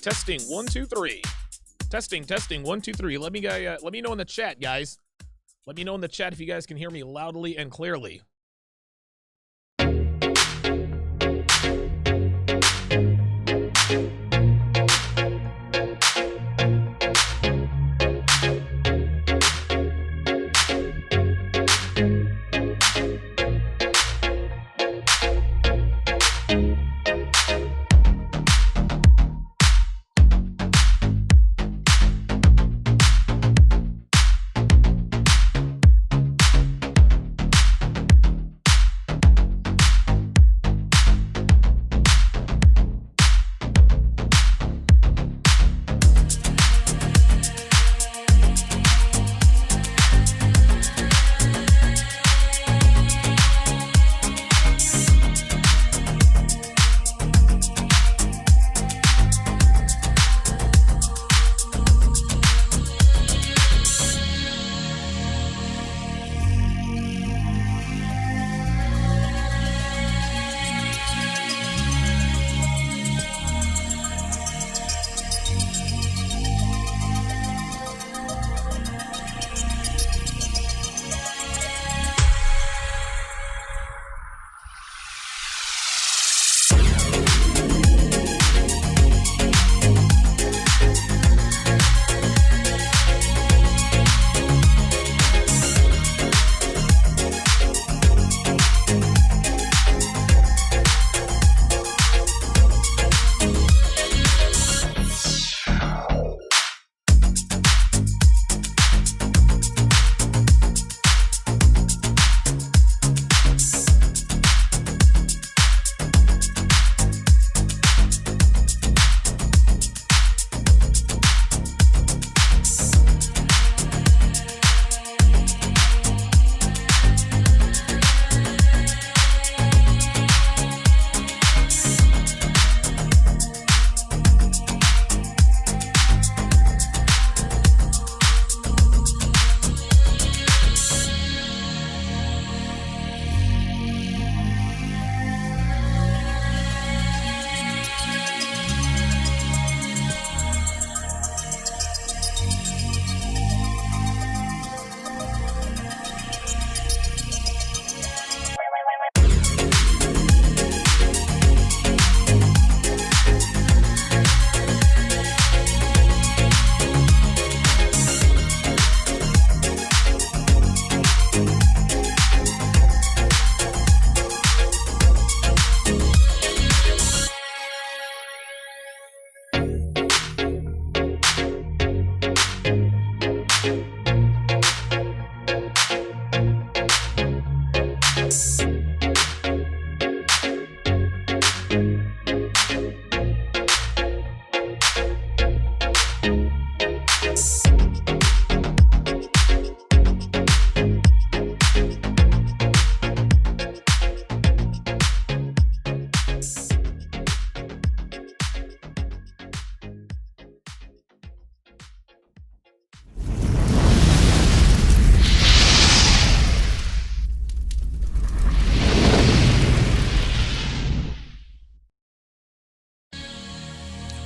Testing, 1, 2, 3. Testing, 1, 2, 3. Let me know in the chat, guys. Let me know in the chat if you guys can hear me loudly and clearly.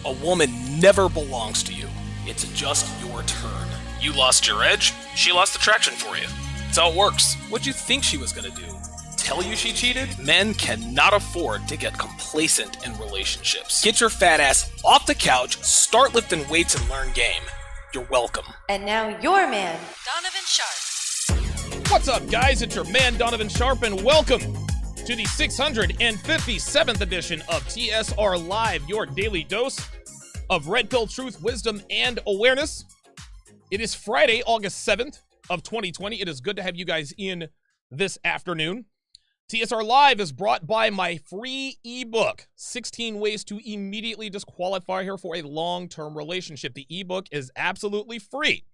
A woman never belongs to you. It's just your turn. You lost your edge, she lost attraction for you. That's how it works. What'd you think she was gonna do? Tell you she cheated? Men cannot afford to get complacent in relationships. Get your fat ass off the couch, start lifting weights, and learn game. You're welcome. And now your man, Donovan Sharpe. What's up, guys? It's your man, Donovan Sharpe, and welcome to the 657th edition of TSR Live, your daily dose of red pill truth, wisdom, and awareness. It is Friday, August 7th of 2020. It is good to have you guys in this afternoon. TSR Live is brought by my free ebook, 16 Ways to Immediately Disqualify Her for a Long-Term Relationship. The ebook is absolutely free.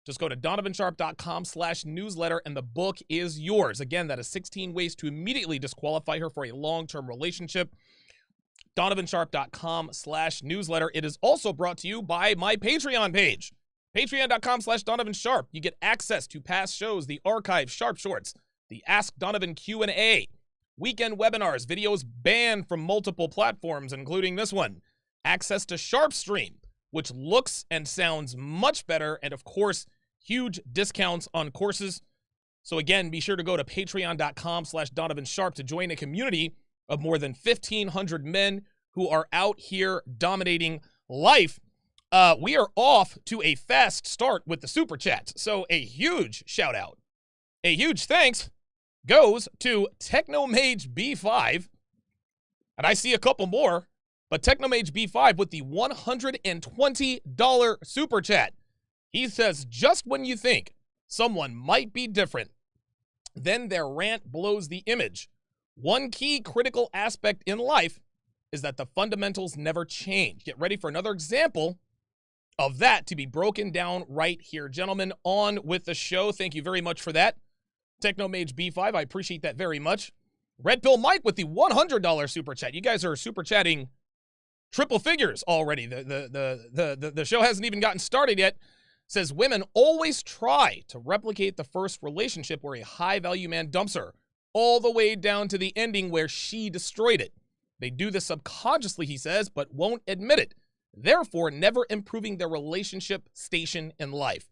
Just go to donovansharpe.com/newsletter and the book is yours. Again, that is 16 Ways to Immediately Disqualify Her for a Long-Term Relationship. donovansharpe.com/newsletter. It is also brought to you by my Patreon page, patreon.com/donovansharpe. You get access to past shows, the archive Sharpe Shorts, the Ask Donovan Q&A, weekend webinars, videos banned from multiple platforms, including this one, access to Sharpe Stream, which looks and sounds much better, and of course, huge discounts on courses. So again, be sure to go to patreon.com/donovansharpe to join a community of more than 1,500 men who are out here dominating life. We are off to a fast start with the super chats. So a huge shout out, a huge thanks goes to Technomage B5. And I see a couple more, but Technomage B5 with the $120 super chat. He says, just when you think someone might be different, then their rant blows the image. One key critical aspect in life is that the fundamentals never change. Get ready for another example of that to be broken down right here. Gentlemen, on with the show. Thank you very much for that. Technomage B5, I appreciate that very much. Red Pill Mike with the $100 super chat. You guys are super chatting triple figures already. The show hasn't even gotten started yet. Says women always try to replicate the first relationship where a high value man dumps her, all the way down to the ending where she destroyed it. They do this subconsciously, he says, but won't admit it, therefore never improving their relationship station in life.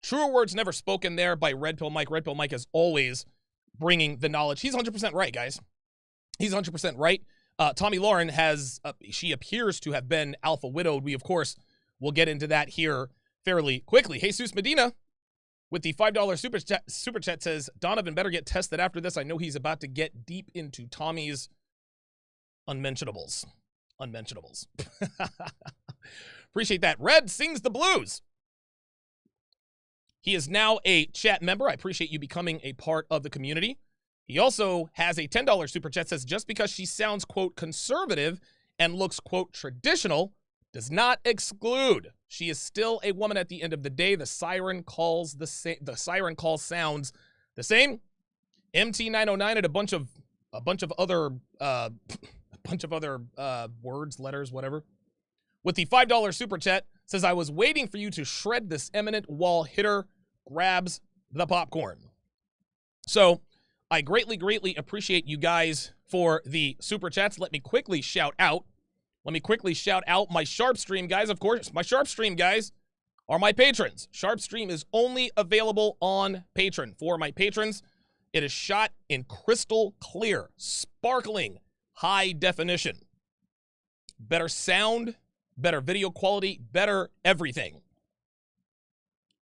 Truer words never spoken there by Red Pill Mike. Red Pill Mike is always bringing the knowledge. He's 100% right, guys. He's 100% right. Tomi Lahren has, she appears to have been alpha widowed. We, of course, will get into that here fairly quickly. Jesus Medina with the $5 super chat says, Donovan better get tested after this. I know he's about to get deep into Tommy's unmentionables. Unmentionables. Appreciate that. Red sings the blues. He is now a chat member. I appreciate you becoming a part of the community. He also has a $10 super chat. Says, just because she sounds, quote, conservative and looks, quote, traditional does not exclude she is still a woman at the end of the day. The siren calls sounds the same. MT909 and a bunch of other words, letters, whatever. With the $5 super chat says, I was waiting for you to shred this eminent wall hitter, grabs the popcorn. So I greatly, greatly appreciate you guys for the super chats. Let me quickly shout out my Sharpe Stream guys. Of course, my Sharpe Stream guys are my patrons. Sharpe Stream is only available on Patreon. For my patrons, it is shot in crystal clear, sparkling, high definition. Better sound, better video quality, better everything.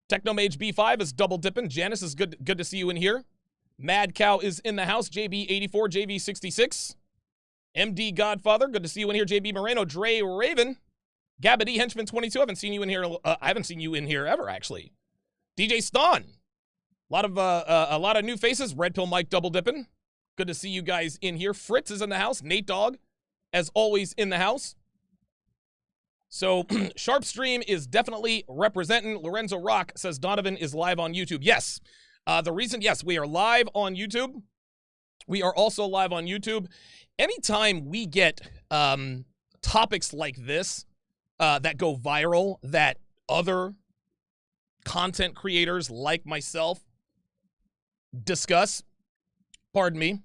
Technomage B5 is double dipping. Janice is good to see you in here. Mad Cow is in the house. JB84, JV66. MD Godfather, good to see you in here. JB Moreno, Dre Raven, Gabby Henchman 22. I haven't seen you in here. I haven't seen you in here ever, actually. DJ Ston, a lot of new faces. Red Pill Mike double dipping. Good to see you guys in here. Fritz is in the house. Nate Dogg, as always, in the house. So Sharpe Stream is definitely representing. Lorenzo Rock says Donovan is live on YouTube. Yes, yes, we are live on YouTube. We are also live on YouTube. Anytime we get topics like this that go viral, that other content creators like myself discuss, pardon me.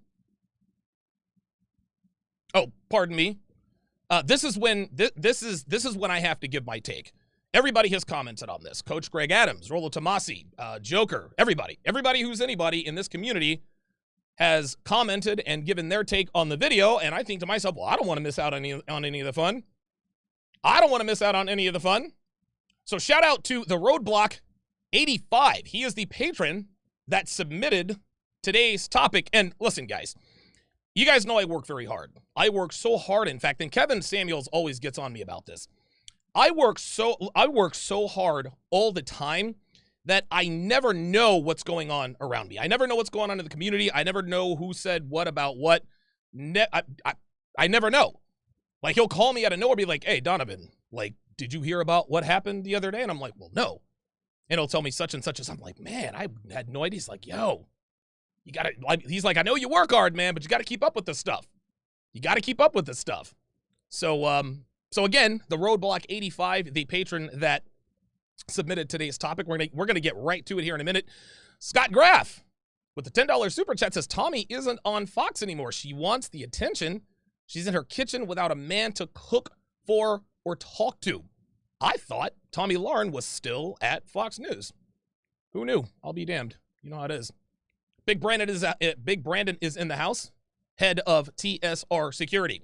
This is when I have to give my take. Everybody has commented on this. Coach Greg Adams, Rolo Tomasi, Joker, everybody who's anybody in this community has commented and given their take on the video. And I think to myself, well, I don't want to miss out on any of the fun. I don't want to miss out on any of the fun. So shout out to the Roadblock 85. He is the patron that submitted today's topic. And listen, guys, you guys know I work very hard. I work so hard, in fact, and Kevin Samuels always gets on me about this. I work so hard all the time that I never know what's going on around me. I never know what's going on in the community. I never know who said what about what. I never know. Like, he'll call me out of nowhere, be like, hey, Donovan, like, did you hear about what happened the other day? And I'm like, well, no. And he'll tell me such and such as I'm like, man, I had no idea. He's like, yo, you gotta, like, he's like, I know you work hard, man, but you gotta keep up with this stuff. You gotta keep up with this stuff. So again, the Roadblock 85, the patron that submitted today's topic, we're gonna get right to it here in a minute. Scott Graff with the $10 super chat says, Tomi isn't on Fox anymore. She wants the attention. She's in her kitchen without a man to cook for or talk to. I thought Tomi Lahren was still at Fox News. Who knew? I'll be damned. You know how it is. Big Brandon is in the house, head of TSR Security.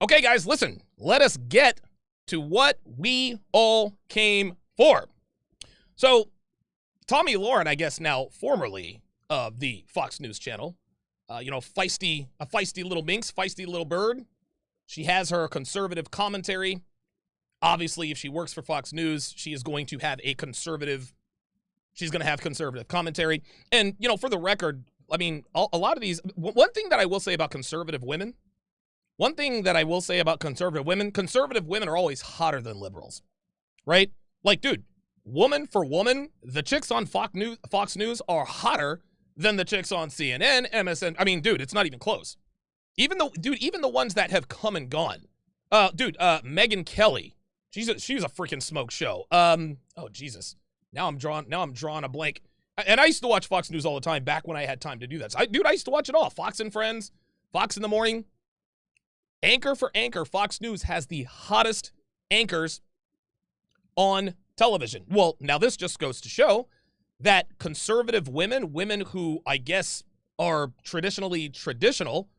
Okay, guys, listen. Let us get to what we all came for. So, Tomi Lahren, I guess now formerly of the Fox News channel, a feisty little minx, feisty little bird. She has her conservative commentary. Obviously, if she works for Fox News, she is going to have conservative commentary. And, for the record, I mean, a lot of these, one thing that I will say about conservative women are always hotter than liberals, right? Like, dude, woman for woman, the chicks on Fox News are hotter than the chicks on CNN, MSN. I mean, dude, it's not even close. Even the ones that have come and gone. Megyn Kelly, she's a freaking smoke show. Oh Jesus, now I'm drawing a blank. And I used to watch Fox News all the time back when I had time to do that. So I used to watch it all. Fox and Friends, Fox in the Morning. Anchor for anchor, Fox News has the hottest anchors on television. Well, now this just goes to show that conservative women who I guess are traditionally traditional,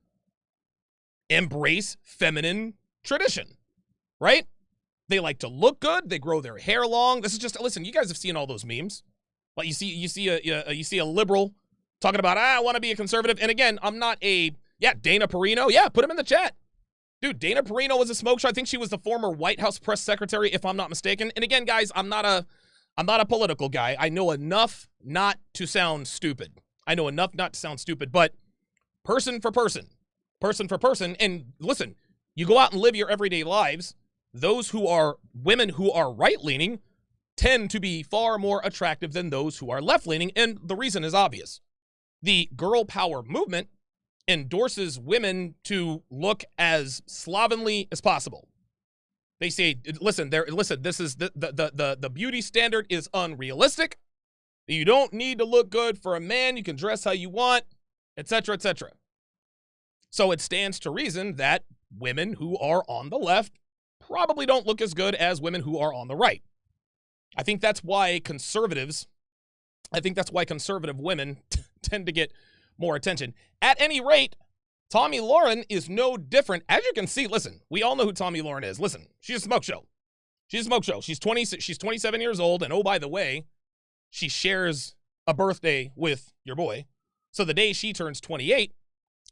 embrace feminine tradition, right? They like to look good. They grow their hair long. This is just, listen, you guys have seen all those memes. Like you see a liberal talking about, I want to be a conservative. And again, I'm not Dana Perino. Yeah, put him in the chat. Dude, Dana Perino was a smoke show. I think she was the former White House press secretary, if I'm not mistaken. And again, guys, I'm not a political guy. I know enough not to sound stupid. But person for person. And listen, you go out and live your everyday lives. Those who are women who are right-leaning tend to be far more attractive than those who are left-leaning. And the reason is obvious. The girl power movement endorses women to look as slovenly as possible. They say, listen, this is the beauty standard is unrealistic. You don't need to look good for a man. You can dress how you want, etc., etc. So it stands to reason that women who are on the left probably don't look as good as women who are on the right. I think that's why conservative women tend to get more attention. At any rate, Tomi Lahren is no different. As you can see, listen, we all know who Tomi Lahren is. Listen, she's a smoke show. She's 27 years old, and oh, by the way, she shares a birthday with your boy. So the day she turns 28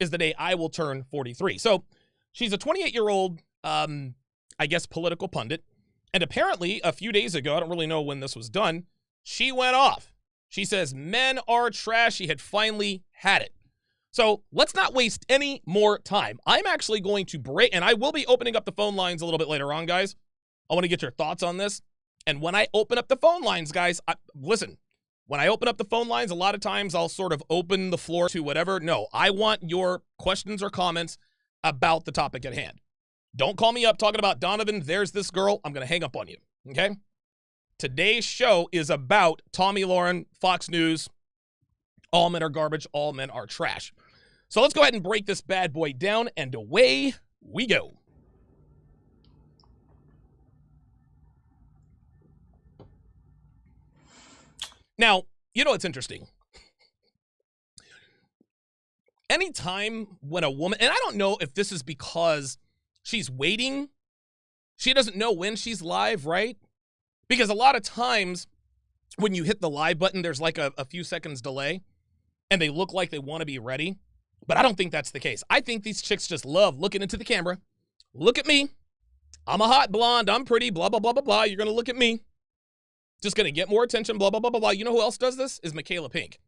is the day I will turn 43. So she's a 28-year-old, I guess, political pundit. And apparently, a few days ago, I don't really know when this was done, she went off. She says men are trash. She had finally had it. So let's not waste any more time. I'm actually going to break, and I will be opening up the phone lines a little bit later on, guys. I want to get your thoughts on this. And when I open up the phone lines, guys, when I open up the phone lines, a lot of times I'll sort of open the floor to whatever. No, I want your questions or comments about the topic at hand. Don't call me up talking about Donovan, there's this girl. I'm going to hang up on you, okay? Today's show is about Tomi Lahren, Fox News. All men are garbage. All men are trash. So let's go ahead and break this bad boy down, and away we go. Now, you know what's interesting? Anytime when a woman, and I don't know if this is because she's waiting, she doesn't know when she's live, right? Because a lot of times when you hit the live button, there's like a few seconds delay and they look like they want to be ready. But I don't think that's the case. I think these chicks just love looking into the camera. Look at me. I'm a hot blonde. I'm pretty, blah, blah, blah, blah, blah. You're going to look at me. Just going to get more attention, blah, blah, blah, blah, blah. You know who else does this? Is Michaela Pink.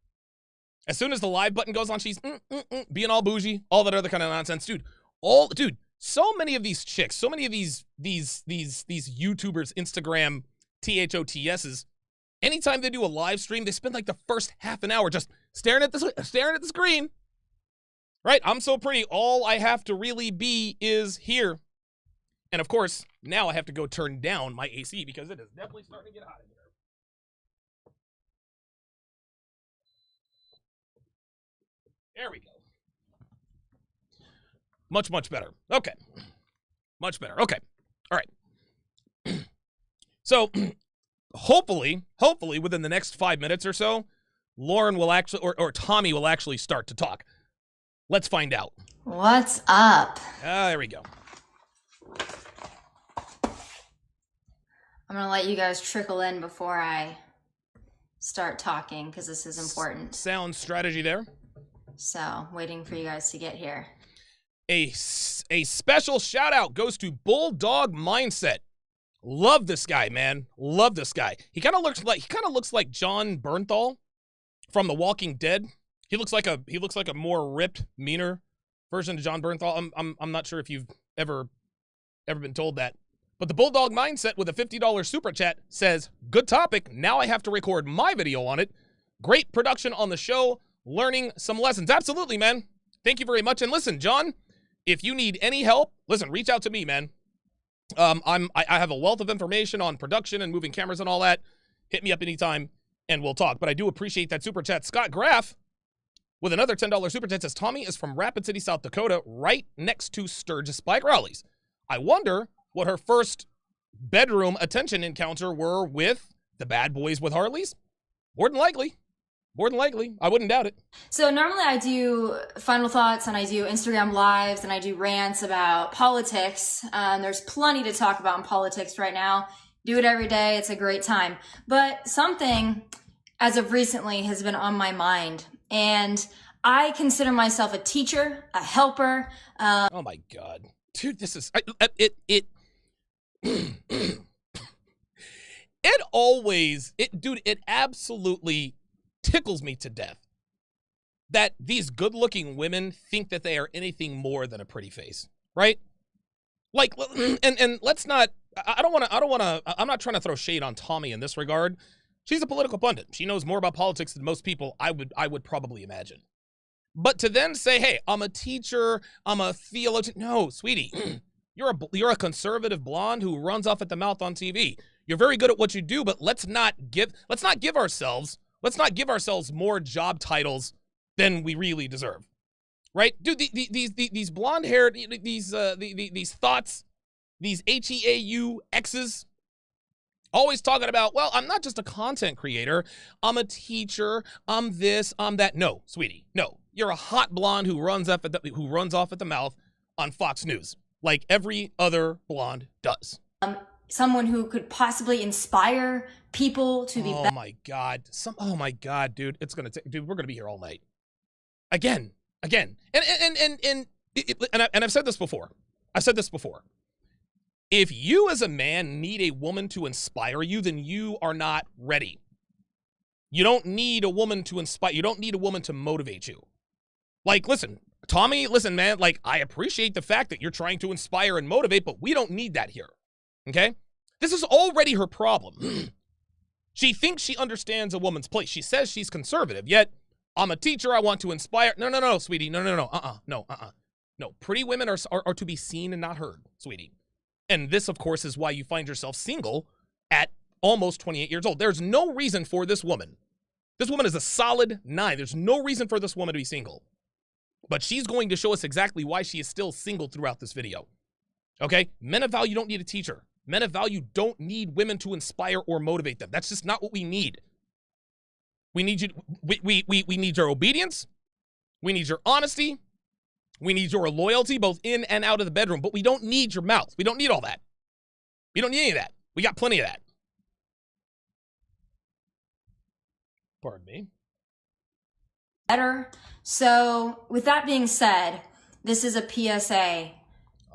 As soon as the live button goes on, she's being all bougie, all that other kind of nonsense. Dude, so many of these chicks, so many of these YouTubers, Instagram, THOTSs, anytime they do a live stream, they spend like the first half an hour just staring at the screen. Right? I'm so pretty. All I have to really be is here. And of course, now I have to go turn down my AC because it is definitely starting to get hot in here. There we go. Much, much better. Okay. Much better. Okay. All right. So, hopefully, within the next 5 minutes or so, Lahren will actually, or Tomi will actually start to talk. Let's find out. What's up? There we go. I'm gonna let you guys trickle in before I start talking because this is important. Sound strategy there. So, waiting for you guys to get here. A special shout out goes to Bulldog Mindset. Love this guy, man. Love this guy. He kind of looks like John Bernthal from The Walking Dead. He looks like a more ripped, meaner version of John Bernthal. I'm not sure if you've ever been told that. But the Bulldog Mindset with a $50 super chat says, "Good topic. Now I have to record my video on it. Great production on the show. Learning some lessons." Absolutely, man. Thank you very much. And listen, John, if you need any help, listen, reach out to me, man. I have a wealth of information on production and moving cameras and all that. Hit me up anytime and we'll talk. But I do appreciate that super chat. Scott Graff with another $10 super chat says, "Tomi is from Rapid City, South Dakota, right next to Sturgis Bike Rallies. I wonder what her first bedroom attention encounter were with the bad boys with Harleys. More than likely. I wouldn't doubt it." So normally I do final thoughts and I do Instagram lives and I do rants about politics. There's plenty to talk about in politics right now. Do it every day. It's a great time. But something as of recently has been on my mind. And I consider myself a teacher, a helper. Oh my God. Dude, this is, it absolutely tickles me to death that these good-looking women think that they are anything more than a pretty face, right? Like, and let's not, I'm not trying to throw shade on Tomi in this regard. She's a political pundit. She knows more about politics than most people I would probably imagine. But to then say, "Hey, I'm a teacher, I'm a theologian," no, sweetie, you're a conservative blonde who runs off at the mouth on TV. You're very good at what you do, but let's not give ourselves more job titles than we really deserve, right? Dude, these blonde-haired, these thoughts, these HEAU X's, always talking about, well, I'm not just a content creator, I'm a teacher, I'm this, I'm that. No, sweetie, no. You're a hot blonde who runs off at the mouth on Fox News, like every other blonde does. Someone who could possibly inspire people to be better. Oh my God, dude, we're gonna be here all night. Again, and I've said this before. If you as a man need a woman to inspire you, then you are not ready. You don't need a woman to inspire. You don't need a woman to motivate you. Like, listen, Tomi, man, like, I appreciate the fact that you're trying to inspire and motivate, but we don't need that here, okay? This is already her problem. She thinks she understands a woman's place. She says she's conservative, yet I'm a teacher, I want to inspire. No, sweetie, no. No, pretty women are to be seen and not heard, sweetie. And this, of course, is why you find yourself single at almost 28 years old. There's no reason for this woman. This woman is a solid 9. There's no reason for this woman to be single. But she's going to show us exactly why she is still single throughout this video. Okay? Men of value don't need a teacher. Men of value don't need women to inspire or motivate them. That's just not what we need. We need you. We need your obedience. We need your honesty. We need your loyalty, both in and out of the bedroom. But we don't need your mouth. We don't need all that. We don't need any of that. We got plenty of that. Pardon me. Better. So, with that being said, this is a PSA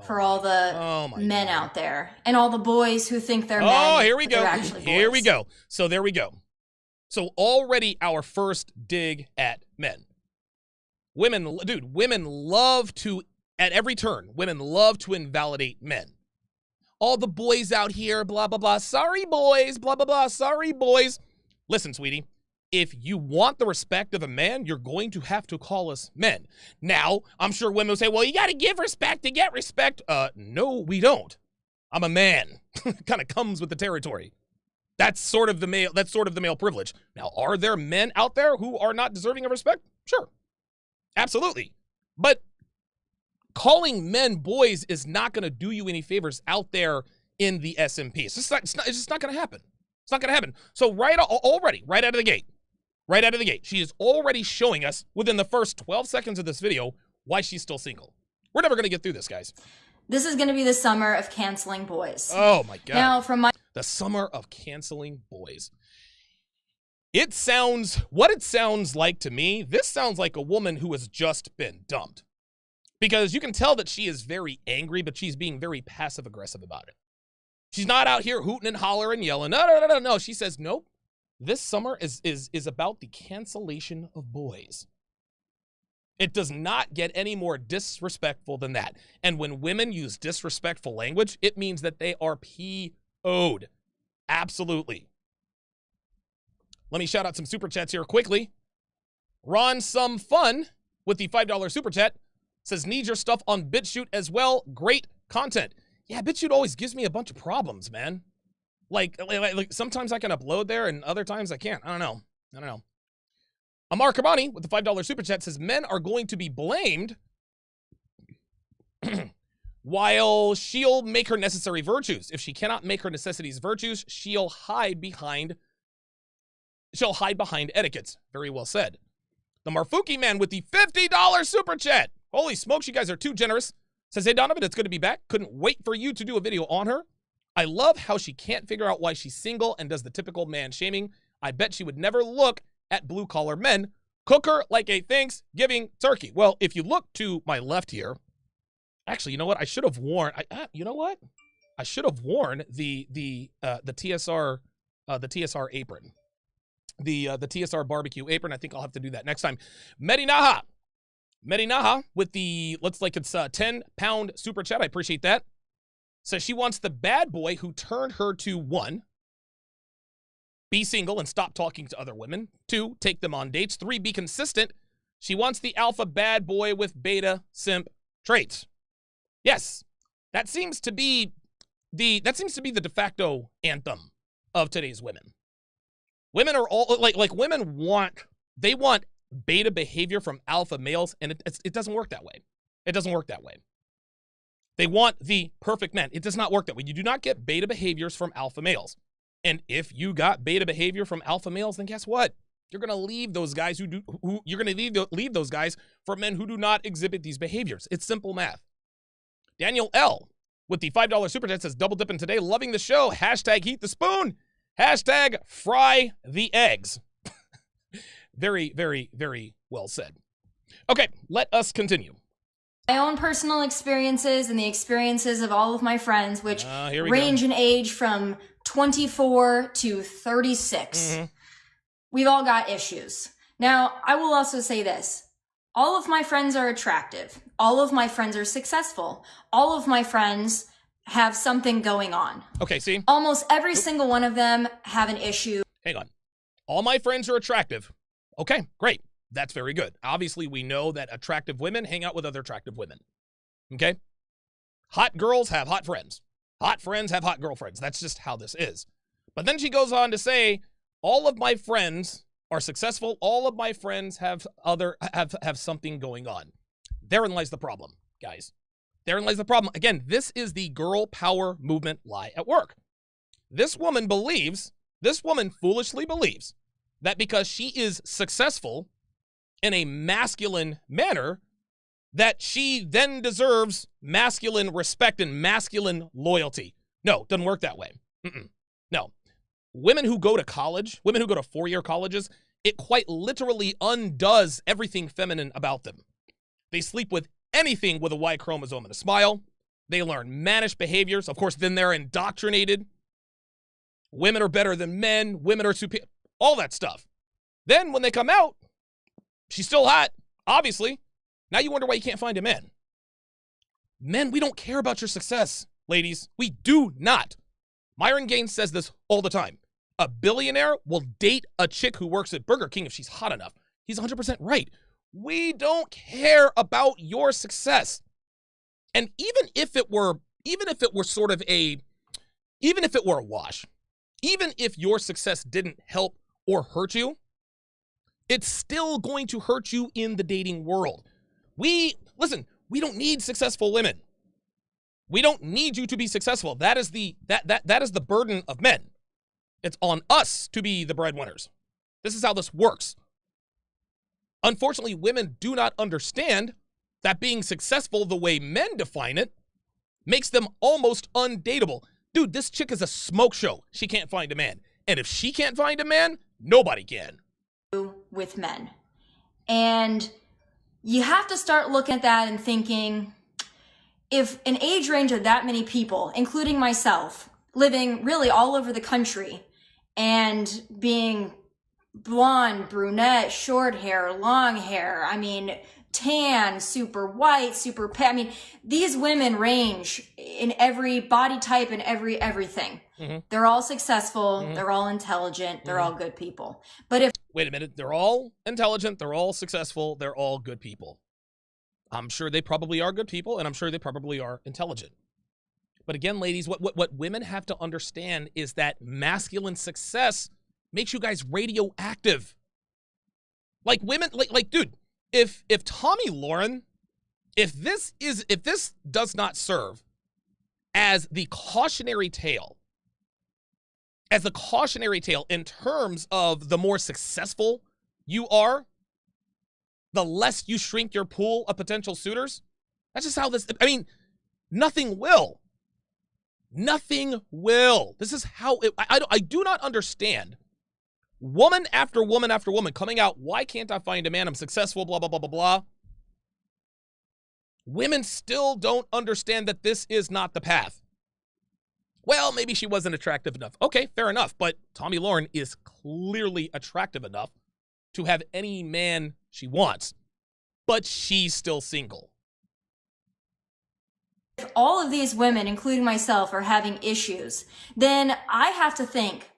for all the men out there and all the boys who think they're men. Oh, here we but they're go. actually Here we boys. go. So there we go. So already our first dig at men. Women, dude, women love to, at every turn, women love to invalidate men. All the boys out here, blah, blah, blah. Sorry, boys, blah, blah, blah. Sorry, boys. Listen, sweetie. If you want the respect of a man, you're going to have to call us men. Now, I'm sure women will say, well, you got to give respect to get respect. No, we don't. I'm a man. Kind of comes with the territory. That's sort of the male privilege. Now, are there men out there who are not deserving of respect? Sure. Absolutely. But calling men boys is not going to do you any favors out there in the SMP. It's just not going to happen. It's not going to happen. So right out of the gate, she is already showing us within the first 12 seconds of this video why she's still single. We're never going to get through this, guys. This is going to be the summer of canceling boys. Oh my God. Now, the summer of canceling boys. What it sounds like to me, this sounds like a woman who has just been dumped. Because you can tell that she is very angry, but she's being very passive-aggressive about it. She's not out here hooting and hollering, yelling. No. She says, nope. This summer is about the cancellation of boys. It does not get any more disrespectful than that. And when women use disrespectful language, it means that they are PO'd. Absolutely. Let me shout out some super chats here quickly. Ron Some Fun with the $5 super chat says, need your stuff on BitChute as well. Great content. Yeah, BitChute always gives me a bunch of problems, man. Like sometimes I can upload there and other times I can't. I don't know. Amar Kabani with the $5 super chat says, men are going to be blamed while she'll make her necessary virtues. If she cannot make her necessities virtues, she'll hide behind etiquettes. Very well said. The Marfuki man with the $50 super chat. Holy smokes, you guys are too generous. Says, hey, Donovan, it's good to be back. Couldn't wait for you to do a video on her. I love how she can't figure out why she's single and does the typical man shaming. I bet she would never look at blue collar men. Cook her like a Thanksgiving turkey. Well, if you look to my left here, actually, you know what? I should have worn. I should have worn the TSR apron, the TSR barbecue apron. I think I'll have to do that next time. Medinaha with the it's 10-pound super chat. I appreciate that. Says she wants the bad boy who turned her to 1, be single and stop talking to other women. 2, take them on dates. 3, be consistent. She wants the alpha bad boy with beta simp traits. Yes, that seems to be the de facto anthem of today's women. Women are all women want beta behavior from alpha males, and it doesn't work that way. It doesn't work that way. They want the perfect man. It does not work that way. You do not get beta behaviors from alpha males. And if you got beta behavior from alpha males, then guess what? You're going to leave those guys leave those guys for men who do not exhibit these behaviors. It's simple math. Daniel L with the $5 super chat says, double dipping today, loving the show. Hashtag heat the spoon. Hashtag fry the eggs. Very, very, very well said. Okay, let us continue. My own personal experiences and the experiences of all of my friends, which range in age from 24 to 36. Mm-hmm. We've all got issues. Now, I will also say this. All of my friends are attractive. All of my friends are successful. All of my friends have something going on. Okay, see? Almost every single one of them have an issue. Hang on. All my friends are attractive. Okay, great. That's very good. Obviously, we know that attractive women hang out with other attractive women. Okay? Hot girls have hot friends. Hot friends have hot girlfriends. That's just how this is. But then she goes on to say, all of my friends are successful. All of my friends have something going on. Therein lies the problem, guys. Therein lies the problem. Again, this is the girl power movement lie at work. This woman foolishly believes that because she is successful in a masculine manner, that she then deserves masculine respect and masculine loyalty. No, doesn't work that way. No. Women who go to college, women who go to 4-year colleges, it quite literally undoes everything feminine about them. They sleep with anything with a Y chromosome and a smile. They learn mannish behaviors. Of course, then they're indoctrinated. Women are better than men. Women are superior. All that stuff. Then when they come out, she's still hot, obviously. Now you wonder why you can't find a man. Men, we don't care about your success, ladies. We do not. Myron Gaines says this all the time. A billionaire will date a chick who works at Burger King if she's hot enough. He's 100% right. We don't care about your success. And even if it were a wash, even if your success didn't help or hurt you, it's still going to hurt you in the dating world. We don't need successful women. We don't need you to be successful. That is the burden of men. It's on us to be the breadwinners. This is how this works. Unfortunately, women do not understand that being successful the way men define it makes them almost undateable. Dude, this chick is a smoke show. She can't find a man. And if she can't find a man, nobody can. With men. And you have to start looking at that and thinking, if an age range of that many people, including myself, living really all over the country and being blonde, brunette, short hair, long hair, tan, super white, super pale. These women range in every body type and everything. Mm-hmm. They're all successful. Mm-hmm. They're all intelligent. They're all good people. But wait a minute, they're all intelligent. They're all successful. They're all good people. I'm sure they probably are good people, and I'm sure they probably are intelligent. But again, ladies, what women have to understand is that masculine success makes you guys radioactive. Like women, dude, if Tomi Lahren, if this does not serve as the cautionary tale, in terms of the more successful you are, the less you shrink your pool of potential suitors, that's just how this, nothing will. Nothing will. This is how I do not understand. Woman after woman after woman coming out, why can't I find a man? I'm successful, blah, blah, blah, blah, blah. Women still don't understand that this is not the path. Well, maybe she wasn't attractive enough. Okay, fair enough. But Tomi Lahren is clearly attractive enough to have any man she wants. But she's still single. If all of these women, including myself, are having issues, then I have to think,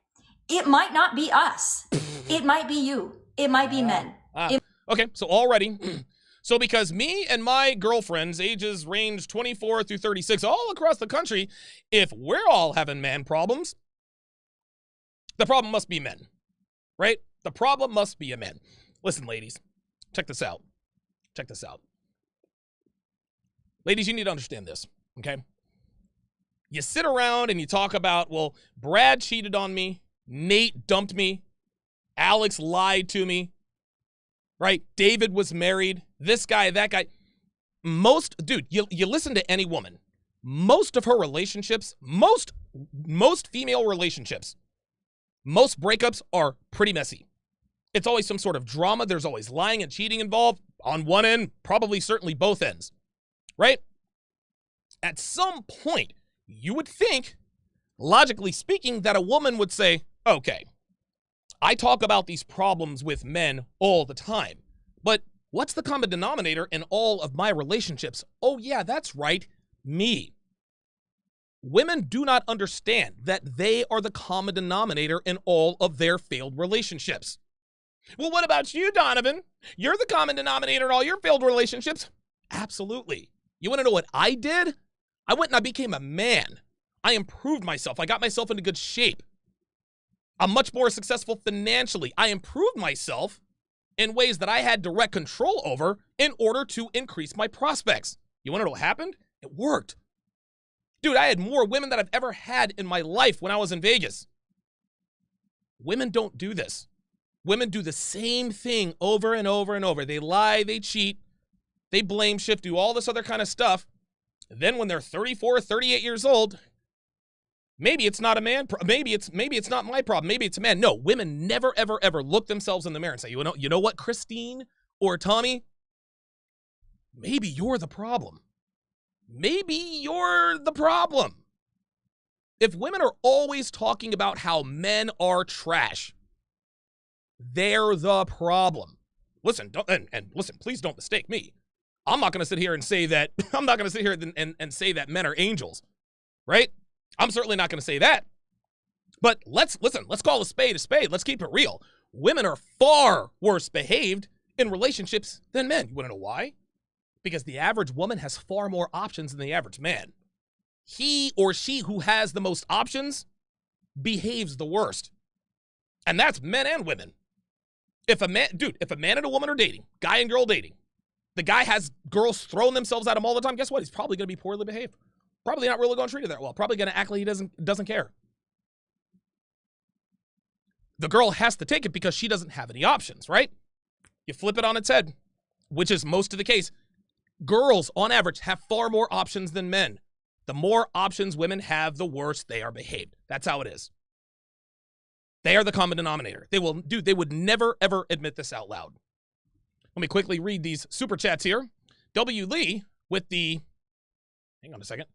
it might not be us. It might be you. It might be men. Okay, so already. So because me and my girlfriends, ages range 24 through 36, all across the country, if we're all having man problems, the problem must be men, right? The problem must be a man. Listen, ladies, check this out. Check this out. Ladies, you need to understand this, okay? You sit around and you talk about, well, Brad cheated on me. Nate dumped me. Alex lied to me. Right? David was married. This guy, that guy. You listen to any woman. Most of her relationships, most female relationships, most breakups are pretty messy. It's always some sort of drama. There's always lying and cheating involved. On one end, probably certainly both ends. Right? At some point, you would think, logically speaking, that a woman would say, okay, I talk about these problems with men all the time, but what's the common denominator in all of my relationships? Oh yeah, that's right, me. Women do not understand that they are the common denominator in all of their failed relationships. Well, what about you, Donovan? You're the common denominator in all your failed relationships. Absolutely. You want to know what I did? I went and I became a man. I improved myself. I got myself into good shape. I'm much more successful financially. I improved myself in ways that I had direct control over in order to increase my prospects. You want to know what happened? It worked. Dude, I had more women than I've ever had in my life when I was in Vegas. Women don't do this. Women do the same thing over and over and over. They lie, they cheat, they blame shift, do all this other kind of stuff. Then when they're 34, 38 years old, maybe it's not a man. Maybe it's not my problem. Maybe it's a man. No, women never, ever, ever look themselves in the mirror and say, you know what, Christine or Tommy? Maybe you're the problem. Maybe you're the problem. If women are always talking about how men are trash, they're the problem. Listen, listen, please don't mistake me. I'm not going to sit here and say that, and say that men are angels, right? I'm certainly not going to say that. But let's call a spade a spade. Let's keep it real. Women are far worse behaved in relationships than men. You want to know why? Because the average woman has far more options than the average man. He or she who has the most options behaves the worst. And that's men and women. If a man and a woman are dating, guy and girl dating, the guy has girls throwing themselves at him all the time, guess what? He's probably going to be poorly behaved. Probably not really going to treat her that well. Probably going to act like he doesn't care. The girl has to take it because she doesn't have any options, right? You flip it on its head, which is most of the case. Girls, on average, have far more options than men. The more options women have, the worse they are behaved. That's how it is. They are the common denominator. They would never, ever admit this out loud. Let me quickly read these super chats here. W. Lee with the, hang on a second.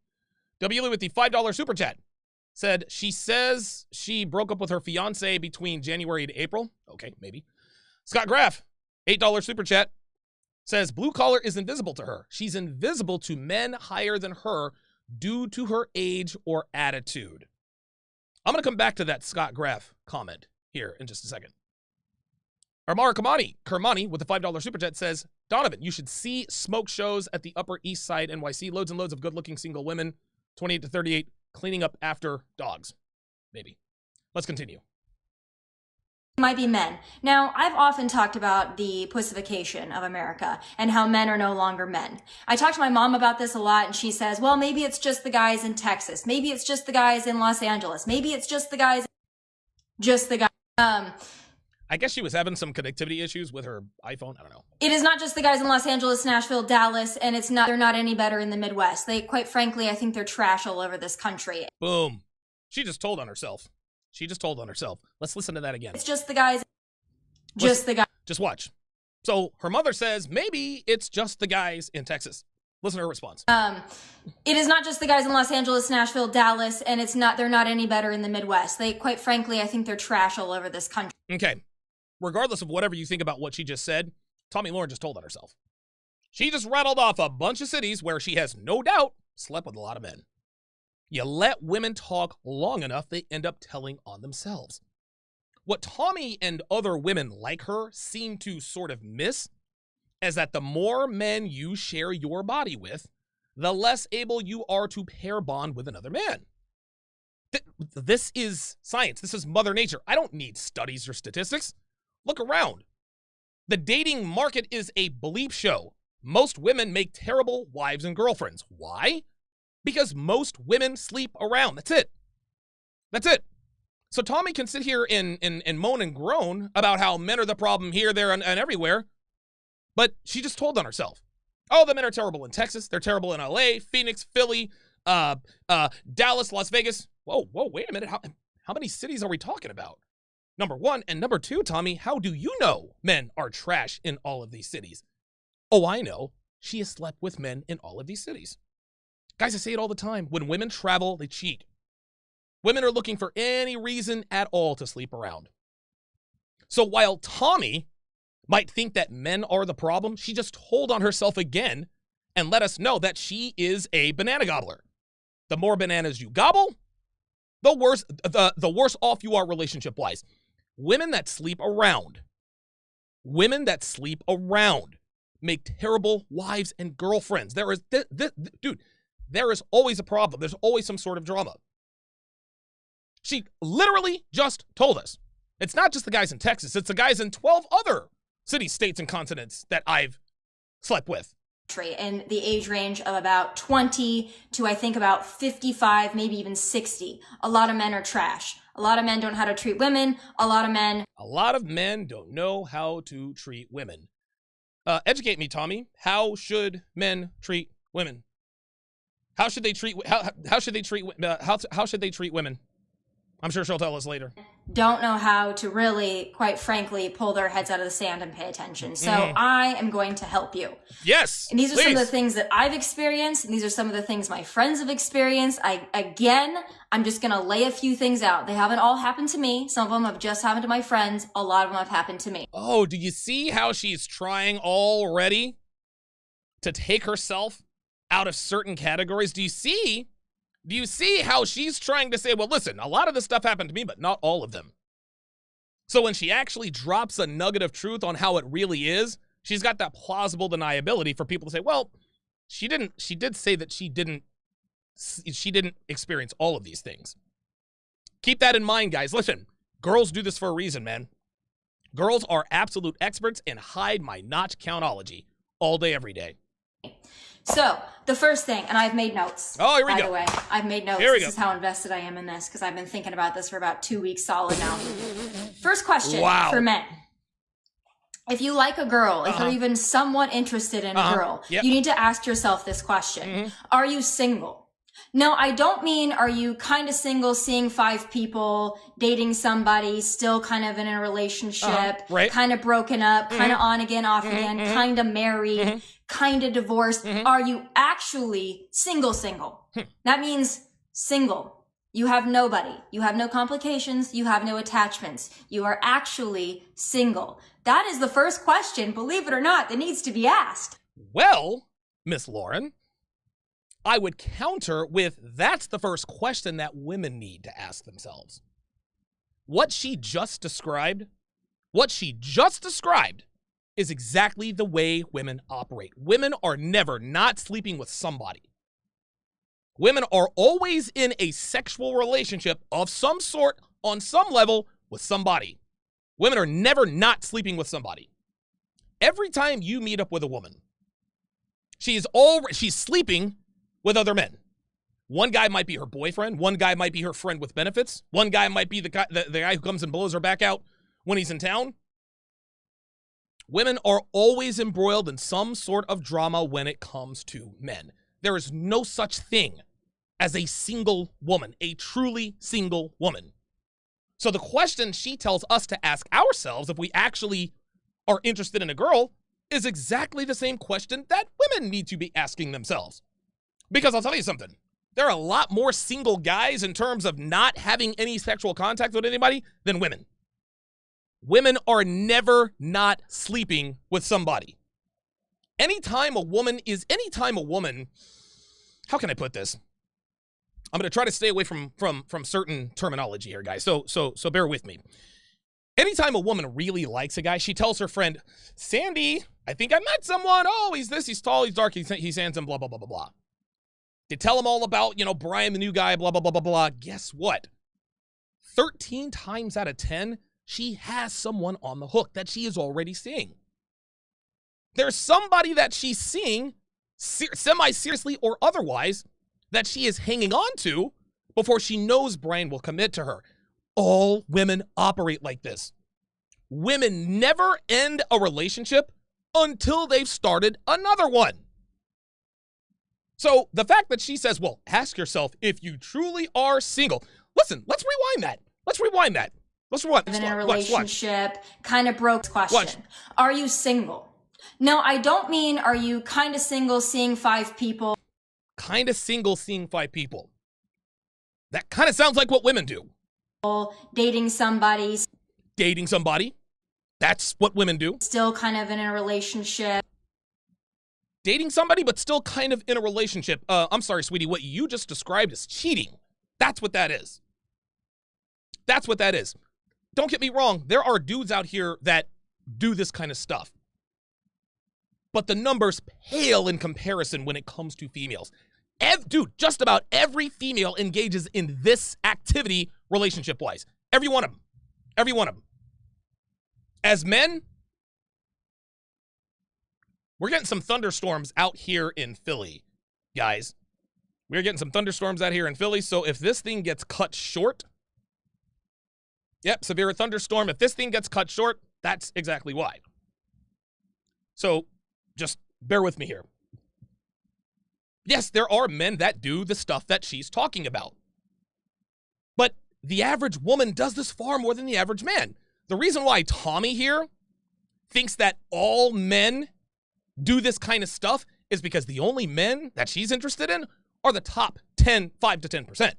W. Lee with the $5 super chat said, she says she broke up with her fiance between January to April. Okay, maybe. Scott Graff, $8 super chat, says blue collar is invisible to her. She's invisible to men higher than her due to her age or attitude. I'm going to come back to that Scott Graff comment here in just a second. Armara Kermani with the $5 super chat says, Donovan, you should see smoke shows at the Upper East Side NYC. Loads and loads of good-looking single women, 28 to 38, cleaning up after dogs. Maybe. Let's continue. Might be men. Now, I've often talked about the pussification of America and how men are no longer men. I talk to my mom about this a lot, and she says, well, maybe it's just the guys in Texas. Maybe it's just the guys in Los Angeles. Maybe it's just the guys, I guess she was having some connectivity issues with her iPhone. I don't know. It is not just the guys in Los Angeles, Nashville, Dallas, and they're not any better in the Midwest. Quite frankly, I think they're trash all over this country. Boom. She just told on herself. Let's listen to that again. It's just the guys. Just watch. So her mother says, maybe it's just the guys in Texas. Listen to her response. It is not just the guys in Los Angeles, Nashville, Dallas, and they're not any better in the Midwest. Quite frankly, I think they're trash all over this country. Okay. Regardless of whatever you think about what she just said, Tomi Lahren just told on herself. She just rattled off a bunch of cities where she has no doubt slept with a lot of men. You let women talk long enough, they end up telling on themselves. What Tomi and other women like her seem to sort of miss is that the more men you share your body with, the less able you are to pair bond with another man. This is science. This is Mother Nature. I don't need studies or statistics. Look around. The dating market is a bleep show. Most women make terrible wives and girlfriends. Why? Because most women sleep around. That's it. So Tomi can sit here and moan and groan about how men are the problem here, there, and everywhere. But she just told on herself. Oh, the men are terrible in Texas. They're terrible in LA, Phoenix, Philly, Dallas, Las Vegas. Whoa, wait a minute. How many cities are we talking about? Number one. And number two, Tomi, how do you know men are trash in all of these cities? Oh, I know. She has slept with men in all of these cities. Guys, I say it all the time. When women travel, they cheat. Women are looking for any reason at all to sleep around. So while Tomi might think that men are the problem, she just told on herself again and let us know that she is a banana gobbler. The more bananas you gobble, the worse off you are relationship-wise. Women that sleep around make terrible wives and girlfriends. There is always a problem. There's always some sort of drama. She literally just told us. It's not just the guys in Texas. It's the guys in 12 other cities, states, and continents that I've slept with. in the age range of about 20 to I think about 55, maybe even 60. A lot of men are trash. A lot of men don't know how to treat women. A lot of men don't know how to treat women. Educate me, Tommy. How should men treat women? How should they treat women? I'm sure she'll tell us later. Don't know how to really, quite frankly, pull their heads out of the sand and pay attention. So I am going to help you. Yes, and these are some of the things that I've experienced, and these are some of the things my friends have experienced. I'm just going to lay a few things out. They haven't all happened to me. Some of them have just happened to my friends. A lot of them have happened to me. Oh, do you see how she's trying already to take herself out of certain categories? Do you see how she's trying to say, well, listen, a lot of this stuff happened to me, but not all of them. So when she actually drops a nugget of truth on how it really is, she's got that plausible deniability for people to say, well, she did say that she didn't experience all of these things. Keep that in mind, guys. Listen, girls do this for a reason, man. Girls are absolute experts in hide my notch countology all day, every day. So, the first thing, and I've made notes. Oh, here we go. By the way, I've made notes. This is how invested I am in this, because I've been thinking about this for about 2 weeks solid now. First question for men. If you like a girl, if you're even somewhat interested in a girl, you need to ask yourself this question. Are you single? No, I don't mean are you kind of single, seeing 5 people, dating somebody, still kind of in a relationship, kind of broken up, kind of on again, off again, kind of married, kind of divorced. Are you actually single? That means single. You have nobody. You have no complications. You have no attachments. You are actually single. That is the first question, believe it or not, that needs to be asked. Well, Miss Lahren, I would counter with that's the first question that women need to ask themselves. What she just described is exactly the way women operate. Women are never not sleeping with somebody. Women are always in a sexual relationship of some sort, on some level, with somebody. Women are never not sleeping with somebody. Every time you meet up with a woman, she's sleeping with other men. One guy might be her boyfriend. One guy might be her friend with benefits. One guy might be the guy who comes and blows her back out when he's in town. Women are always embroiled in some sort of drama when it comes to men. There is no such thing as a single woman, a truly single woman. So the question she tells us to ask ourselves if we actually are interested in a girl is exactly the same question that women need to be asking themselves. Because I'll tell you something, there are a lot more single guys in terms of not having any sexual contact with anybody than women. Women are never not sleeping with somebody. Anytime a woman, how can I put this? I'm going to try to stay away from certain terminology here, guys. So bear with me. Anytime a woman really likes a guy, she tells her friend, Sandy, I think I met someone. Oh, he's this, he's tall, he's dark, he's handsome, blah, blah, blah, blah, blah. They tell him all about, Brian, the new guy, blah, blah, blah, blah, blah. Guess what? 13 times out of 10, she has someone on the hook that she is already seeing. There's somebody that she's seeing, semi-seriously or otherwise, that she is hanging on to before she knows Brian will commit to her. All women operate like this. Women never end a relationship until they've started another one. So the fact that she says, well, ask yourself if you truly are single. Listen, let's rewind that. Let's rewind. In a relationship, kind of broke question. Are you single? No, I don't mean are you kind of single, seeing 5 people. Kind of single, seeing 5 people. That kind of sounds like what women do. Dating somebody. That's what women do. Still kind of in a relationship. Dating somebody, but still kind of in a relationship. I'm sorry, sweetie, what you just described is cheating. That's what that is. Don't get me wrong. There are dudes out here that do this kind of stuff. But the numbers pale in comparison when it comes to females. Dude, just about every female engages in this activity relationship-wise. Every one of them. As men, We're getting some thunderstorms out here in Philly, guys. We're getting some thunderstorms out here in Philly, so if this thing gets cut short, yep, severe thunderstorm. If this thing gets cut short, that's exactly why. So just bear with me here. Yes, there are men that do the stuff that she's talking about. But the average woman does this far more than the average man. The reason why Tomi here thinks that all men do this kind of stuff is because the only men that she's interested in are the top 5 to 10%.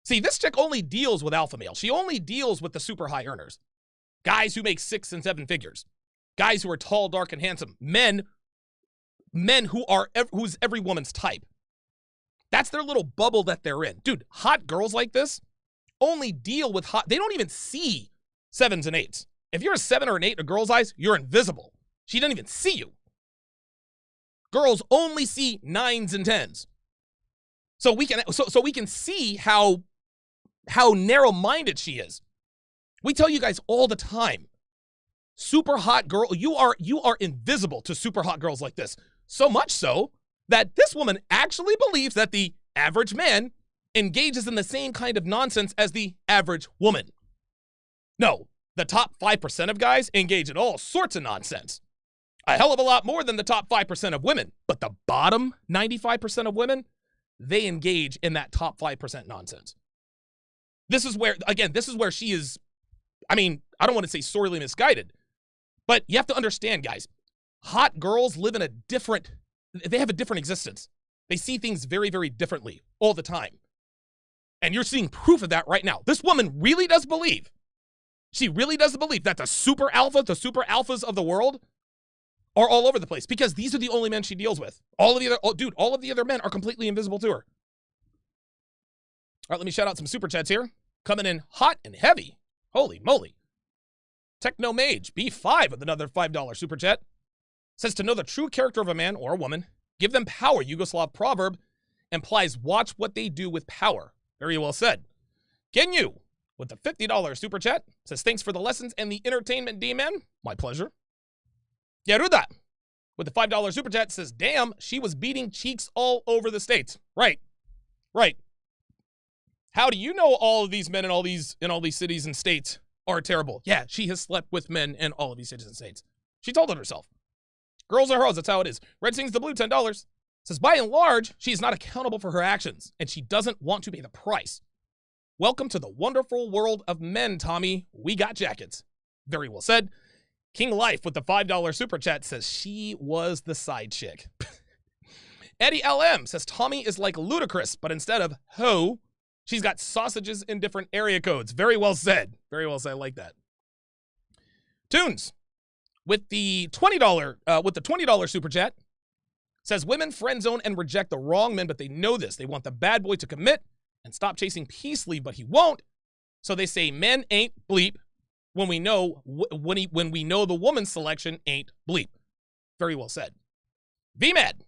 See, this chick only deals with alpha male. She only deals with the super high earners. Guys who make 6 and 7 figures. Guys who are tall, dark, and handsome. Men who's every woman's type. That's their little bubble that they're in. Dude, hot girls like this only deal with they don't even see 7s and 8s. If you're a 7 or an 8 in a girl's eyes, you're invisible. She doesn't even see you. Girls only see 9s and 10s. So we can see how narrow-minded she is. We tell you guys all the time, super hot girl, you are invisible to super hot girls like this. So much so that this woman actually believes that the average man engages in the same kind of nonsense as the average woman. No, the top 5% of guys engage in all sorts of nonsense. A hell of a lot more than the top 5% of women. But the bottom 95% of women, they engage in that top 5% nonsense. This is where she is, I don't want to say sorely misguided, but you have to understand, guys, hot girls live in they have a different existence. They see things very, very differently all the time. And you're seeing proof of that right now. This woman really does believe, that the super alphas of the world are all over the place because these are the only men she deals with. All of the other men are completely invisible to her. All right, let me shout out some super chats here. Coming in hot and heavy. Holy moly. Techno Mage, B5 with another $5 super chat. Says to know the true character of a man or a woman, give them power. Yugoslav proverb implies watch what they do with power. Very well said. Genyu with the $50 super chat says thanks for the lessons and the entertainment, D-Man. My pleasure. Yaruda with the $5 super chat says, damn, she was beating cheeks all over the states. Right. How do you know all of these men in all these cities and states are terrible? Yeah, she has slept with men in all of these cities and states. She told it herself. Girls are hoes, that's how it is. Red Sings the Blue, $10. Says, by and large, she is not accountable for her actions, and she doesn't want to pay the price. Welcome to the wonderful world of men, Tomi. We got jackets. Very well said. King Life with the $5 super chat says she was the side chick. Eddie LM says Tomi is like Ludacris, but instead of ho, she's got sausages in different area codes. Very well said. Very well said. I like that. Tunes with the $20 super chat says women friend zone and reject the wrong men, but they know this. They want the bad boy to commit and stop chasing peace leave, but he won't. So they say men ain't bleep. When we know the woman's selection ain't bleep. Very well said. VMAD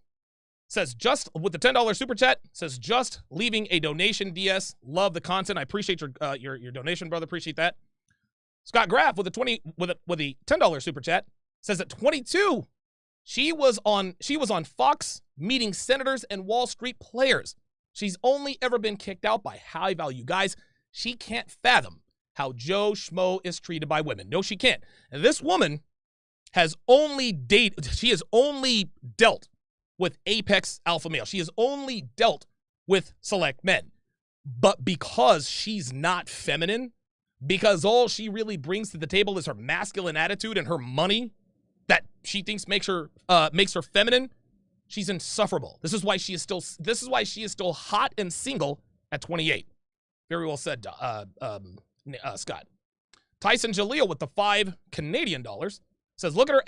says just with the $10 super chat says just leaving a donation. DS, love the content. I appreciate your donation, brother. Appreciate that. Scott Graff with a $10 super chat says at 22 she was on Fox meeting senators and Wall Street players. She's only ever been kicked out by high value guys. She can't fathom how Joe Schmo is treated by women. No, she can't. And this woman has only dealt with apex alpha male. She has only dealt with select men. But because she's not feminine, because all she really brings to the table is her masculine attitude and her money that she thinks makes her feminine, she's insufferable. This is why she is still hot and single at 28. Very well said, Scott. Tyson Jaleel with the $5 Canadian says, look at her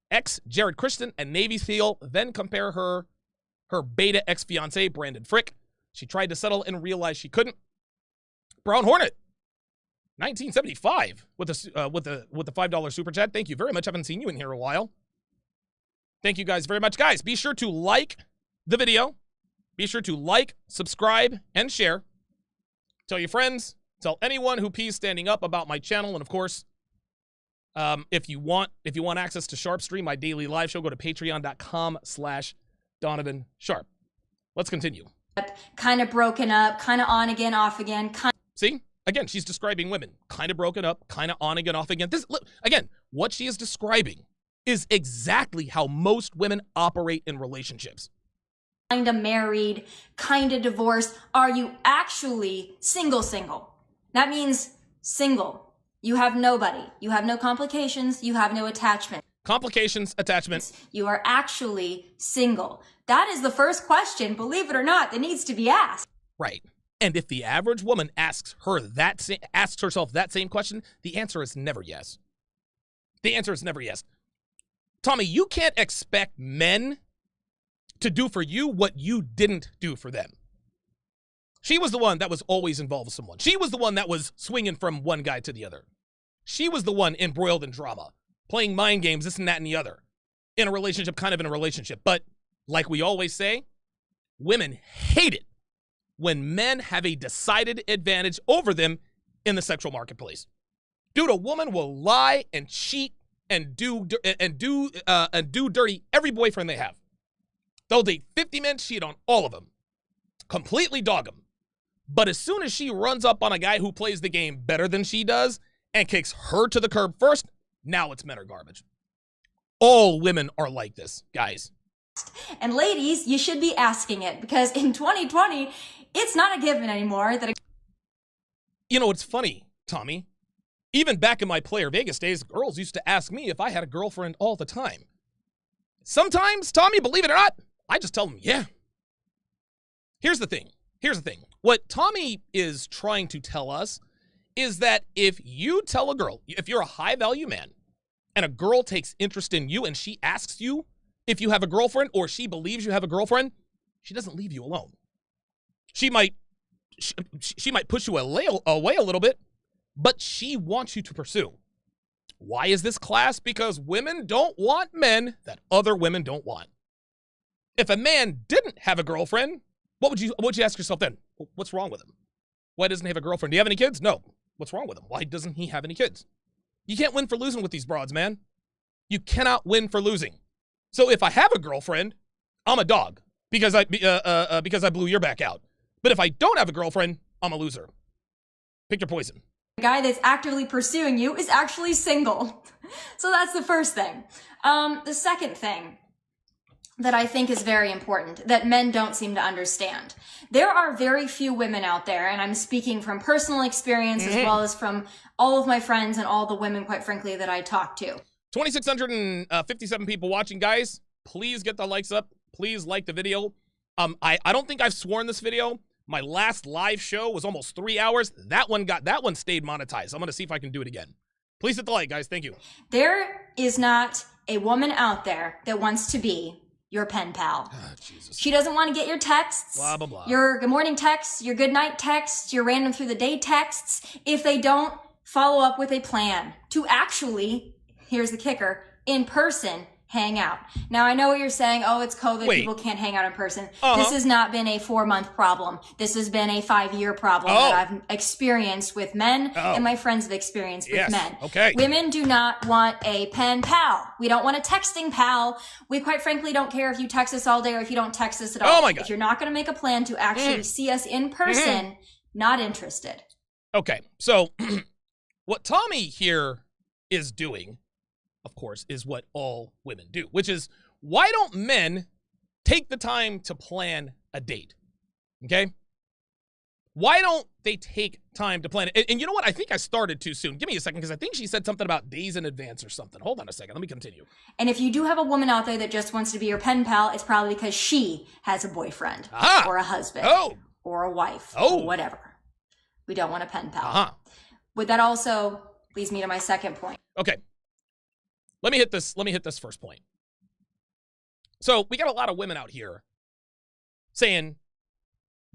ex Jared Christian and Navy SEAL, then compare her beta ex-fiance Brandon Frick. She tried to settle and realized she couldn't. Brown Hornet 1975 with the $5 super chat. Thank you very much. I haven't seen you in here a while. Thank you guys very much. Guys, be sure to like the video. Be sure to like, subscribe, and share. Tell your friends. Tell anyone who pees standing up about my channel. And of course, If you want access to Sharpe Stream, my daily live show, go to patreon.com/Donovan Sharpe. Let's continue. Kind of broken up, kind of on again, off again. See? Again, she's describing women. Kind of broken up, kind of on again, off again. Again, what she is describing is exactly how most women operate in relationships. Kind of married, kind of divorced. Are you actually single? That means single. You have nobody. You have no complications. You have no attachment. Complications, attachment. You are actually single. That is the first question, believe it or not, that needs to be asked. Right. And if the average woman asks herself that same question, the answer is never yes. The answer is never yes. Tomi, you can't expect men to do for you what you didn't do for them. She was the one that was always involved with someone. She was the one that was swinging from one guy to the other. She was the one embroiled in drama, playing mind games, this and that and the other, in a relationship, kind of in a relationship. But like we always say, women hate it when men have a decided advantage over them in the sexual marketplace. Dude, a woman will lie and cheat and do dirty every boyfriend they have. They'll date 50 men, cheat on all of them, completely dog them. But as soon as she runs up on a guy who plays the game better than she does and kicks her to the curb first, now it's men are garbage. All women are like this, guys. And ladies, you should be asking it, because in 2020, it's not a given anymore that You know, it's funny, Tomi. Even back in my Player Vegas days, girls used to ask me if I had a girlfriend all the time. Sometimes, Tomi, believe it or not, I just tell them, yeah. Here's the thing. What Tomi is trying to tell us is that if you tell a girl, if you're a high-value man, and a girl takes interest in you and she asks you if you have a girlfriend or she believes you have a girlfriend, she doesn't leave you alone. She might push you away a little bit, but she wants you to pursue. Why is this, class? Because women don't want men that other women don't want. If a man didn't have a girlfriend, what would you ask yourself then? What's wrong with him? Why doesn't he have a girlfriend? Do you have any kids? No. What's wrong with him? Why doesn't he have any kids? You can't win for losing with these broads, man. You cannot win for losing. So if I have a girlfriend, I'm a dog because I blew your back out. But if I don't have a girlfriend, I'm a loser. Pick your poison. the guy that's actively pursuing you is actually single. So that's the first thing. The second thing that I think is very important that men don't seem to understand. There are very few women out there, and I'm speaking from personal experience as well as from all of my friends and all the women, quite frankly, that I talk to. 2,657 people watching, guys. Please get the likes up. Please like the video. I don't think I've sworn this video. My last live show was almost 3 hours. That one stayed monetized. I'm gonna see if I can do it again. Please hit the like, guys. Thank you. There is not a woman out there that wants to be your pen pal. Oh, Jesus. She doesn't want to get your texts, blah, blah, blah. Your good morning texts, your good night texts, your random through the day texts, if they don't follow up with a plan to actually, here's the kicker, in person, hang out. Now, I know what you're saying. Oh, it's COVID. People can't hang out in person. This has not been a 4-month problem. This has been a 5-year problem that I've experienced with men and my friends have experienced with men. Okay. Women do not want a pen pal. We don't want a texting pal. We quite frankly don't care if you text us all day or if you don't text us at all. Oh my God. If you're not going to make a plan to actually see us in person, not interested. Okay. So what Tomi here is doing, of course, is what all women do, which is, why don't men take the time to plan a date? Okay? Why don't they take time to plan it? And you know what? I think I started too soon. Give me a second, because I think she said something about days in advance or something. Hold on a second. Let me continue. And if you do have a woman out there that just wants to be your pen pal, it's probably because she has a boyfriend or a husband or a wife or whatever. We don't want a pen pal. But that also leads me to my second point. Okay. Let me hit this first point. So we got a lot of women out here saying,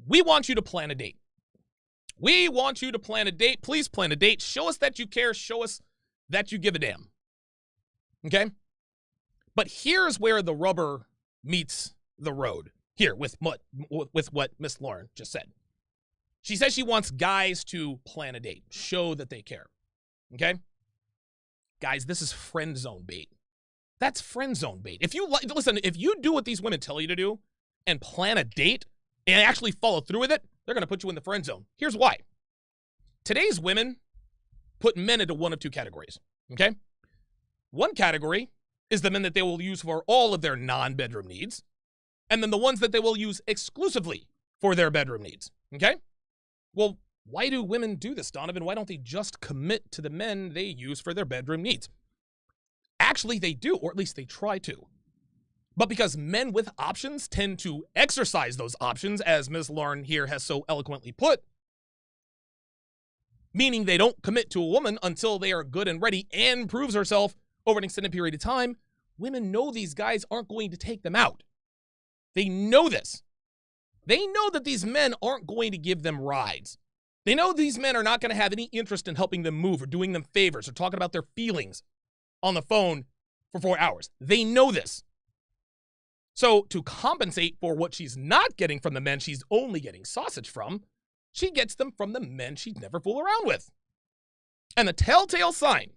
we want you to plan a date. We want you to plan a date. Please plan a date. Show us that you care. Show us that you give a damn. Okay? But here's where the rubber meets the road. Here, with what Miss Lahren just said. She says she wants guys to plan a date. Show that they care. Okay? Guys, this is friend zone bait. That's friend zone bait. If you listen, if you do what these women tell you to do and plan a date and actually follow through with it, they're going to put you in the friend zone. Here's why. Today's women put men into one of two categories, okay? One category is the men that they will use for all of their non-bedroom needs, and then the ones that they will use exclusively for their bedroom needs, okay? Well, why do women do this, Donovan? Why don't they just commit to the men they use for their bedroom needs? Actually, they do, or at least they try to. But because men with options tend to exercise those options, as Ms. Lahren here has so eloquently put, meaning they don't commit to a woman until they are good and ready and proves herself over an extended period of time, women know these guys aren't going to take them out. They know this. They know that these men aren't going to give them rides. They know these men are not going to have any interest in helping them move or doing them favors or talking about their feelings on the phone for 4 hours. They know this. So to compensate for what she's not getting from the men she's only getting sausage from, she gets them from the men she'd never fool around with. And the telltale sign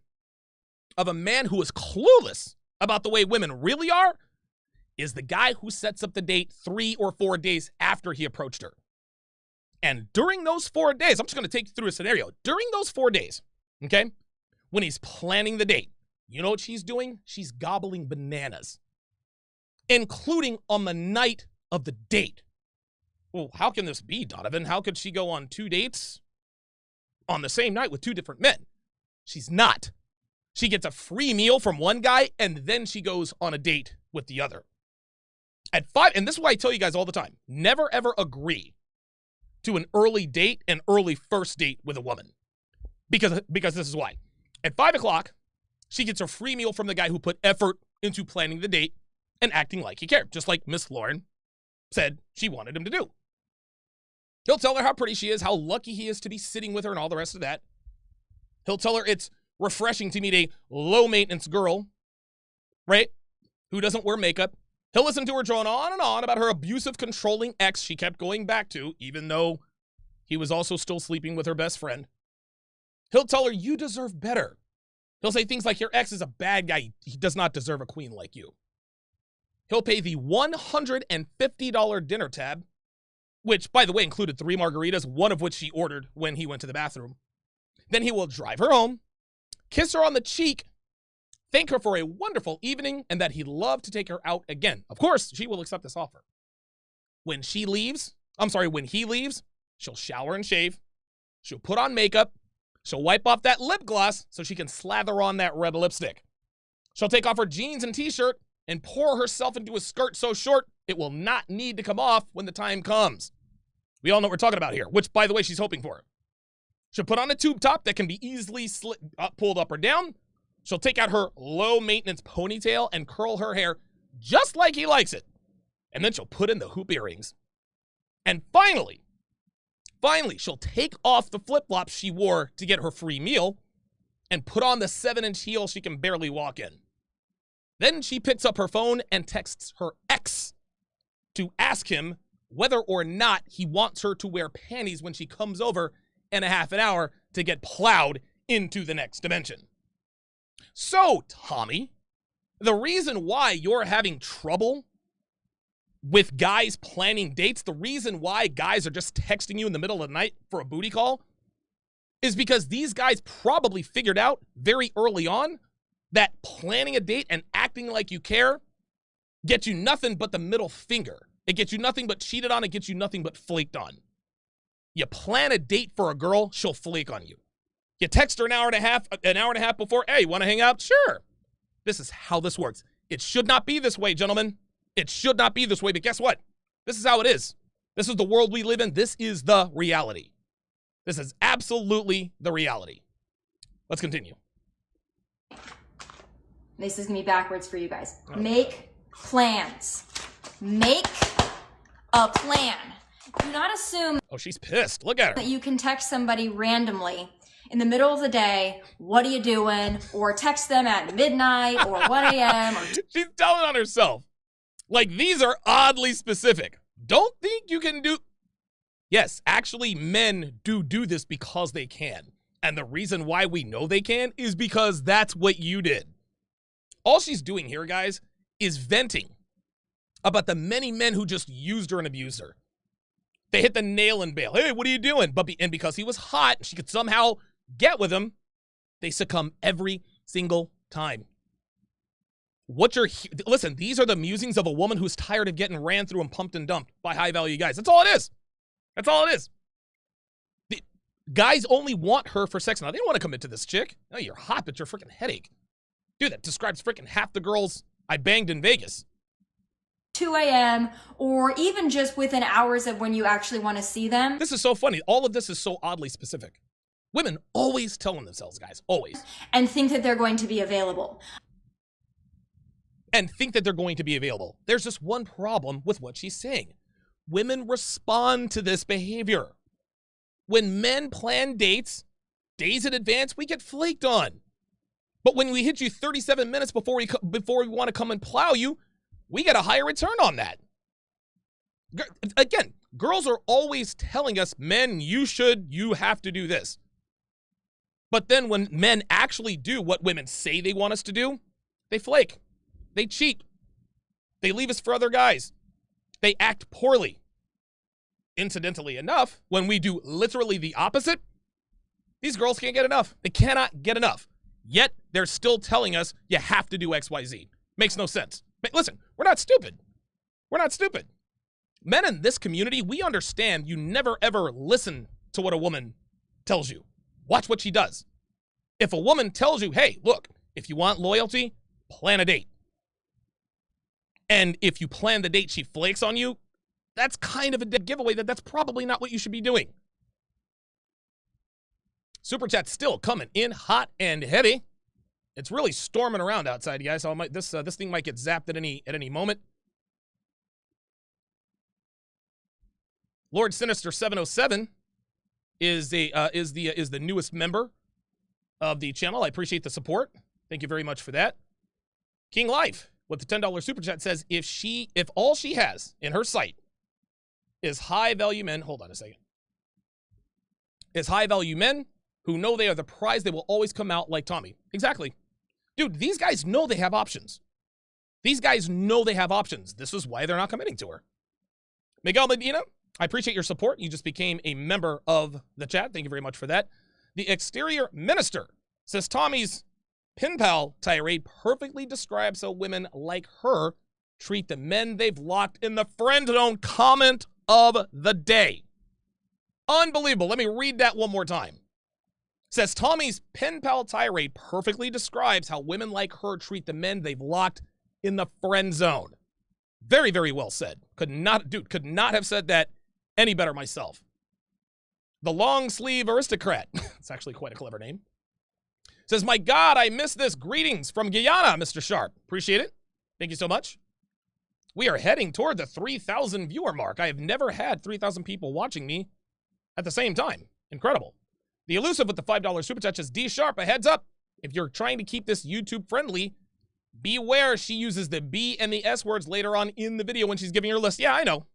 of a man who is clueless about the way women really are is the guy who sets up the date 3 or 4 days after he approached her. And during those 4 days, I'm just going to take you through a scenario. During those 4 days, okay, when he's planning the date, you know what she's doing? She's gobbling bananas, including on the night of the date. Well, how can this be, Donovan? How could she go on 2 dates on the same night with 2 different men? She's not. She gets a free meal from one guy, and then she goes on a date with the other. At 5, and this is why I tell you guys all the time, never ever agree to an early date, an early first date with a woman. Because this is why. At 5 o'clock, she gets a free meal from the guy who put effort into planning the date and acting like he cared, just like Miss Lahren said she wanted him to do. He'll tell her how pretty she is, how lucky he is to be sitting with her, and all the rest of that. He'll tell her it's refreshing to meet a low-maintenance girl, right, who doesn't wear makeup. He'll listen to her drone on and on about her abusive, controlling ex she kept going back to, even though he was also still sleeping with her best friend. He'll tell her, you deserve better. He'll say things like, your ex is a bad guy. He does not deserve a queen like you. He'll pay the $150 dinner tab, which, by the way, included 3 margaritas, one of which she ordered when he went to the bathroom. Then he will drive her home, kiss her on the cheek, thank her for a wonderful evening, and that he'd love to take her out again. Of course, she will accept this offer. When he leaves, she'll shower and shave. She'll put on makeup. She'll wipe off that lip gloss so she can slather on that red lipstick. She'll take off her jeans and t-shirt and pour herself into a skirt so short it will not need to come off when the time comes. We all know what we're talking about here, which, by the way, she's hoping for. She'll put on a tube top that can be easily pulled up or down. She'll take out her low-maintenance ponytail and curl her hair just like he likes it. And then she'll put in the hoop earrings. And finally, she'll take off the flip-flops she wore to get her free meal and put on the 7-inch heel she can barely walk in. Then she picks up her phone and texts her ex to ask him whether or not he wants her to wear panties when she comes over in a half an hour to get plowed into the next dimension. So, Tomi, the reason why you're having trouble with guys planning dates, the reason why guys are just texting you in the middle of the night for a booty call, is because these guys probably figured out very early on that planning a date and acting like you care gets you nothing but the middle finger. It gets you nothing but cheated on. It gets you nothing but flaked on. You plan a date for a girl, she'll flake on you. You text her an hour and a half before, hey, want to hang out? Sure. This is how this works. It should not be this way, gentlemen. It should not be this way, but guess what? This is how it is. This is the world we live in. This is the reality. This is absolutely the reality. Let's continue. This is going to be backwards for you guys. Oh. Make plans. Make a plan. Do not assume oh, she's pissed. Look at her. that you can text somebody randomly in the middle of the day, what are you doing? Or text them at midnight or 1 a.m. She's telling on herself. Like, these are oddly specific. Don't think you can do... Yes, actually, men do this because they can. And the reason why we know they can is because that's what you did. All she's doing here, guys, is venting about the many men who just used her and abused her. They hit the nail and bail. Hey, what are you doing? And because he was hot, she could somehow get with him, they succumb every single time. Listen, these are the musings of a woman who's tired of getting ran through and pumped and dumped by high-value guys. That's all it is. That's all it is. The guys only want her for sex now. They don't want to commit to this chick. No, you're hot, but you're a freaking headache. Dude, that describes freaking half the girls I banged in Vegas. 2 a.m. or even just within hours of when you actually want to see them. This is so funny. All of this is so oddly specific. Women always telling themselves, guys, always. And think that they're going to be available. There's just one problem with what she's saying. Women respond to this behavior. When men plan dates, days in advance, we get flaked on. But when we hit you 37 minutes before we want to come and plow you, we get a higher return on that. Again, girls are always telling us, men, you have to do this. But then when men actually do what women say they want us to do, they flake. They cheat. They leave us for other guys. They act poorly. Incidentally enough, when we do literally the opposite, these girls can't get enough. They cannot get enough. Yet, they're still telling us you have to do X, Y, Z. Makes no sense. Listen, we're not stupid. We're not stupid. Men in this community, we understand you never ever listen to what a woman tells you. Watch what she does. If a woman tells you, hey, look, if you want loyalty, plan a date. And if you plan the date, she flakes on you, that's kind of a dead giveaway that that's probably not what you should be doing. Super chat still coming in hot and heavy. It's really storming around outside, guys. So this thing might get zapped at any moment. Lord Sinister 707 is the newest member of the channel. I appreciate the support. Thank you very much for that. King Life with the $10 super chat says if all she has in her sight is high value men, hold on a second. Is high value men who know they are the prize, they will always come out like Tomi. Exactly. Dude, these guys know they have options. These guys know they have options. This is why they're not committing to her. Miguel Medina, I appreciate your support. You just became a member of the chat. Thank you very much for that. The Exterior Minister says Tomi's pen pal tirade perfectly describes how women like her treat the men they've locked in the friend zone. Comment of the day. Unbelievable. Let me read that one more time. Says Tomi's pen pal tirade perfectly describes how women like her treat the men they've locked in the friend zone. Very, very well said. Could not have said that any better myself. The long sleeve aristocrat. It's actually quite a clever name. Says, my God, I miss this. Greetings from Guyana, Mr. Sharpe. Appreciate it. Thank you so much. We are heading toward the 3,000 viewer mark. I have never had 3,000 people watching me at the same time. Incredible. The Elusive with the $5 super chat says, D Sharpe, a heads up. If you're trying to keep this YouTube friendly, beware she uses the B and the S words later on in the video when she's giving her list. Yeah, I know.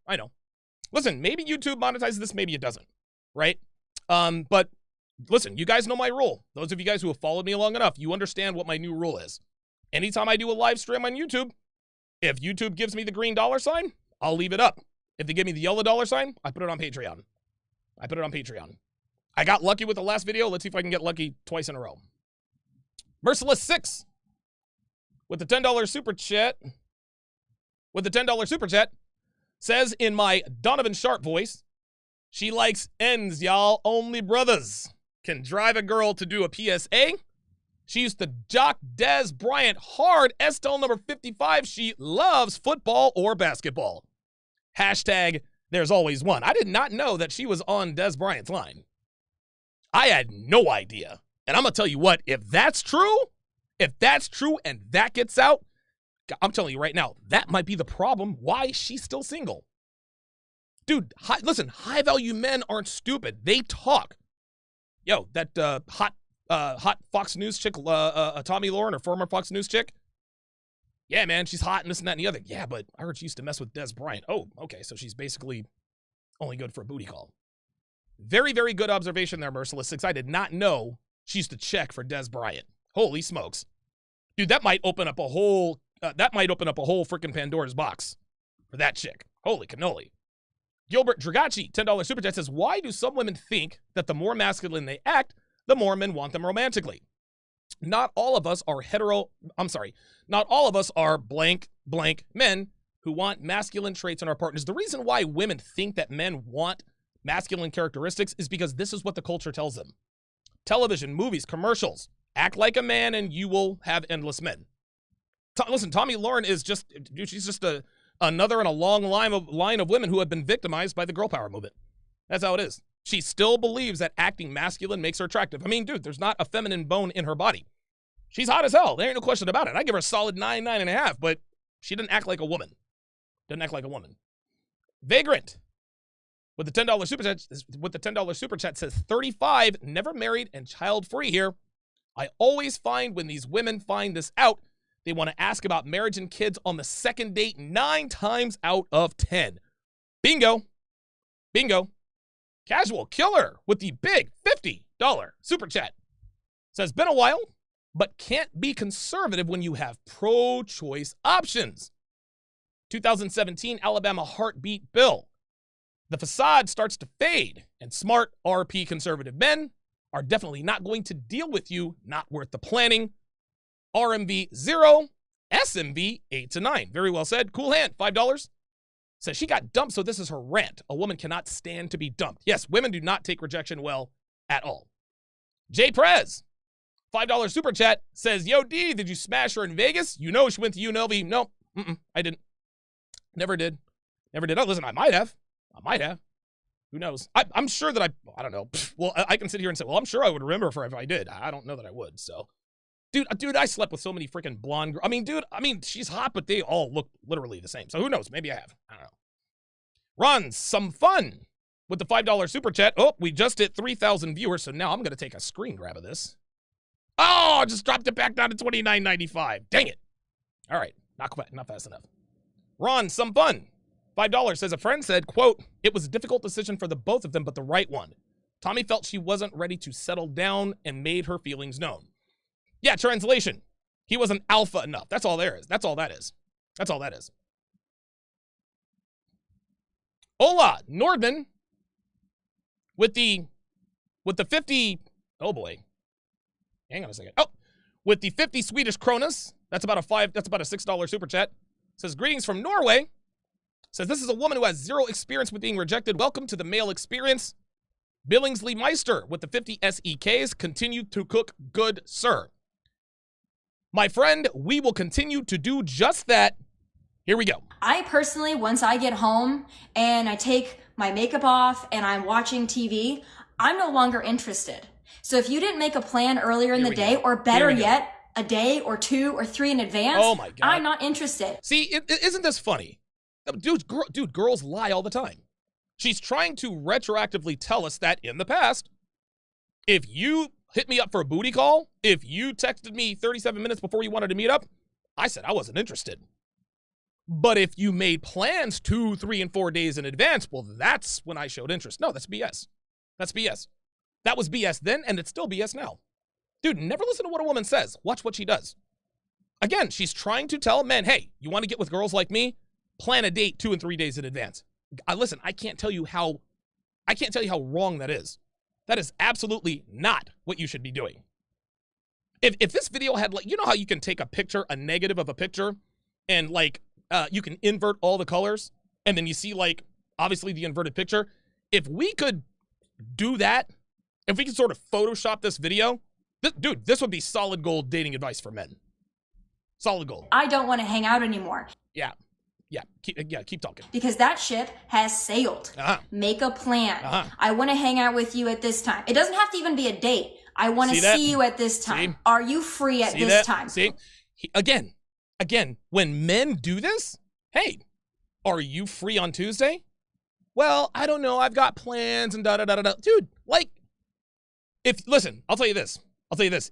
Listen, maybe YouTube monetizes this, maybe it doesn't, right? But listen, you guys know my rule. Those of you guys who have followed me long enough, you understand what my new rule is. Anytime I do a live stream on YouTube, if YouTube gives me the green dollar sign, I'll leave it up. If they give me the yellow dollar sign, I put it on Patreon. I got lucky with the last video. Let's see if I can get lucky twice in a row. Merciless 6 with the $10 super chat. Says in my Donovan Sharpe voice, she likes ends, y'all. Only brothers can drive a girl to do a PSA. She used to jock Des Bryant hard. Estelle number 55. She loves football or basketball. Hashtag there's always one. I did not know that she was on Des Bryant's line. I had no idea. And I'm going to tell you what, if that's true and that gets out, I'm telling you right now, that might be the problem why she's still single. Dude, listen, high-value men aren't stupid. They talk. Yo, that hot Fox News chick, Tomi Lahren, or former Fox News chick. Yeah, man, she's hot and this and that and the other. Yeah, but I heard she used to mess with Des Bryant. Oh, okay, so she's basically only good for a booty call. Very, very good observation there, Merciless 6. I did not know she used to check for Des Bryant. Holy smokes. Dude, that might open up a whole freaking Pandora's box for that chick. Holy cannoli. Gilbert Dragacci, $10 super chat says, why do some women think that the more masculine they act, the more men want them romantically? Not all of us are not all of us are blank men who want masculine traits in our partners. The reason why women think that men want masculine characteristics is because this is what the culture tells them. Television, movies, commercials. Act like a man and you will have endless men. Listen, Tomi Lahren is just, dude, she's just another in a long line of women who have been victimized by the girl power movement. That's how it is. She still believes that acting masculine makes her attractive. I mean, dude, there's not a feminine bone in her body. She's hot as hell. There ain't no question about it. I give her a solid 9, 9.5, but she didn't act like a woman. Didn't act like a woman. Vagrant with the $10 super chat says 35, never married and child free here. I always find when these women find this out, they want to ask about marriage and kids on the second date 9 times out of 10. Bingo. Bingo. Casual Killer with the big $50 super chat says, been a while, but can't be conservative when you have pro-choice options. 2017 Alabama heartbeat bill. The facade starts to fade, and smart RP conservative men are definitely not going to deal with you, not worth the planning. RMV 0, SMV 8 to 9. Very well said. Cool Hand, $5. Says she got dumped, so this is her rant. A woman cannot stand to be dumped. Yes, women do not take rejection well at all. Jay Prez, $5 super chat, says, yo, D, did you smash her in Vegas? You know she went to UNLV. No, I didn't. Never did. Never did. Oh, listen, I might have. Who knows? I'm sure that I don't know. Well, I can sit here and say, well, I'm sure I would remember her if I did. I don't know that I would, so. Dude, I slept with so many freaking blonde girls. I mean, she's hot, but they all look literally the same. So who knows? Maybe I have. I don't know. Runs some fun with the $5 super chat. Oh, we just hit 3,000 viewers, so now I'm going to take a screen grab of this. Oh, I just dropped it back down to $29.95. Dang it. All right, not fast enough. Ron, some fun. $5 says a friend said, quote, it was a difficult decision for the both of them, but the right one. Tomi felt she wasn't ready to settle down and made her feelings known. Yeah, translation. He wasn't alpha enough. That's all there is. That's all that is. That's all that is. Ola Nordman with the 50, oh boy. Hang on a second. Oh, with the 50 Swedish kronas. That's about a $6 super chat. Says, greetings from Norway. Says, this is a woman who has zero experience with being rejected. Welcome to the male experience. Billingsley Meister with the 50 SEKs. Continue to cook good, sir. My friend, we will continue to do just that. Here we go. I personally, once I get home and I take my makeup off and I'm watching TV, I'm no longer interested. So if you didn't make a plan earlier in the day, or better yet, a day or 2 or 3 in advance, oh my God, I'm not interested. See, isn't this funny? Dude, girls lie all the time. She's trying to retroactively tell us that in the past, if you hit me up for a booty call, if you texted me 37 minutes before you wanted to meet up, I said I wasn't interested. But if you made plans 2, 3, and 4 days in advance, well, that's when I showed interest. No, that's BS. That's BS. That was BS then, and it's still BS now. Dude, never listen to what a woman says. Watch what she does. Again, she's trying to tell men, hey, you want to get with girls like me? Plan a date 2 and 3 days in advance. Listen, I can't tell you how wrong that is. That is absolutely not what you should be doing. If this video had, like, you know how you can take a picture, a negative of a picture, and like you can invert all the colors, and then you see like obviously the inverted picture. If we could do that, if we could sort of Photoshop this video, dude, this would be solid gold dating advice for men. Solid gold. I don't want to hang out anymore. Yeah. Keep talking. Because that ship has sailed. Make a plan. I want to hang out with you at this time. It doesn't have to even be a date. I want to see you at this time. Are you free at this time? See? Again, when men do this, hey, are you free on Tuesday? Well, I don't know. I've got plans and da-da-da-da-da. Dude, like, listen, I'll tell you this.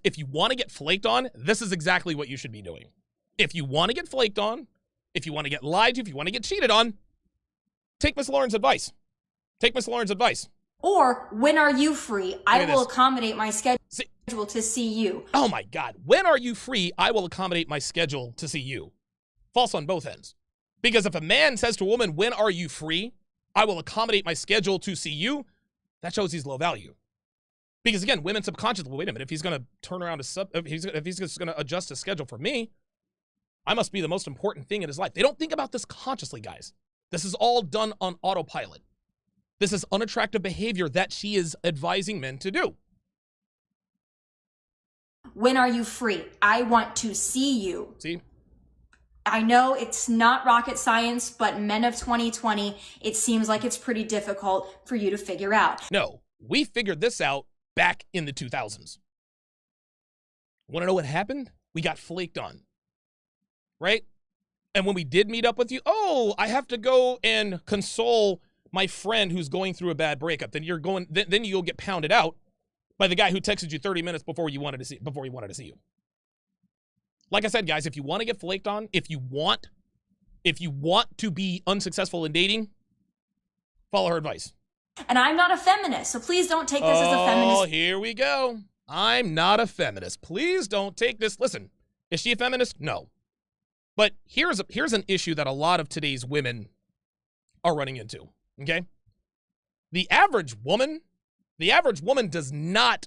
If you want to get flaked on, this is exactly what you should be doing. If you want to get flaked on, if you want to get lied to, if you want to get cheated on, take Miss Lauren's advice. Or when are you free? I at will this. accommodate my schedule to see you. Oh my God. When are you free? I will accommodate my schedule to see you. False on both ends. Because if a man says to a woman, when are you free? I will accommodate my schedule to see you. That shows he's low value. Because again, women subconsciously, well, wait a minute, if he's going to turn around if he's just going to adjust his schedule for me, I must be the most important thing in his life. They don't think about this consciously, guys. This is all done on autopilot. This is unattractive behavior that she is advising men to do. When are you free? I want to see you. See? I know it's not rocket science, but men of 2020, it seems like it's pretty difficult for you to figure out. No, we figured this out back in the 2000s. Want to know what happened? We got flaked on, right? And when we did meet up with you, oh, I have to go and console my friend who's going through a bad breakup. Then you'll get pounded out by the guy who texted you 30 minutes before he wanted to see you. Like I said, guys, if you want to get flaked on, if you want to be unsuccessful in dating, follow her advice. And I'm not a feminist, so please don't take this as a feminist. Oh, here we go. I'm not a feminist. Please don't take this. Listen, is she a feminist? No. But here's an issue that a lot of today's women are running into, okay? The average woman does not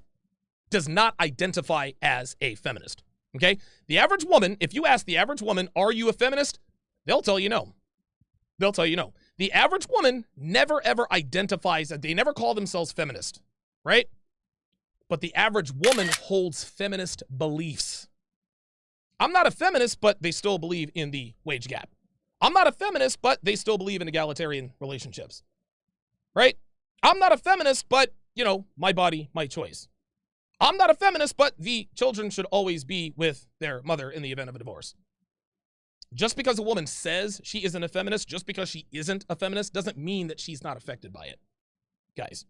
identify as a feminist. Okay? The average woman, if you ask the average woman, are you a feminist? They'll tell you no. They'll tell you no. The average woman never ever identifies, they never call themselves feminist, right? But the average woman holds feminist beliefs. I'm not a feminist, but they still believe in the wage gap. I'm not a feminist, but they still believe in egalitarian relationships, right? I'm not a feminist, but, my body, my choice. I'm not a feminist, but the children should always be with their mother in the event of a divorce. Just because a woman says she isn't a feminist, just because she isn't a feminist, doesn't mean that she's not affected by it. Guys,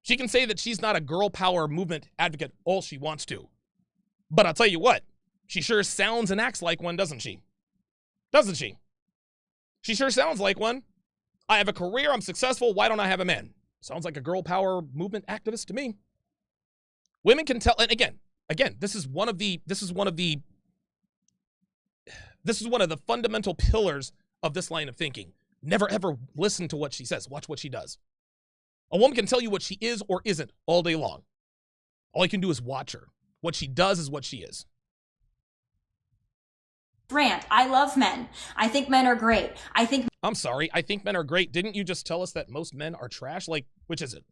she can say that she's not a girl power movement advocate all she wants to. But I'll tell you what, she sure sounds and acts like one, doesn't she? Doesn't she? She sure sounds like one. I have a career, I'm successful, why don't I have a man? Sounds like a girl power movement activist to me. Women can tell, and again, this is one of the fundamental pillars of this line of thinking. Never ever listen to what she says. Watch what she does. A woman can tell you what she is or isn't all day long. All you can do is watch her. What she does is what she is. Rant. I love men. I think men are great. I'm sorry. I think men are great. Didn't you just tell us that most men are trash? Like, which is it?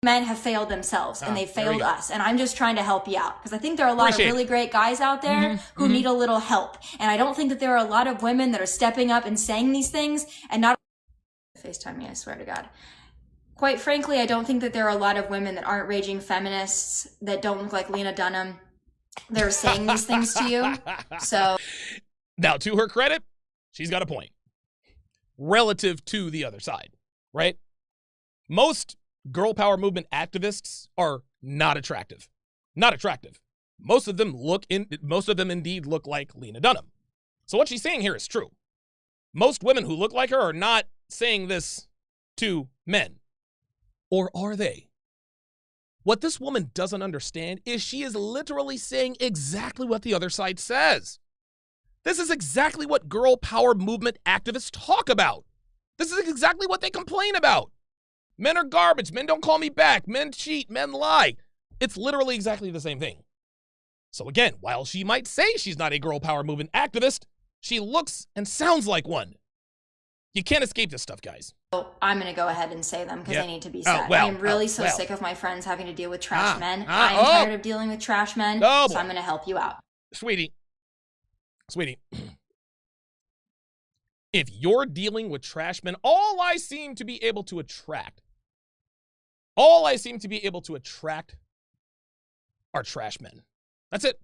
Men have failed themselves and they there we failed go. us. And I'm just trying to help you out because I think there are a lot of really great guys out there who need a little help. And I don't think that there are a lot of women that are stepping up and saying these things and not FaceTime me, I swear to God. Quite frankly, I don't think that there are a lot of women that aren't raging feminists that don't look like Lena Dunham. They're saying these things to you. So now, to her credit, she's got a point relative to the other side, right? Most girl power movement activists are not attractive. Not attractive. Most of them indeed look like Lena Dunham. So what she's saying here is true. Most women who look like her are not saying this to men. Or are they? What this woman doesn't understand is she is literally saying exactly what the other side says. This is exactly what girl power movement activists talk about. This is exactly what they complain about. Men are garbage. Men don't call me back. Men cheat. Men lie. It's literally exactly the same thing. So again, while she might say she's not a girl power movement activist, she looks and sounds like one. You can't escape this stuff, guys. I'm going to go ahead and say them because they need to be said. Well, I am really sick of my friends having to deal with trash men. I am tired of dealing with trash men, so I'm going to help you out. Sweetie, if you're dealing with trash men, all I seem to be able to attract are trash men. That's it.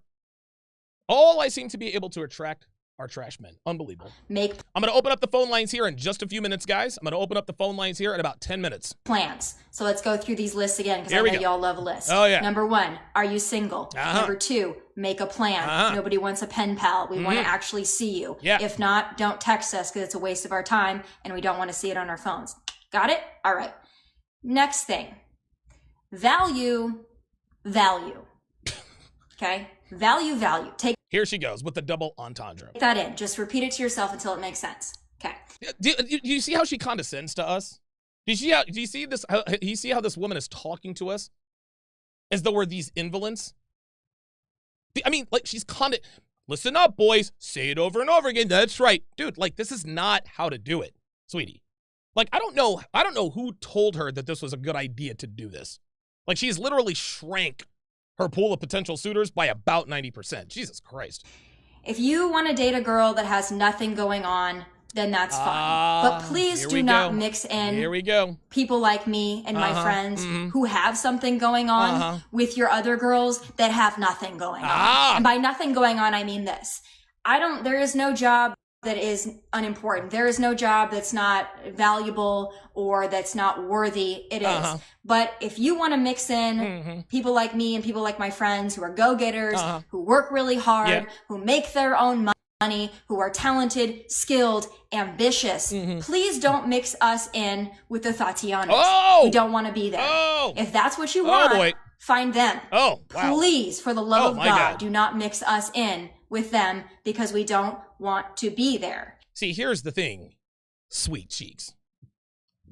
All I seem to be able to attract are trash men. Unbelievable. I'm going to open up the phone lines here in just a few minutes, guys. I'm going to open up the phone lines here in about 10 minutes. Plans. So let's go through these lists again because I know y'all love lists. Oh, yeah. Number 1, are you single? Number 2, make a plan. Nobody wants a pen pal. We want to actually see you. Yeah. If not, don't text us because it's a waste of our time and we don't want to see it on our phones. Got it? All right. Next thing. Value. Okay? Value. Take Here she goes with the double entendre. that in. Just repeat it to yourself until it makes sense. Okay. Do you see how she condescends to us? Do you see this? You see how this woman is talking to us as though we're these invalids? I mean, like, she's listen up, boys. Say it over and over again. That's right. Dude, like, this is not how to do it, sweetie. Like, I don't know who told her that this was a good idea to do this. Like, she's literally shrank her pool of potential suitors by about 90%. Jesus Christ. If you want to date a girl that has nothing going on, then that's fine. But please do not mix in people like me and my friends who have something going on with your other girls that have nothing going on. And by nothing going on, I mean this. There is no job that is unimportant. There is no job that's not valuable or that's not worthy. It is. But if you want to mix in people like me and people like my friends who are go-getters, who work really hard, who make their own money, who are talented, skilled, ambitious, please don't mix us in with the Tatianas. We don't want to be there. If that's what you want, find them. Please, for the love of God, do not mix us in with them because we don't want to be there. See, here's the thing, sweet cheeks.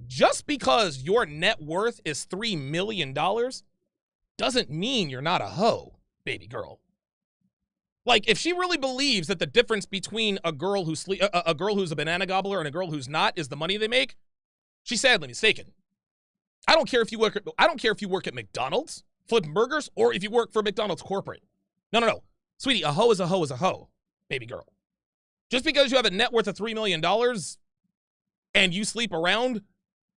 Just because your net worth is $3 million doesn't mean you're not a hoe, baby girl. Like, if she really believes that the difference between a girl who's a banana gobbler and a girl who's not is the money they make, she's sadly mistaken. I don't care if you work at McDonald's, flipping burgers, or if you work for McDonald's corporate. No. Sweetie, a hoe is a hoe is a hoe, baby girl. Just because you have a net worth of $3 million and you sleep around,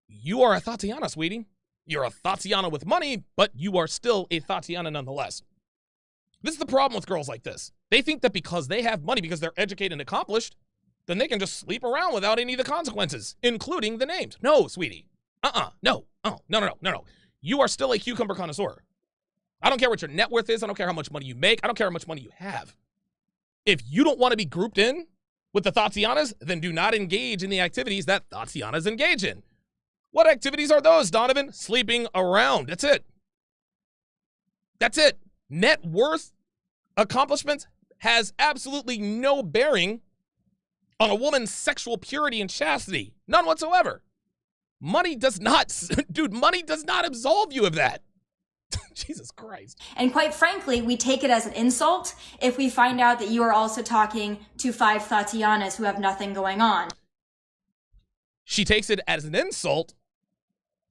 you are a Tatiana, sweetie. You're a Tatiana with money, but you are still a Tatiana nonetheless. This is the problem with girls like this. They think that because they have money, because they're educated and accomplished, then they can just sleep around without any of the consequences, including the names. No, sweetie. No. No. You are still a cucumber connoisseur. I don't care what your net worth is. I don't care how much money you make. I don't care how much money you have. If you don't want to be grouped in with the Tatianas, then do not engage in the activities that Tatianas engage in. What activities are those, Donovan? Sleeping around. That's it. Net worth, accomplishments has absolutely no bearing on a woman's sexual purity and chastity. None whatsoever. Money does not absolve you of that. Jesus Christ. And quite frankly, we take it as an insult if we find out that you are also talking to 5 Tatianas who have nothing going on. She takes it as an insult,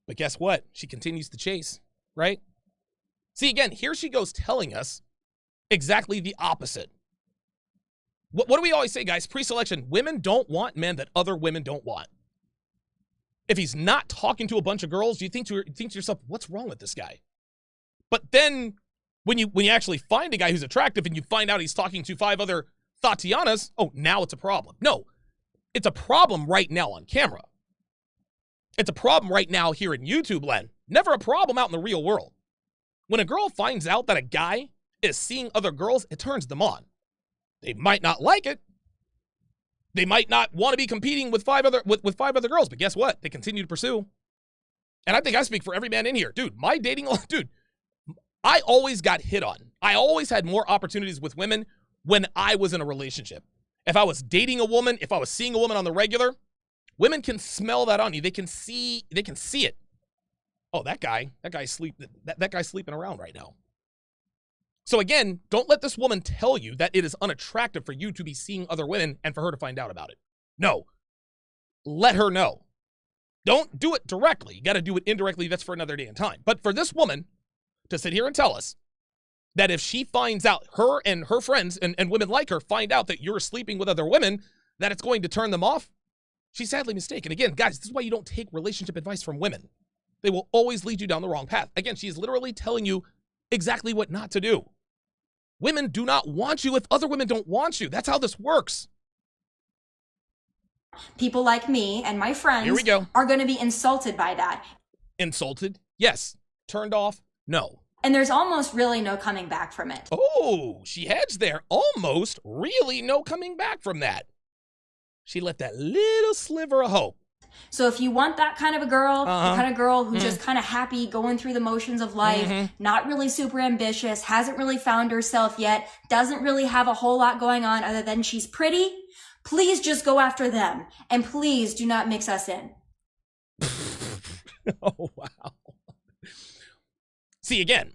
but guess what? She continues to chase, right? See, again, here she goes telling us exactly the opposite. What do we always say, guys? Pre-selection, women don't want men that other women don't want. If he's not talking to a bunch of girls, you think to yourself, what's wrong with this guy? But then when you actually find a guy who's attractive and you find out he's talking to 5 other Tatianas, oh, now it's a problem. No, it's a problem right now on camera. It's a problem right now here in YouTube land. Never a problem out in the real world. When a girl finds out that a guy is seeing other girls, it turns them on. They might not like it. They might not want to be competing with 5 other girls, but guess what? They continue to pursue. And I think I speak for every man in here. Dude, I always got hit on. I always had more opportunities with women when I was in a relationship. If I was dating a woman, if I was seeing a woman on the regular, women can smell that on you. They can see it. Oh, that guy's sleeping around right now. So again, don't let this woman tell you that it is unattractive for you to be seeing other women and for her to find out about it. No. Let her know. Don't do it directly. You got to do it indirectly. That's for another day and time. But for this woman to sit here and tell us that if she finds out, her and her friends and women like her find out that you're sleeping with other women, that it's going to turn them off, she's sadly mistaken. Again, guys, this is why you don't take relationship advice from women. They will always lead you down the wrong path. Again, she's literally telling you exactly what not to do. Women do not want you if other women don't want you. That's how this works. People like me and my friends are going to be insulted by that. Insulted? Yes. Turned off? No. And there's almost really no coming back from it. Oh, she hedged there. Almost really no coming back from that. She left that little sliver of hope. So if you want that kind of a girl, the kind of girl who's just kind of happy going through the motions of life, not really super ambitious, hasn't really found herself yet, doesn't really have a whole lot going on other than she's pretty, please just go after them. And please do not mix us in. Oh, wow. See, again,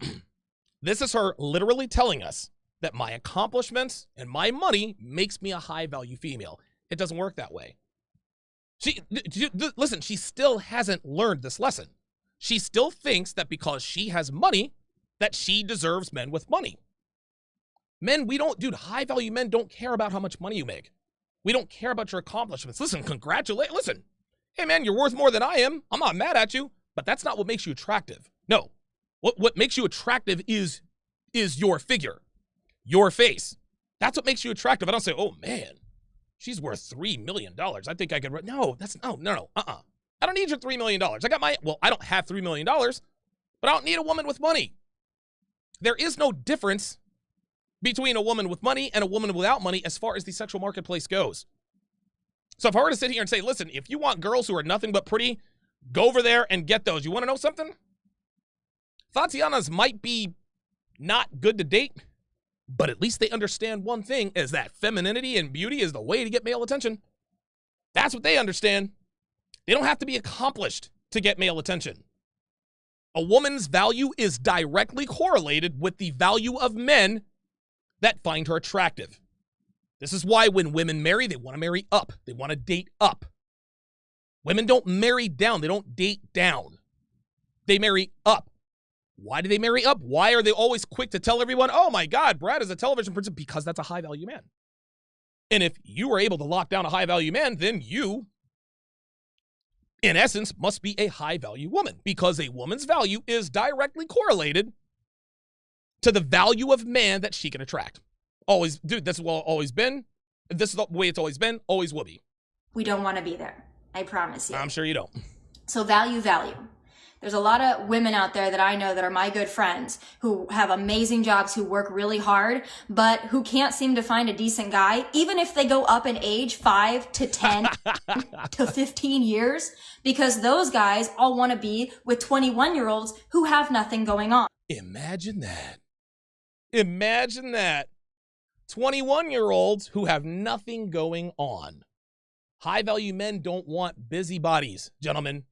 this is her literally telling us that my accomplishments and my money makes me a high-value female. It doesn't work that way. Listen, she still hasn't learned this lesson. She still thinks that because she has money, that she deserves men with money. Men, high-value men don't care about how much money you make. We don't care about your accomplishments. Listen, listen. Hey, man, you're worth more than I am. I'm not mad at you, but that's not what makes you attractive. No, what makes you attractive is your figure, your face. That's what makes you attractive. I don't say, oh, man, she's worth $3 million. I think I could. No. I don't need your $3 million. I don't have $3 million, but I don't need a woman with money. There is no difference between a woman with money and a woman without money as far as the sexual marketplace goes. So if I were to sit here and say, listen, if you want girls who are nothing but pretty, go over there and get those. You want to know something? Tatianas might be not good to date, but at least they understand one thing, is that femininity and beauty is the way to get male attention. That's what they understand. They don't have to be accomplished to get male attention. A woman's value is directly correlated with the value of men that find her attractive. This is why when women marry, they want to marry up. They want to date up. Women don't marry down. They don't date down. They marry up. Why do they marry up? Why are they always quick to tell everyone, oh my God, Brad is a television person? Because that's a high-value man. And if you were able to lock down a high-value man, then you, in essence, must be a high-value woman, because a woman's value is directly correlated to the value of man that she can attract. Always, dude, this is what it's always been. This is the way it's always been, always will be. We don't want to be there. I promise you. I'm sure you don't. So value. There's a lot of women out there that I know that are my good friends who have amazing jobs, who work really hard, but who can't seem to find a decent guy, even if they go up in age 5 to 10 to 15 years, because those guys all want to be with 21-year-olds who have nothing going on. Imagine that. 21-year-olds who have nothing going on. High-value men don't want busybodies, gentlemen.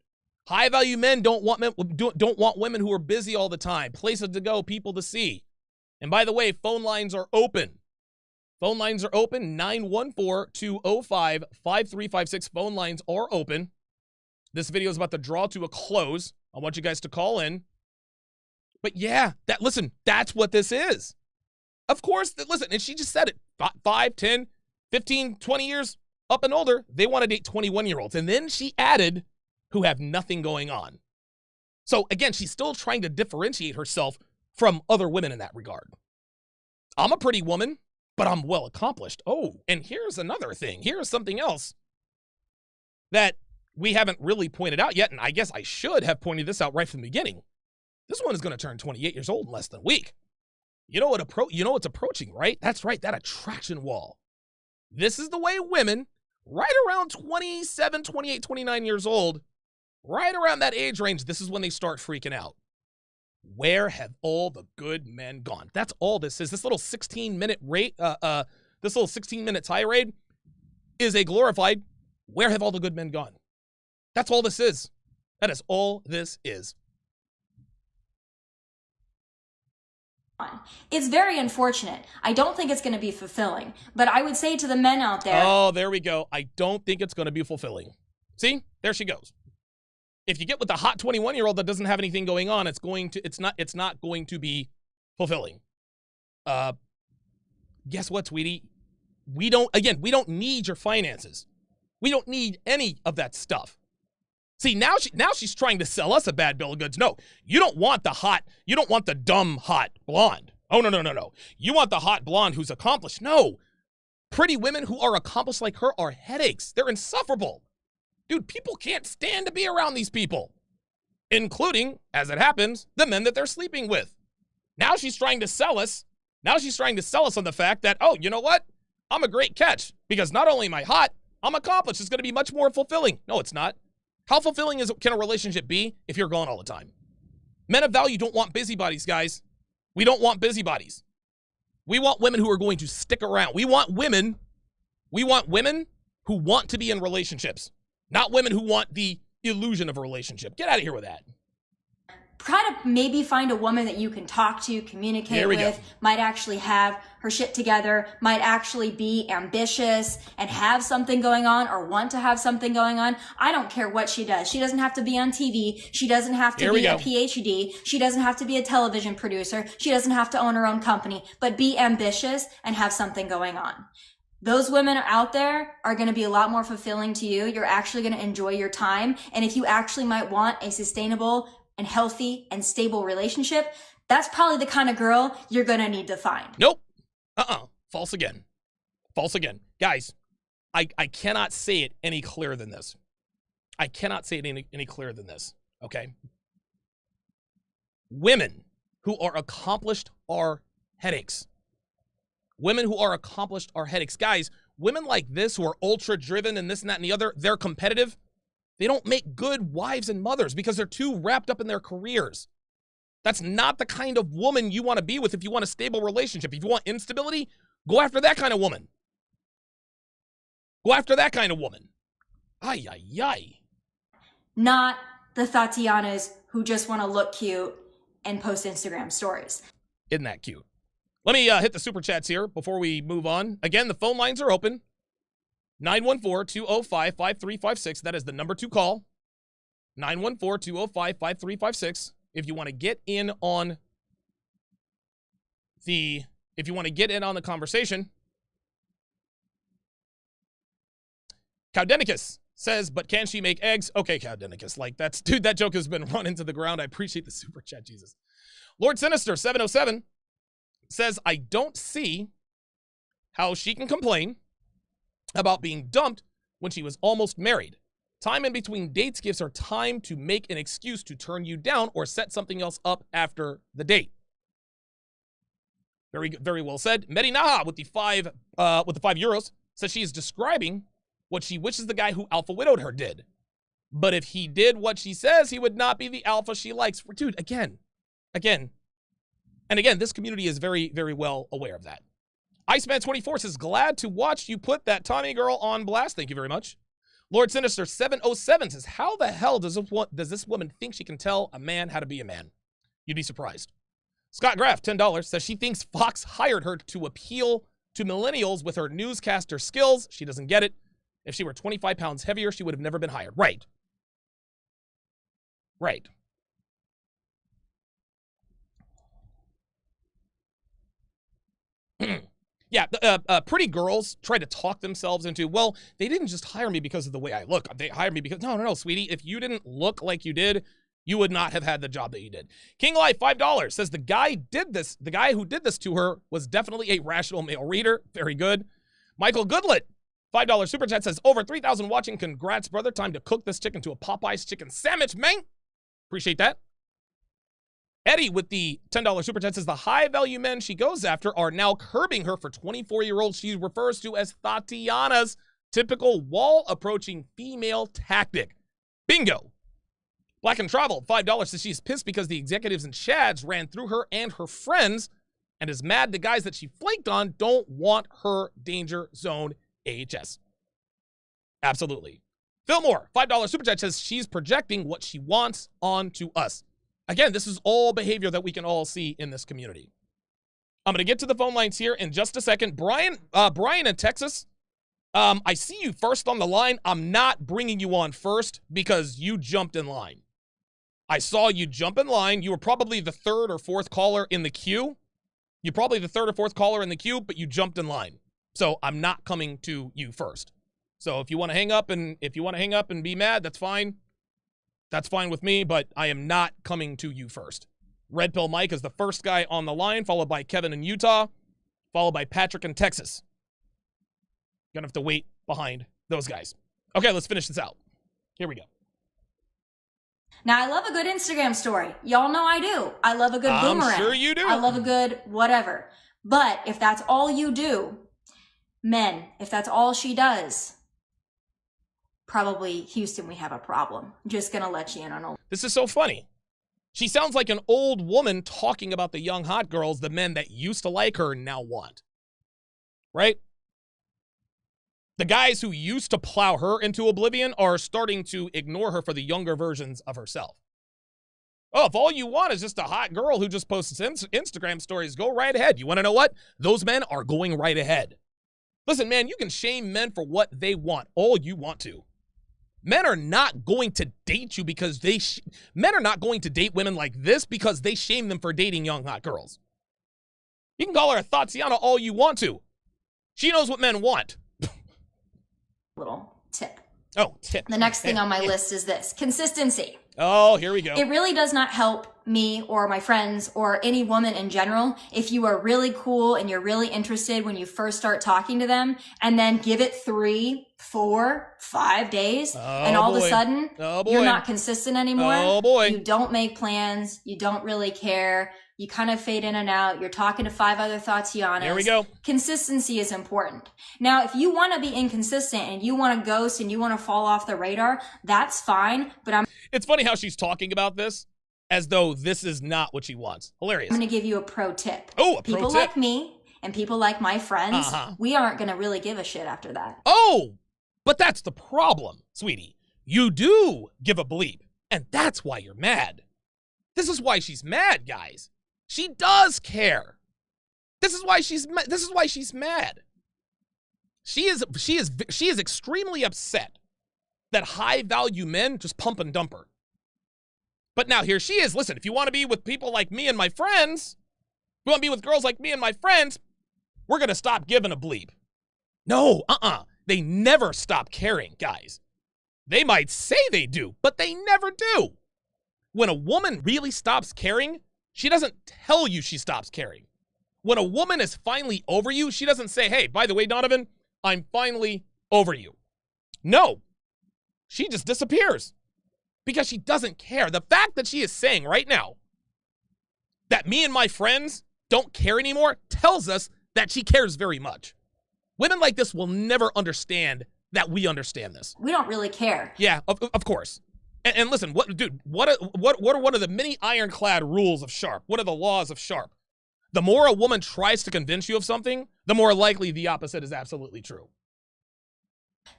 High-value men don't want women who are busy all the time, places to go, people to see. And by the way, phone lines are open. Phone lines are open, 914-205-5356. Phone lines are open. This video is about to draw to a close. I want you guys to call in. But yeah, that's what this is. Of course, listen, and she just said it. 5, 10, 15, 20 years up and older, they want to date 21-year-olds. And then she added, who have nothing going on. So again, she's still trying to differentiate herself from other women in that regard. I'm a pretty woman, but I'm well accomplished. Oh, and here's another thing. Here's something else that we haven't really pointed out yet, and I guess I should have pointed this out right from the beginning. This one is going to turn 28 years old in less than a week. You know what's approaching, right? That's right, that attraction wall. This is the way women, right around 27, 28, 29 years old, right around that age range, this is when they start freaking out. Where have all the good men gone? That's all this is. This little 16-minute tirade is a glorified, where have all the good men gone? That's all this is. That is all this is. It's very unfortunate. I don't think it's going to be fulfilling. But I would say to the men out there... Oh, there we go. I don't think it's going to be fulfilling. See? There she goes. If you get with the hot 21-year-old that doesn't have anything going on, it's not going to be fulfilling. Guess what, sweetie? We don't need your finances. We don't need any of that stuff. See, now she's trying to sell us a bad bill of goods. No, you don't want the dumb hot blonde. Oh, no. You want the hot blonde who's accomplished. No. Pretty women who are accomplished like her are headaches. They're insufferable. Dude, people can't stand to be around these people, including, as it happens, the men that they're sleeping with. Now she's trying to sell us. Now she's trying to sell us on the fact that, oh, you know what? I'm a great catch because not only am I hot, I'm accomplished. It's going to be much more fulfilling. No, it's not. How fulfilling can a relationship be if you're gone all the time? Men of value don't want busybodies, guys. We don't want busybodies. We want women who are going to stick around. We want women who want to be in relationships, not women who want the illusion of a relationship. Get out of here with that. Try to maybe find a woman that you can talk to, communicate with, might actually have her shit together, might actually be ambitious and have something going on or want to have something going on. I don't care what she does. She doesn't have to be on TV. She doesn't have to be a PhD. She doesn't have to be a television producer. She doesn't have to own her own company, but be ambitious and have something going on. Those women out there are going to be a lot more fulfilling to you. You're actually going to enjoy your time. And if you actually might want a sustainable and healthy and stable relationship, that's probably the kind of girl you're going to need to find. Nope. False again. False again. Guys, I cannot say it any clearer than this. I cannot say it any clearer than this, okay? Women who are accomplished are headaches. Women who are accomplished are headaches. Guys, women like this who are ultra-driven and this and that and the other, they're competitive. They don't make good wives and mothers because they're too wrapped up in their careers. That's not the kind of woman you want to be with if you want a stable relationship. If you want instability, go after that kind of woman. Go after that kind of woman. Ay, ay, ay. Not the Tatianas who just want to look cute and post Instagram stories. Isn't that cute? Let me hit the super chats here before we move on. Again, the phone lines are open. 914-205-5356. That is the number to call. 914-205-5356. If you want to get in on the conversation. Cowdenicus says, but can she make eggs? Okay, Cowdenicus. Like, that joke has been run into the ground. I appreciate the super chat, Jesus. Lord Sinister 707 says, I don't see how she can complain about being dumped when she was almost married. Time in between dates gives her time to make an excuse to turn you down or set something else up after the date. Very, very well said. Medinaha with the €5 says she is describing what she wishes the guy who alpha widowed her did. But if he did what she says, he would not be the alpha she likes. Dude, again. And again, this community is very, very well aware of that. Iceman24 says, glad to watch you put that Tomi girl on blast. Thank you very much. Lord Sinister 707 says, how the hell does this woman think she can tell a man how to be a man? You'd be surprised. Scott Graff, $10, says she thinks Fox hired her to appeal to millennials with her newscaster skills. She doesn't get it. If she were 25 pounds heavier, she would have never been hired. Right. Yeah, pretty girls try to talk themselves into, well, they didn't just hire me because of the way I look. They hired me because, no, sweetie. If you didn't look like you did, you would not have had the job that you did. King Life, $5, says the guy who did this to her was definitely a rational male reader. Very good. Michael Goodlet, $5 super chat says, over 3,000 watching. Congrats, brother. Time to cook this chicken to a Popeye's chicken sandwich, man. Appreciate that. Eddie with the $10 super chat says the high-value men she goes after are now curbing her for 24-year-olds she refers to as Tatiana's typical wall-approaching female tactic. Bingo. Black and Travel, $5 says she's pissed because the executives and Chads ran through her and her friends and is mad the guys that she flaked on don't want her danger zone AHS. Absolutely. Fillmore, $5 super chat says she's projecting what she wants onto us. Again, this is all behavior that we can all see in this community. I'm going to get to the phone lines here in just a second. Brian in Texas, I see you first on the line. I'm not bringing you on first because you jumped in line. I saw you jump in line. You were probably the third or fourth caller in the queue. But you jumped in line. So I'm not coming to you first. So if you want to hang up and be mad, that's fine. That's fine with me, but I am not coming to you first. Red Pill Mike is the first guy on the line, followed by Kevin in Utah, followed by Patrick in Texas. Gonna have to wait behind those guys. Okay, let's finish this out. Here we go. Now, I love a good Instagram story. Y'all know I do. I love a good boomerang. I'm sure you do. I love a good whatever. But if that's all you do, men, if that's all she does, probably Houston, we have a problem. Just gonna let you in on a. This is so funny. She sounds like an old woman talking about the young hot girls the men that used to like her now want. Right? The guys who used to plow her into oblivion are starting to ignore her for the younger versions of herself. Oh, if all you want is just a hot girl who just posts Instagram stories, go right ahead. You want to know what? Those men are going right ahead. Listen, man, you can shame men for what they want all you want to. Men are not going to date you because men are not going to date women like this because they shame them for dating young hot girls. You can call her a Thotiana all you want to. She knows what men want. Little tip. Oh, tip. The next thing on my list is this: consistency. Oh, here we go. It really does not help me or my friends or any woman in general if you are really cool and you're really interested when you first start talking to them, and then give it 3, 4, 5 days, and all of a sudden you're not consistent anymore. Oh boy. You don't make plans. You don't really care. You kind of fade in and out. You're talking to 5 other Thotianas. Here we go. Consistency is important. Now, if you want to be inconsistent and you want to ghost and you want to fall off the radar, that's fine. But It's funny how she's talking about this as though this is not what she wants. Hilarious. I'm going to give you a pro tip. Oh, a pro People tip. like me and people like my friends, we aren't going to really give a shit after that. Oh, but that's the problem, sweetie. You do give a bleep, and that's why you're mad. This is why she's mad, guys. She does care. This is why she's mad. She is extremely upset that high-value men just pump and dump her. But now here she is. Listen, if you want to be with people like me and my friends, if you want to be with girls like me and my friends, we're going to stop giving a bleep. No, They never stop caring, guys. They might say they do, but they never do. When a woman really stops caring, she doesn't tell you she stops caring. When a woman is finally over you, she doesn't say, hey, by the way, Donovan, I'm finally over you. No, she just disappears because she doesn't care. The fact that she is saying right now that me and my friends don't care anymore tells us that she cares very much. Women like this will never understand that we understand this. We don't really care. Yeah, of course. And listen, what are one of the many ironclad rules of Sharpe? What are the laws of Sharpe? The more a woman tries to convince you of something, the more likely the opposite is absolutely true.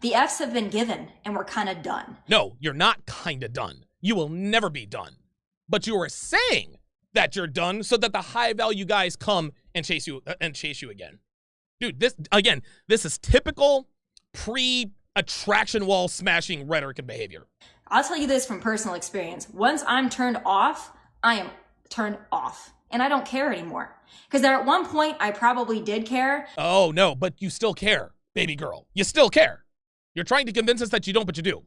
The F's have been given, and we're kind of done. No, you're not kind of done. You will never be done. But you are saying that you're done so that the high-value guys come and chase you again. Dude, this is typical pre-attraction wall smashing rhetoric and behavior. I'll tell you this from personal experience. Once I'm turned off, I am turned off. And I don't care anymore. Because there at one point, I probably did care. Oh, no, but you still care, baby girl. You still care. You're trying to convince us that you don't, but you do.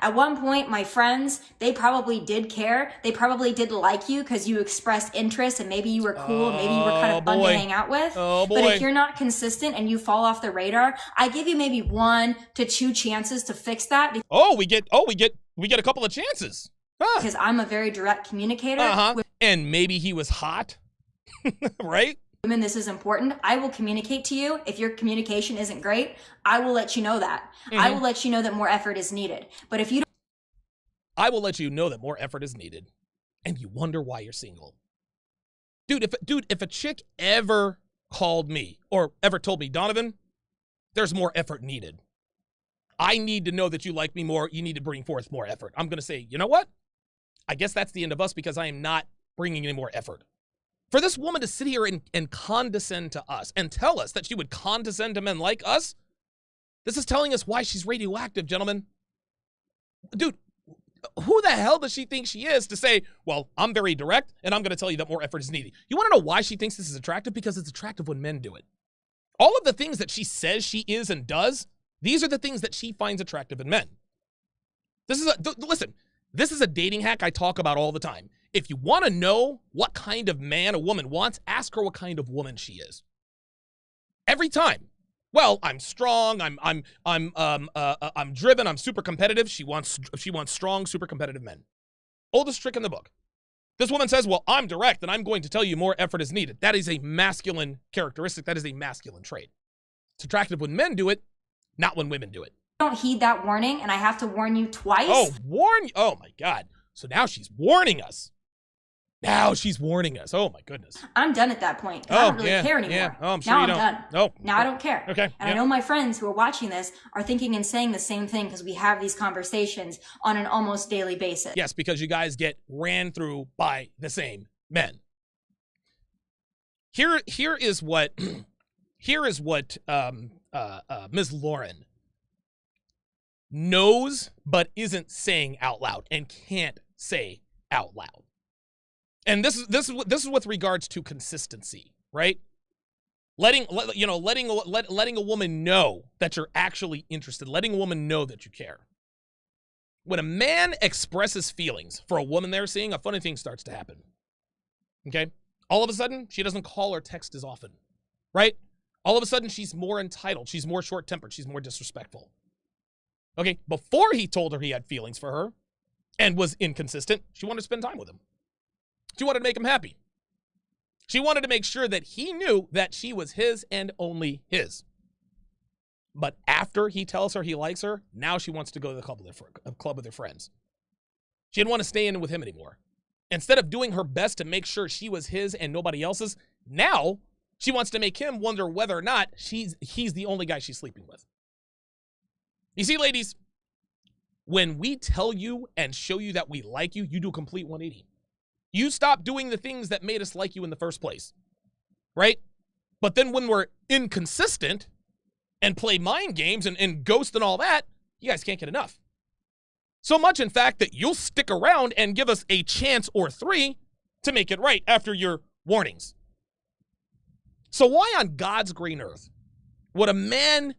At one point, my friends, they probably did care. They probably did like you because you expressed interest and maybe you were cool. Maybe you were kind of fun to hang out with. Oh, boy. But if you're not consistent and you fall off the radar, I give you maybe 1 to 2 chances to fix that. We get a couple of chances. Because I'm a very direct communicator. And maybe he was hot, right? Women, this is important. I will communicate to you. If your communication isn't great, I will let you know that. I will let you know that more effort is needed. But if you don't, I will let you know that more effort is needed. And you wonder why you're single. Dude, if a chick ever called me or ever told me, Donovan, there's more effort needed. I need to know that you like me more. You need to bring forth more effort. I'm going to say, you know what? I guess that's the end of us because I am not bringing any more effort. For this woman to sit here and condescend to us and tell us that she would condescend to men like us, this is telling us why she's radioactive, gentlemen. Dude, who the hell does she think she is to say, well, I'm very direct and I'm going to tell you that more effort is needed? You want to know why she thinks this is attractive? Because it's attractive when men do it. All of the things that she says she is and does, these are the things that she finds attractive in men. Listen, this is a dating hack I talk about all the time. If you want to know what kind of man a woman wants, ask her what kind of woman she is. Every time. Well, I'm strong. I'm driven. I'm super competitive. She wants strong, super competitive men. Oldest trick in the book. This woman says, well, I'm direct and I'm going to tell you more effort is needed. That is a masculine characteristic. That is a masculine trait. It's attractive when men do it, not when women do it. don't heed that warning and I have to warn you twice. Oh, warn you. Oh my God. So now she's warning us. Now she's warning us. Oh my goodness. I'm done at that point. I don't really care anymore. Yeah. Oh, I'm sure now you I'm don't. done. Nope. Now I don't care. Okay. And I know my friends who are watching this are thinking and saying the same thing because we have these conversations on an almost daily basis. Yes, because you guys get ran through by the same men. Here is what Ms. Lahren knows but isn't saying out loud and can't say out loud. And this is with regards to consistency, right? Letting a woman know that you're actually interested, letting a woman know that you care. When a man expresses feelings for a woman they're seeing, a funny thing starts to happen. Okay? All of a sudden, she doesn't call or text as often, right? All of a sudden, she's more entitled. She's more short-tempered. She's more disrespectful. Okay? Before he told her he had feelings for her and was inconsistent, she wanted to spend time with him. She wanted to make him happy. She wanted to make sure that he knew that she was his and only his. But after he tells her he likes her, now she wants to go to the club with her friends. She didn't want to stay in with him anymore. Instead of doing her best to make sure she was his and nobody else's, now she wants to make him wonder whether or not he's the only guy she's sleeping with. You see, ladies, when we tell you and show you that we like you, you do a complete 180. You stop doing the things that made us like you in the first place, right? But then when we're inconsistent and play mind games and ghost and all that, you guys can't get enough. So much, in fact, that you'll stick around and give us a chance or three to make it right after your warnings. So why on God's green earth would a man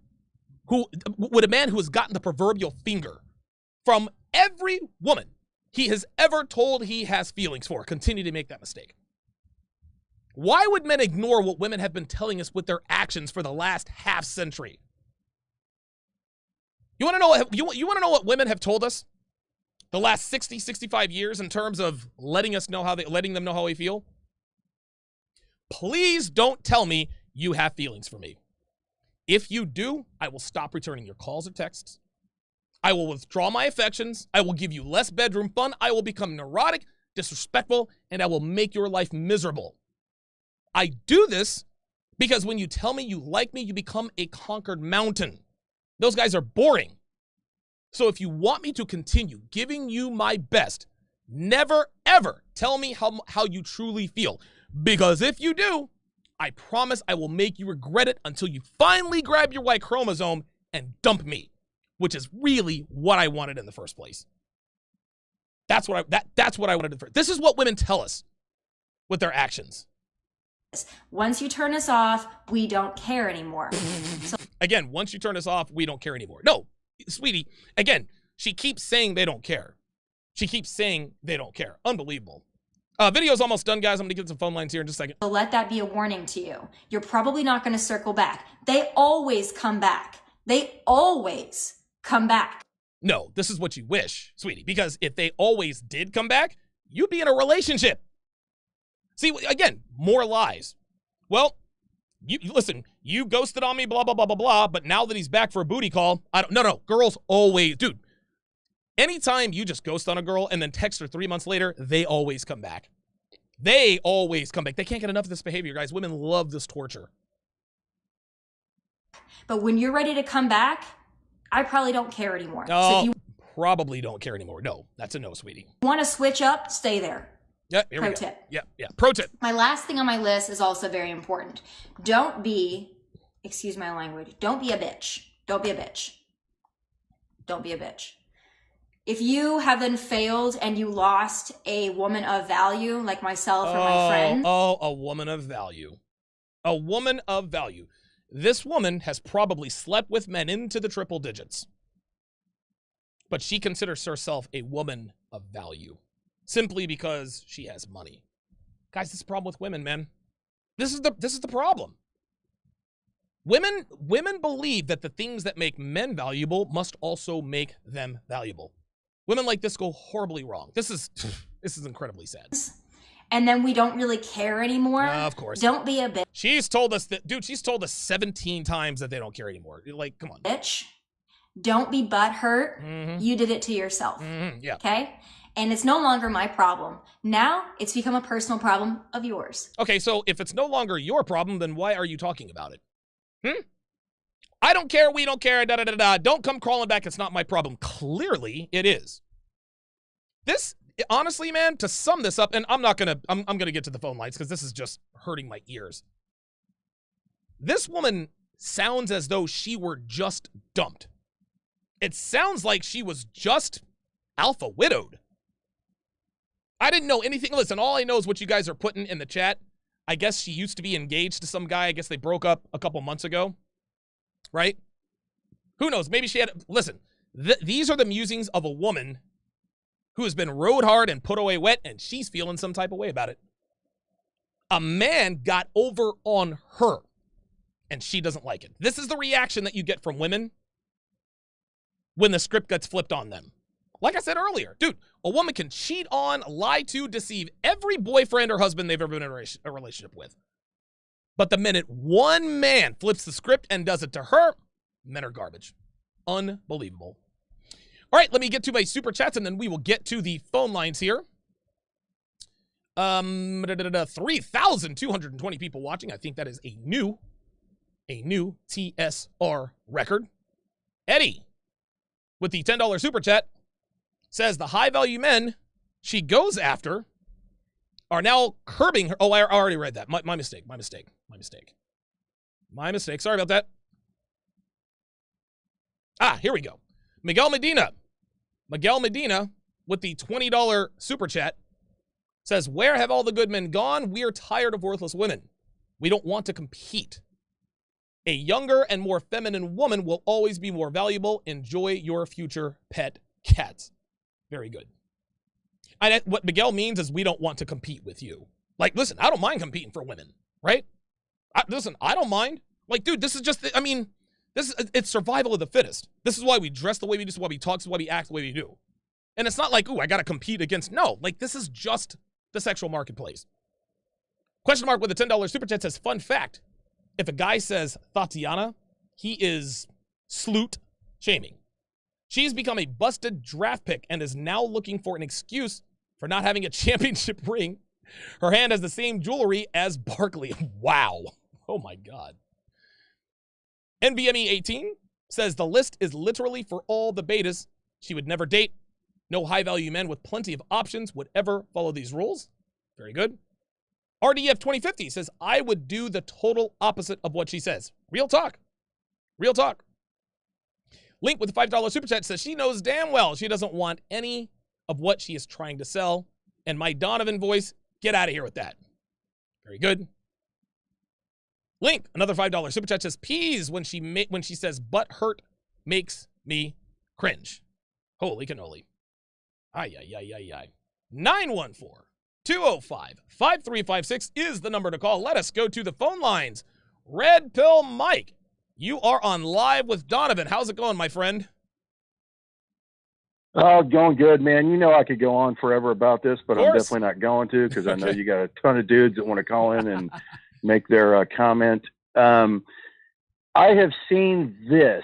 who has gotten the proverbial finger from every woman he has ever told he has feelings for continue to make that mistake? Why would men ignore what women have been telling us with their actions for the last half century? You want to know you want to know what women have told us the last 60, 65 years in terms of letting them know how we feel? Please don't tell me you have feelings for me. If you do, I will stop returning your calls or texts. I will withdraw my affections. I will give you less bedroom fun. I will become neurotic, disrespectful, and I will make your life miserable. I do this because when you tell me you like me, you become a conquered mountain. Those guys are boring. So if you want me to continue giving you my best, never, ever tell me how you truly feel. Because if you do, I promise I will make you regret it until you finally grab your Y chromosome and dump me, which is really what I wanted in the first place. That's what I wanted. This is what women tell us with their actions. Once you turn us off, we don't care anymore. So again, once you turn us off, we don't care anymore. No, sweetie, again, she keeps saying they don't care. She keeps saying they don't care. Unbelievable. Video's almost done, guys. I'm gonna get some phone lines here in just a second. So let that be a warning to you. You're probably not gonna circle back. They always come back. They always come back. No, this is what you wish, sweetie, because if they always did come back, you'd be in a relationship. See, again, more lies. Well, listen, you ghosted on me, blah, blah, blah, blah, blah, but now that he's back for a booty call, no, girls always, dude, anytime you just ghost on a girl and then text her 3 months later, they always come back. They always come back. They can't get enough of this behavior, guys. Women love this torture. But when you're ready to come back, I probably don't care anymore. No, so if you probably don't care anymore. No, that's a no, sweetie. want to switch up, stay there. Yeah, here we go. Pro tip. Yeah. Pro tip. My last thing on my list is also very important. Don't be, excuse my language, don't be a bitch. Don't be a bitch. Don't be a bitch. If you have then failed and you lost a woman of value, like myself or my friend. Oh, a woman of value. A woman of value. This woman has probably slept with men into the triple digits. But she considers herself a woman of value. Simply because she has money. Guys, this is the problem with women, man. This is the problem. Women believe that the things that make men valuable must also make them valuable. Women like this go horribly wrong. This is incredibly sad. And then we don't really care anymore. Of course. Don't be a bitch. She's told us 17 times that they don't care anymore. Like, come on. Bitch. Don't be butthurt. Mm-hmm. You did it to yourself. Mm-hmm. Yeah. Okay? And it's no longer my problem. Now it's become a personal problem of yours. Okay, so if it's no longer your problem, then why are you talking about it? I don't care, we don't care, da-da-da-da. Don't come crawling back, it's not my problem. Clearly, it is. This, honestly, man, to sum this up, and I'm gonna get to the phone lines because this is just hurting my ears. This woman sounds as though she were just dumped. It sounds like she was just alpha widowed. I didn't know anything. Listen, all I know is what you guys are putting in the chat. I guess she used to be engaged to some guy. I guess they broke up a couple months ago. Right? Who knows? Maybe she had... Listen, these are the musings of a woman who has been rode hard and put away wet, and she's feeling some type of way about it. A man got over on her, and she doesn't like it. This is the reaction that you get from women when the script gets flipped on them. Like I said earlier, dude, a woman can cheat on, lie to, deceive every boyfriend or husband they've ever been in a relationship with. But the minute one man flips the script and does it to her, men are garbage. Unbelievable. All right, let me get to my super chats, and then we will get to the phone lines here. 3,220 people watching. I think that is a new TSR record. Eddie, with the $10 super chat, says the high-value men she goes after are now curbing her. Oh, I already read that. My mistake. Sorry about that. Here we go. Miguel Medina with the $20 super chat says, where have all the good men gone? We are tired of worthless women. We don't want to compete. A younger and more feminine woman will always be more valuable. Enjoy your future pet cats. Very good. And what Miguel means is we don't want to compete with you. Like, listen, I don't mind competing for women, right? I don't mind. Like, dude, this is just, it's survival of the fittest. This is why we dress the way we do, this is why we talk, this is why we act the way we do. And it's not like, ooh, I got to compete against, no. Like, this is just the sexual marketplace. Question mark with a $10 super chat says, fun fact, if a guy says Tatiana, he is slut shaming. She's become a busted draft pick and is now looking for an excuse for not having a championship ring. Her hand has the same jewelry as Barkley. Wow. Oh my God. NVMe 18 says the list is literally for all the betas she would never date. No high-value men with plenty of options would ever follow these rules. Very good. RDF 2050 says, I would do the total opposite of what she says. Real talk. Real talk. Link with the $5 super chat says she knows damn well she doesn't want any of what she is trying to sell. And my Donovan voice, get out of here with that. Very good. Link, another $5 super chat says peas when she says butt hurt makes me cringe. Holy cannoli. Ay, ay, ay, ay, ay. 914-205-5356 is the number to call. Let us go to the phone lines. Red Pill Mike, you are on Live with Donovan. How's it going, my friend? Oh, going good, man. You know I could go on forever about this, but I'm definitely not going to because I know you got a ton of dudes that want to call in and make their comment. I have seen this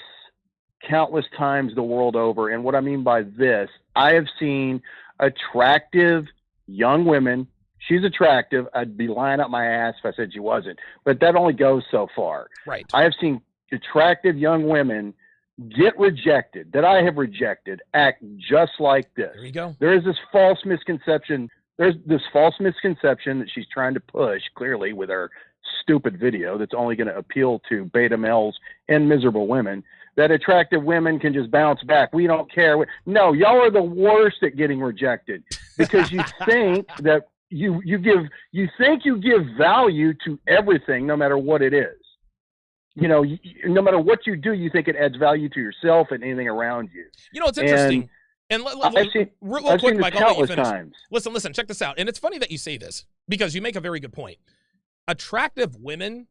countless times the world over, and what I mean by this, I have seen attractive young women. She's attractive. I'd be lying up my ass if I said she wasn't, but that only goes so far. Right. I have seen attractive young women get rejected, that I have rejected, act just like this. There you go. There is this false misconception. There's this false misconception that she's trying to push, clearly, with her stupid video that's only going to appeal to beta males and miserable women, that attractive women can just bounce back. We don't care. No, y'all are the worst at getting rejected because you think that you think you give value to everything, no matter what it is. You know, no matter what you do, you think it adds value to yourself and anything around you. You know, it's interesting. And I've seen Mike, I'll let you finish. Times. Listen, check this out. And it's funny that you say this because you make a very good point. Attractive women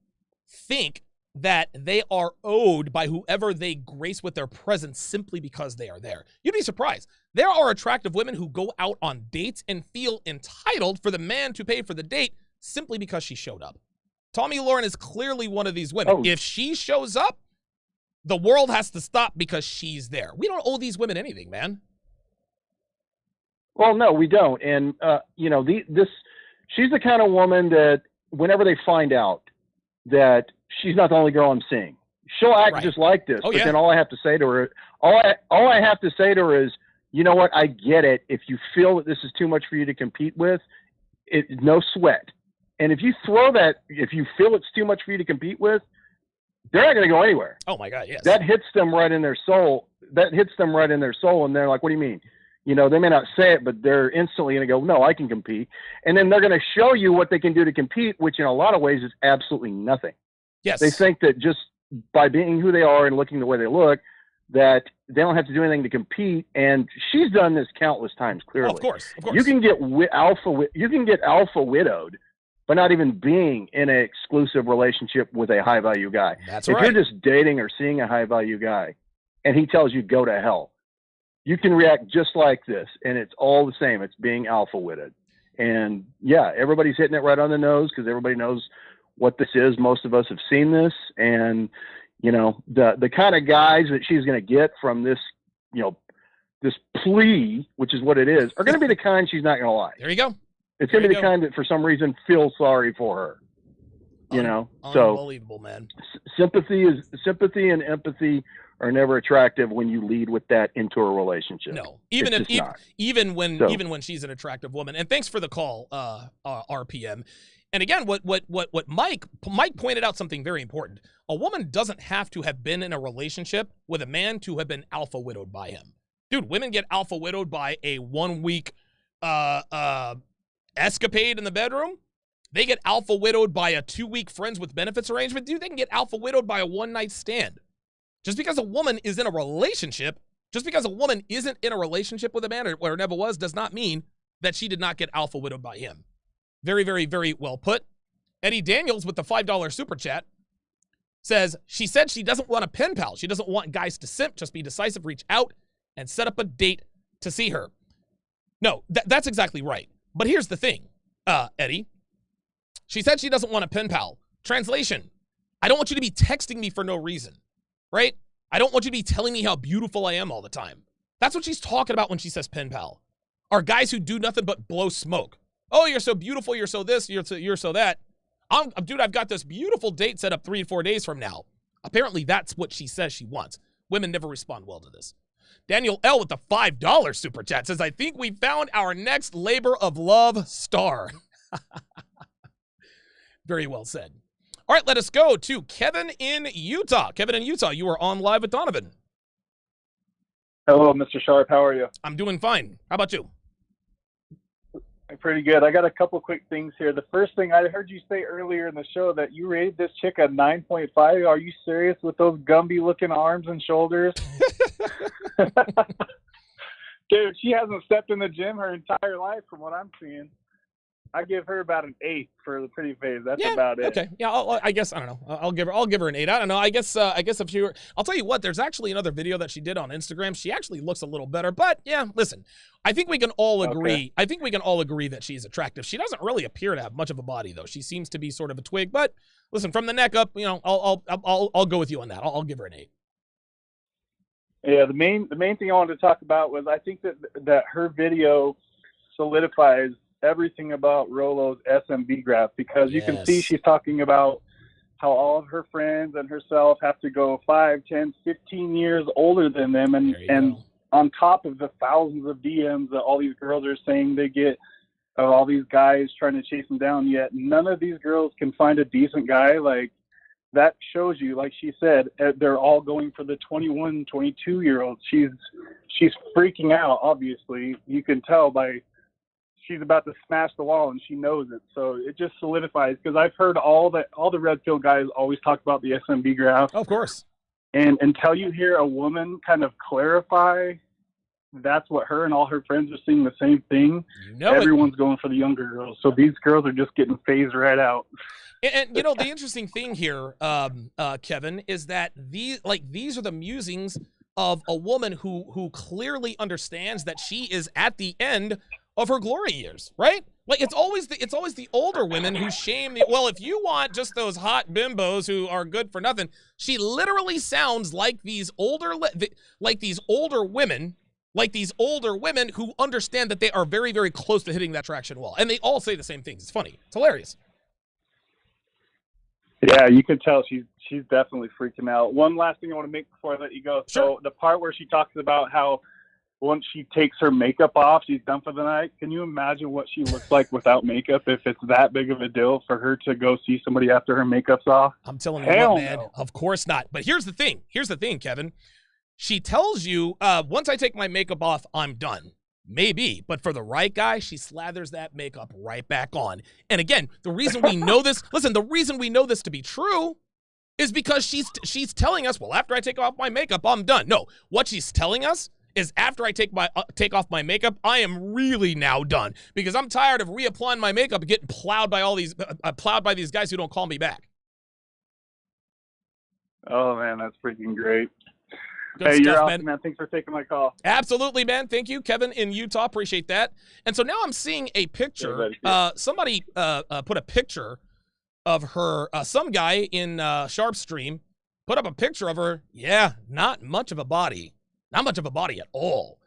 think that they are owed by whoever they grace with their presence simply because they are there. You'd be surprised. There are attractive women who go out on dates and feel entitled for the man to pay for the date simply because she showed up. Tomi Lahren is clearly one of these women. Oh. If she shows up, the world has to stop because she's there. We don't owe these women anything, man. Well, no, we don't. And, you know, she's the kind of woman that whenever they find out that she's not the only girl I'm seeing, she'll act just like this. Oh, but yeah. then all I have to say to her, all I have to say to her is, you know what? I get it. If you feel that this is too much for you to compete with, no sweat. And if you feel it's too much for you to compete with, they're not going to go anywhere. Oh my God, yes. That hits them right in their soul. And they're like, what do you mean? You know, they may not say it, but they're instantly going to go, no, I can compete. And then they're going to show you what they can do to compete, which in a lot of ways is absolutely nothing. Yes. They think that just by being who they are and looking the way they look, that they don't have to do anything to compete. And she's done this countless times, clearly. Oh, of course. You can get alpha widowed by not even being in an exclusive relationship with a high value guy. That's if right. you're just dating or seeing a high value guy and he tells you go to hell, you can react just like this, and it's all the same. It's being alpha widowed. And yeah, everybody's hitting it right on the nose because everybody knows what this is. Most of us have seen this, and you know, the kind of guys that she's going to get from this, you know, this plea, which is what it is, are going to be the kind she's not going to like. There you go. It's going to be the kind that for some reason feel sorry for her. You know, unbelievable, man. Sympathy and empathy are never attractive when you lead with that into a relationship. No, even when she's an attractive woman. And thanks for the call, RPM. And again, what Mike pointed out something very important. A woman doesn't have to have been in a relationship with a man to have been alpha widowed by him. Dude, women get alpha widowed by a 1 week escapade in the bedroom. They get alpha widowed by a 2 week friends with benefits arrangement. Dude, they can get alpha widowed by a one night stand. Just because a woman is in a relationship, just because a woman isn't in a relationship with a man or never was, does not mean that she did not get alpha widowed by him. Very, very, very well put. Eddie Daniels with the $5 super chat says, she said she doesn't want a pen pal. She doesn't want guys to simp, just be decisive, reach out, and set up a date to see her. No, that's exactly right. But here's the thing, Eddie. She said she doesn't want a pen pal. Translation, I don't want you to be texting me for no reason, right? I don't want you to be telling me how beautiful I am all the time. That's what she's talking about when she says pen pal. Are guys who do nothing but blow smoke. Oh, you're so beautiful, you're so this, you're so that. Dude, I've got this beautiful date set up 3 to 4 days from now. Apparently, that's what she says she wants. Women never respond well to this. Daniel L. with the $5 super chat says, I think we found our next labor of love star. Very well said. All right, let us go to Kevin in Utah. Kevin in Utah, you are on live with Donovan. Hello, Mr. Sharpe. How are you? I'm doing fine. How about you? Pretty good. I got a couple quick things here. The first thing, I heard you say earlier in the show that you rated this chick a 9.5. Are you serious with those Gumby-looking arms and shoulders? Dude, she hasn't stepped in the gym her entire life from what I'm seeing. I give her about an 8 for the pretty face. That's about it. Okay. Yeah, I guess I don't know. I'll give her an 8. I don't know. I guess if she were, I'll tell you what. There's actually another video that she did on Instagram. She actually looks a little better. But yeah, listen. I think we can all agree. Okay. I think we can all agree that she's attractive. She doesn't really appear to have much of a body though. She seems to be sort of a twig. But listen, from the neck up, you know, I'll go with you on that. I'll give her an 8. Yeah. The main thing I wanted to talk about was I think that her video solidifies everything about Rolo's SMB graph, because you can see she's talking about how all of her friends and herself have to go 5, 10, 15 years older than them. And on top of the thousands of DMs that all these girls are saying they get of all these guys trying to chase them down, yet none of these girls can find a decent guy. Like, that shows you, like she said, they're all going for the 21, 22-year-olds. She's freaking out, obviously. You can tell by she's about to smash the wall, and she knows it. So it just solidifies, because I've heard all the red pill guys always talk about the SMB graph. Of course. And until you hear a woman kind of clarify that's what her and all her friends are seeing the same thing, everyone's going for the younger girls. So these girls are just getting phased right out. And you know, the interesting thing here, Kevin, is that these are the musings of a woman who clearly understands that she is at the end of her glory years, right? Like it's always the older women who shame the, well, if you want just those hot bimbos who are good for nothing. She literally sounds like these older women who understand that they are very, very close to hitting that traction wall. And they all say the same things. It's funny. It's hilarious. Yeah, you can tell she's definitely freaking out. One last thing I want to make before I let you go. Sure. So the part where she talks about how once she takes her makeup off, she's done for the night. Can you imagine what she looks like without makeup if it's that big of a deal for her to go see somebody after her makeup's off? I'm telling you Hell what, man. no. Of course not. But here's the thing, Kevin. She tells you, once I take my makeup off, I'm done. Maybe, but for the right guy, she slathers that makeup right back on. And again, the reason we know this, the reason we know this to be true is because she's telling us, well, after I take off my makeup, I'm done. No, what she's telling us is after I take off my makeup, I am really now done because I'm tired of reapplying my makeup and getting plowed by these guys who don't call me back. Oh man, that's freaking great. Good hey, stuff, you're awesome, man. Thanks for taking my call. Absolutely, man. Thank you, Kevin in Utah. Appreciate that. And so now I'm seeing a picture. Somebody put a picture of her. Some guy in Sharpe's stream put up a picture of her. Yeah, not much of a body. Not much of a body at all.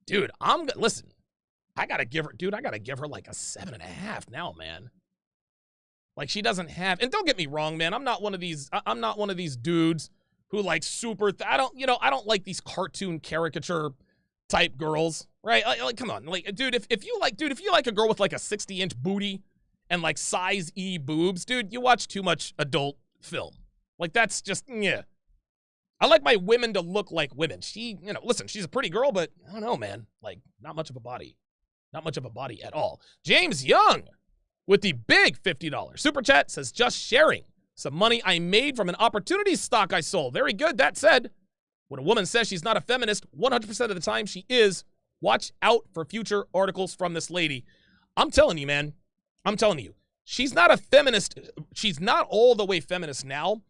Dude, listen. I gotta give her like a 7.5 now, man. Like she doesn't have. And don't get me wrong, man. I'm not one of these dudes who like I don't like these cartoon caricature type girls, right? Like come on, like dude, if you like a girl with like a 60-inch booty and like size E boobs, dude, you watch too much adult film. Like that's just yeah. I like my women to look like women. Listen, she's a pretty girl, but I don't know, man. Like not much of a body. Not much of a body at all. James Young with the big $50 super chat says just sharing some money I made from an opportunity stock I sold. Very good. That said, when a woman says she's not a feminist, 100% of the time she is. Watch out for future articles from this lady. I'm telling you, man. I'm telling you. She's not a feminist. She's not all the way feminist now.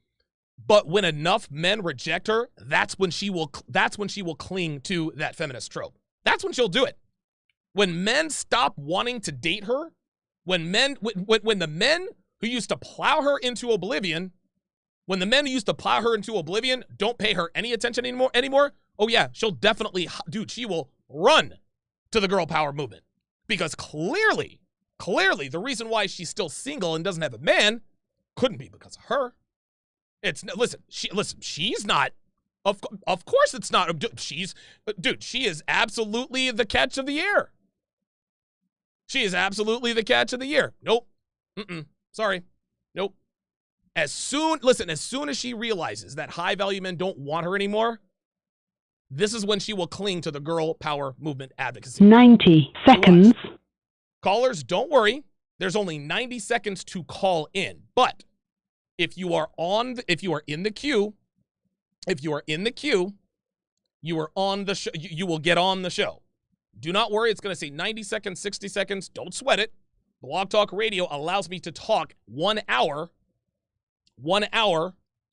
But when enough men reject her, that's when she will cling to that feminist trope. That's when she'll do it. When men stop wanting to date her, when the men who used to plow her into oblivion, don't pay her any attention anymore, oh yeah, she'll definitely, dude, she will run to the girl power movement. Because clearly, the reason why she's still single and doesn't have a man couldn't be because of her. She's not, of course it's not, she is absolutely the catch of the year. She is absolutely the catch of the year. Nope. Sorry. Nope. As soon as she realizes that high value men don't want her anymore, this is when she will cling to the girl power movement advocacy. 90 seconds. Callers, don't worry. There's only 90 seconds to call in. But if you are in the queue, you are on the show. You will get on the show. Do not worry. It's going to say 90 seconds, 60 seconds. Don't sweat it. Blog Talk Radio allows me to talk 1 hour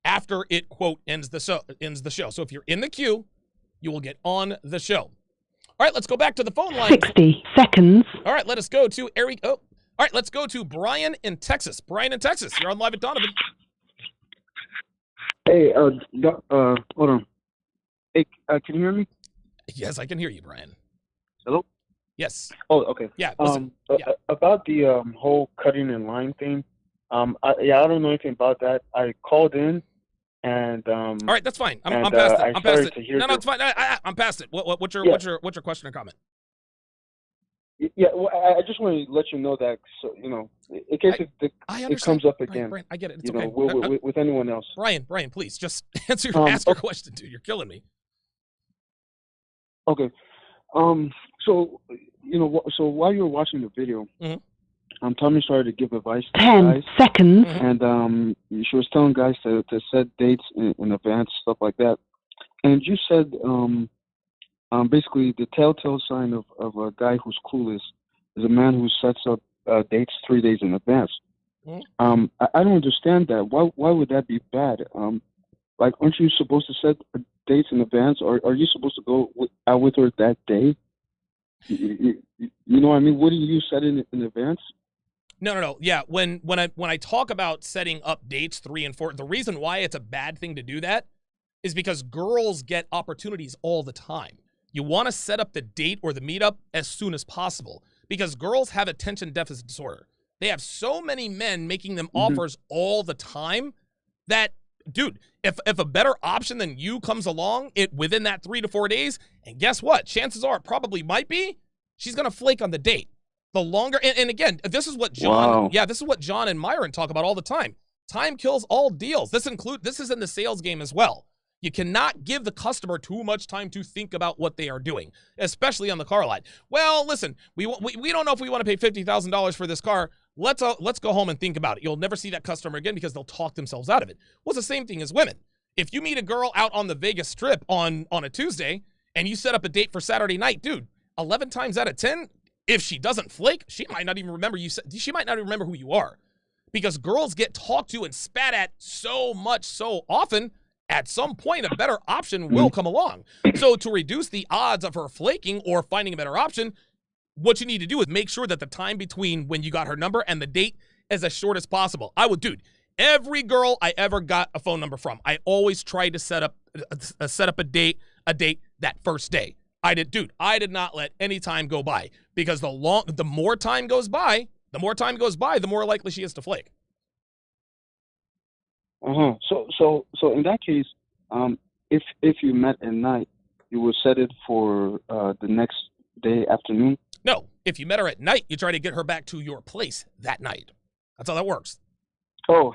after it, quote, ends the show. So if you're in the queue, you will get on the show. All right, let's go back to the phone line. 60 seconds. All right, let us go to Eric. Oh, all right, let's go to Brian in Texas. Brian in Texas, you're on Live at Donovan. Hey, hold on. Hey, can you hear me? Yes, I can hear you, Brian. Hello? Yes. Oh, okay. Yeah. About the whole cutting in line thing. I don't know anything about that. I called in, and all right, that's fine. I'm past it. I'm past it. No, it's fine. I'm past it. What's your question or comment? Yeah, well, I just want to let you know that, so in case it comes up again. Brian, I get it. It's okay. Okay. With anyone else. Brian, please just ask your question, dude. You're killing me. Okay. So while you were watching the video, Tomi started to give advice to 10 guys, seconds, and she was telling guys to set dates in advance, stuff like that. And you said basically the telltale sign of a guy who's clueless is a man who sets up dates 3 days in advance. I don't understand that. Why would that be bad? Like, aren't you supposed to set dates in advance, or are you supposed to go out with her that day? You know what I mean? What do you set in advance? No. Yeah, when I talk about setting up dates 3 and 4, the reason why it's a bad thing to do that is because girls get opportunities all the time. You want to set up the date or the meetup as soon as possible because girls have attention deficit disorder. They have so many men making them offers all the time that, dude, if a better option than you comes along within that 3 to 4 days, and guess what? Chances are it probably might be, she's going to flake on the date. The longer, and again, this is what John, this is what John and Myron talk about all the time. Time kills all deals. This is in the sales game as well. You cannot give the customer too much time to think about what they are doing, especially on the car lot. Well, listen, we don't know if we want to pay $50,000 for this car. Let's go home and think about it. You'll never see that customer again because they'll talk themselves out of it. Well, it's the same thing as women. If you meet a girl out on the Vegas Strip on a Tuesday and you set up a date for Saturday night, dude, 11 times out of 10, if she doesn't flake, she might not even remember she might not even remember who you are because girls get talked to and spat at so much so often. At some point, a better option will come along. So to reduce the odds of her flaking or finding a better option, what you need to do is make sure that the time between when you got her number and the date is as short as possible. Every girl I ever got a phone number from, I always tried to set up a date that first day. I did not let any time go by because the more time goes by, the more likely she is to flake. So in that case, if you met at night, you would set it for the next day afternoon? No, if you met her at night, you try to get her back to your place that night. That's how that works. Oh.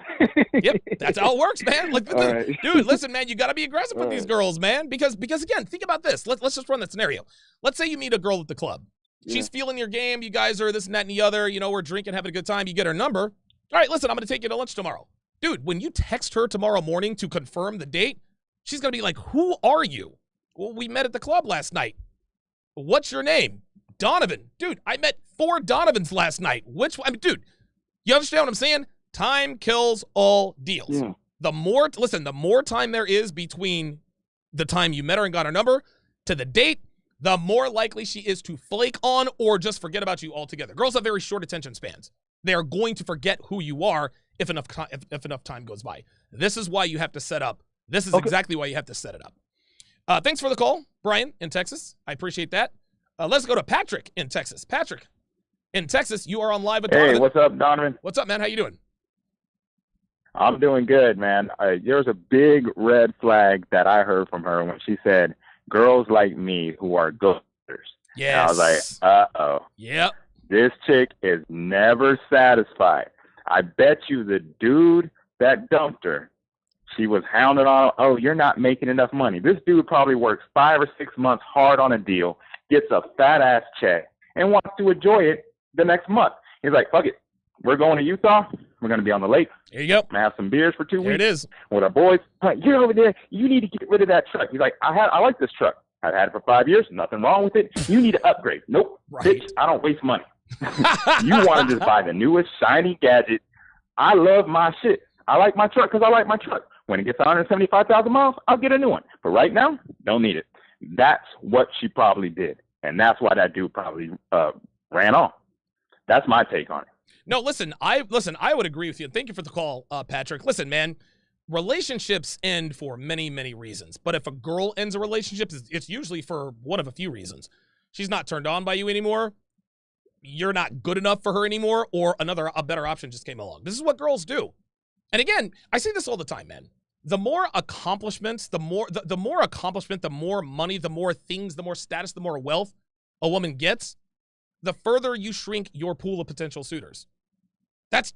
Yep, that's how it works, man. Right. Dude, listen, man, you got to be aggressive with these girls, man, because again, think about this. Let's just run that scenario. Let's say you meet a girl at the club. She's feeling your game. You guys are this and that and the other. You know, we're drinking, having a good time. You get her number. All right, listen, I'm going to take you to lunch tomorrow. Dude, when you text her tomorrow morning to confirm the date, she's going to be like, who are you? Well, we met at the club last night. What's your name? Donovan. Dude, I met 4 Donovans last night. Dude, you understand what I'm saying? Time kills all deals. Yeah. The more time there is between the time you met her and got her number to the date, the more likely she is to flake on or just forget about you altogether. Girls have very short attention spans. They are going to forget who you are if enough time goes by. This is why you have to set up. This is exactly why you have to set it up. Thanks for the call, Brian in Texas. I appreciate that. Let's go to Patrick in Texas. Patrick in Texas, you are on live with Donovan. Hey, what's up, Donovan? What's up, man? How you doing? I'm doing good, man. There was a big red flag that I heard from her when she said, girls like me who are ghosters. Yes. And I was like, uh-oh. Yep. This chick is never satisfied. I bet you the dude that dumped her, she was hounded on, oh, you're not making enough money. This dude probably works 5 or 6 months hard on a deal, gets a fat-ass check, and wants to enjoy it the next month. He's like, fuck it. We're going to Utah. We're going to be on the lake. There you go. We're going to have some beers for 2 weeks. There it is. With our boys. You're over there. You need to get rid of that truck. He's like, I like this truck. I've had it for 5 years. Nothing wrong with it. You need to upgrade. Nope. Right. Bitch, I don't waste money. You want to just buy the newest shiny gadget. I love my shit. I like my truck because I like my truck. When it gets 175,000 miles, I'll get a new one. But right now, don't need it. That's what she probably did. And that's why that dude probably ran off. That's my take on it. No, I would agree with you. Thank you for the call, Patrick. Listen, man, relationships end for many, many reasons. But if a girl ends a relationship, it's usually for one of a few reasons. She's not turned on by you anymore. You're not good enough for her anymore, or a better option just came along. This is what girls do. And again, I say this all the time, man. The more accomplishments, the more accomplishment, the more money, the more things, the more status, the more wealth a woman gets, the further you shrink your pool of potential suitors. That's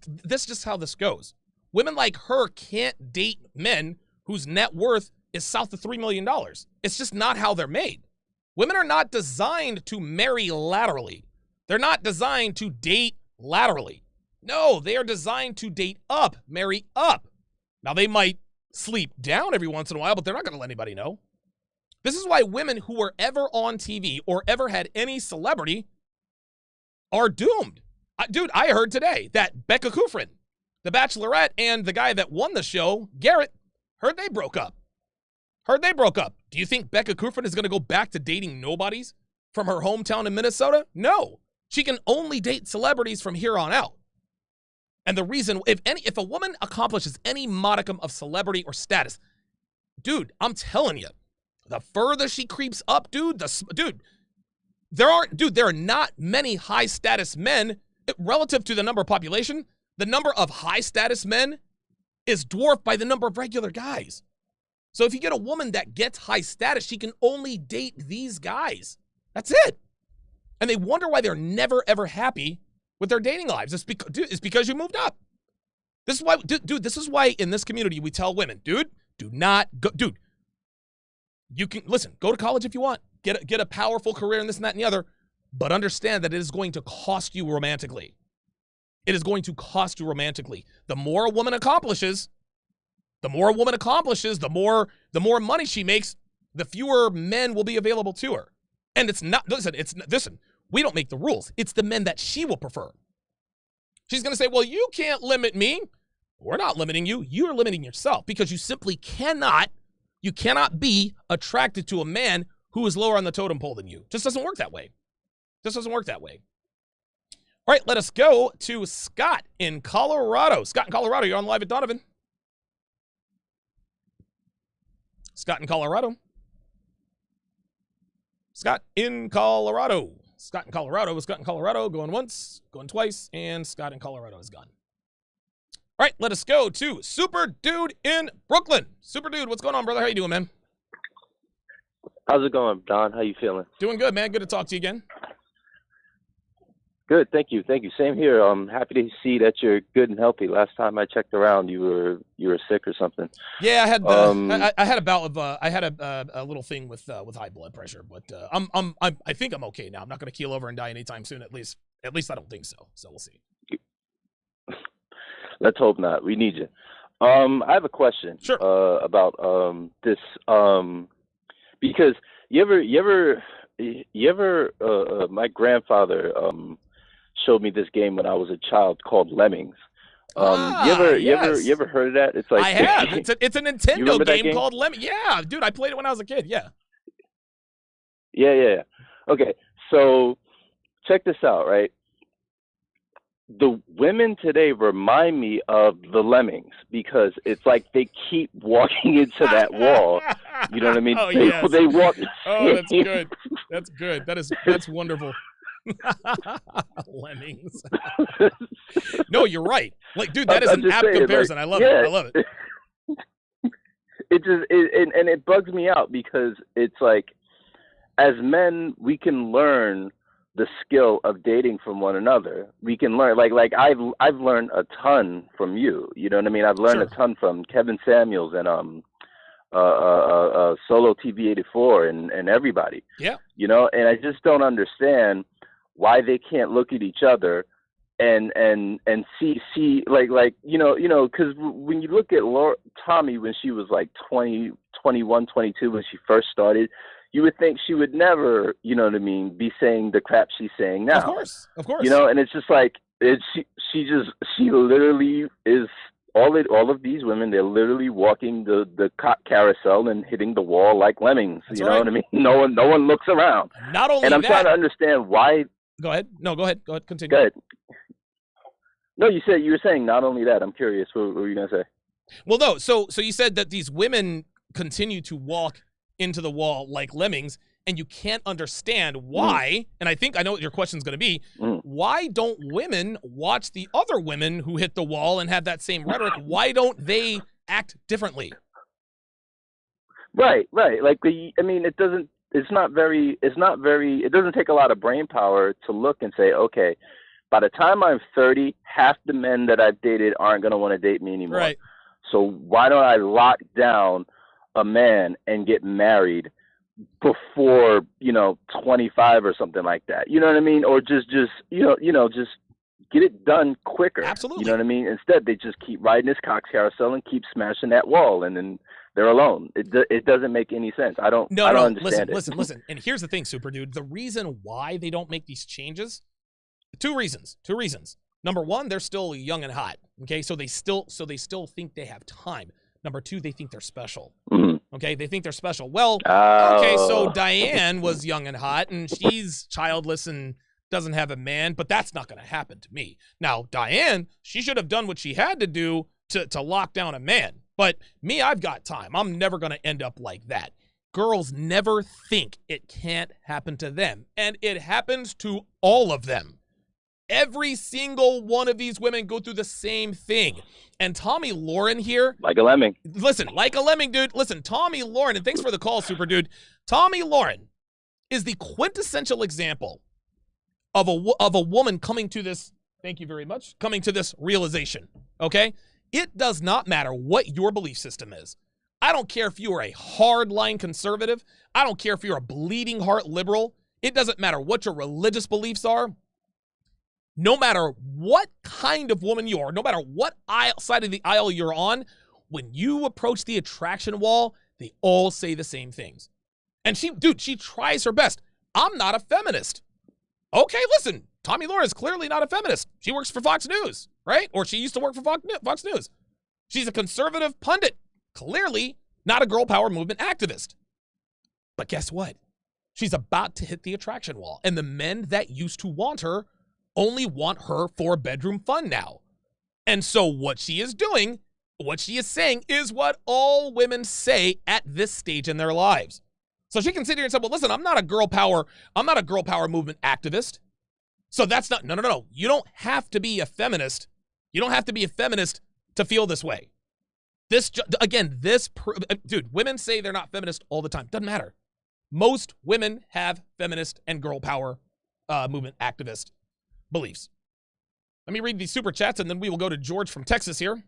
just how this goes. Women like her can't date men whose net worth is south of $3 million. It's just not how they're made. Women are not designed to marry laterally. They're not designed to date laterally. No, they are designed to date up, marry up. Now, they might sleep down every once in a while, but they're not going to let anybody know. This is why women who were ever on TV or ever had any celebrity are doomed. Dude, I heard today that Becca Kufrin, the Bachelorette, and the guy that won the show, Garrett, heard they broke up. Do you think Becca Kufrin is going to go back to dating nobodies? from her hometown in Minnesota? No. She can only date celebrities from here on out. And the reason, if a woman accomplishes any modicum of celebrity or status, dude, I'm telling you, the further she creeps up, dude, there are not many high status men relative to the number of population. The number of high status men is dwarfed by the number of regular guys. So if you get a woman that gets high status, she can only date these guys. That's it. And they wonder why they're never, ever happy with their dating lives. It's because you moved up. This is why, dude, this is why in this community we tell women, dude, do not go, dude, you can, listen, go to college if you want, get a powerful career in this and that and the other, but understand that it is going to cost you romantically. It is going to cost you romantically. The more a woman accomplishes, the more money she makes, the fewer men will be available to her. And listen, we don't make the rules. It's the men that she will prefer. She's going to say, well, you can't limit me. We're not limiting you. You're limiting yourself because you simply cannot be attracted to a man who is lower on the totem pole than you. Just doesn't work that way. All right, let us go to Scott in Colorado. Scott in Colorado, you're on Live at Donovan. Scott in Colorado. Scott in Colorado. Scott in Colorado, going once, going twice, and Scott in Colorado is gone. All right, let us go to Super Dude in Brooklyn. Super Dude, what's going on, brother? How you doing, man? How's it going, Don? How you feeling? Doing good, man. Good to talk to you again. Good, thank you. Same here. I'm happy to see that you're good and healthy. Last time I checked around, you were sick or something. Yeah, I had a bout of I had a little thing with high blood pressure, but I think I'm okay now. I'm not going to keel over and die anytime soon. At least I don't think so. So we'll see. Let's hope not. We need you. I have a question. Sure. About this because you ever my grandfather showed me this game when I was a child called Lemmings. You ever heard of that? It's like I have. It's a Nintendo game called Lemmings. Yeah, dude, I played it when I was a kid. Yeah. Yeah. Okay, so check this out, right? The women today remind me of the Lemmings because it's like they keep walking into that wall. You know what I mean? Oh, yes. They walk. Oh, that's good. That's good. That's wonderful. Lemmings. No, you're right. Like, dude, that is an apt comparison. Like, I love it. I love it. It bugs me out because it's like, as men, we can learn the skill of dating from one another. We can learn, like I've learned a ton from you. You know what I mean? I've learned a ton from Kevin Samuels and Solo TV84 and everybody. Yeah. You know, and I just don't understand why they can't look at each other and see like you know because when you look at Tomi when she was like 20, 21, 22 when she first started, you would think she would never, you know what I mean, be saying the crap she's saying now. Of course. You know, and it's just like she literally is all of these women. They're literally walking the carousel and hitting the wall like lemmings. That's you right. know what I mean? No one looks around. Not only and I'm that, trying to understand why. Go ahead. No, go ahead. Continue. Go ahead. No, you were saying not only that. I'm curious. What were you gonna say? Well, no. So you said that these women continue to walk into the wall like lemmings, and you can't understand why. And I know what your question's going to be. Why don't women watch the other women who hit the wall and have that same rhetoric? Why don't they act differently? Right. Like it doesn't. It doesn't take a lot of brain power to look and say, okay, by the time I'm 30, half the men that I've dated aren't going to want to date me anymore. Right. So why don't I lock down a man and get married before 25 or something like that? You know what I mean? Or just just get it done quicker. Absolutely. You know what I mean? Instead, they just keep riding this cock carousel and keep smashing that wall, and then they're alone. It doesn't make any sense. I don't understand it. Listen. And here's the thing, Super Dude. The reason why they don't make these changes, two reasons. Number one, they're still young and hot. Okay, so they still think they have time. Number two, they think they're special. Mm-hmm. Okay, they think they're special. Well, okay, so Oh. Diane was young and hot, and she's childless and doesn't have a man, but that's not going to happen to me. Now, Diane, she should have done what she had to do to lock down a man. But me, I've got time. I'm never going to end up like that. Girls never think it can't happen to them, and it happens to all of them. Every single one of these women go through the same thing. And Tomi Lahren here. Like a lemming. Listen, like a lemming, dude. Listen, Tomi Lahren, and thanks for the call, super dude. Tomi Lahren is the quintessential example of a woman coming to this, thank you very much, coming to this realization, okay? It does not matter what your belief system is. I don't care if you are a hardline conservative. I don't care if you're a bleeding heart liberal. It doesn't matter what your religious beliefs are. No matter what kind of woman you are, no matter what side of the aisle you're on, when you approach the attraction wall, they all say the same things. And she tries her best. I'm not a feminist. Okay, listen, Tomi Lahren is clearly not a feminist. She works for Fox News, right? Or she used to work for Fox News. She's a conservative pundit. Clearly not a girl power movement activist. But guess what? She's about to hit the attraction wall. And the men that used to want her only want her for bedroom fun now. And so what she is doing, what she is saying is what all women say at this stage in their lives. So she can sit here and say, well, listen, I'm not a girl power movement activist. So that's not, no. You don't have to be a feminist. You don't have to be a feminist to feel this way. Dude, women say they're not feminist all the time. Doesn't matter. Most women have feminist and girl power movement activist beliefs. Let me read these super chats, and then we will go to George from Texas here.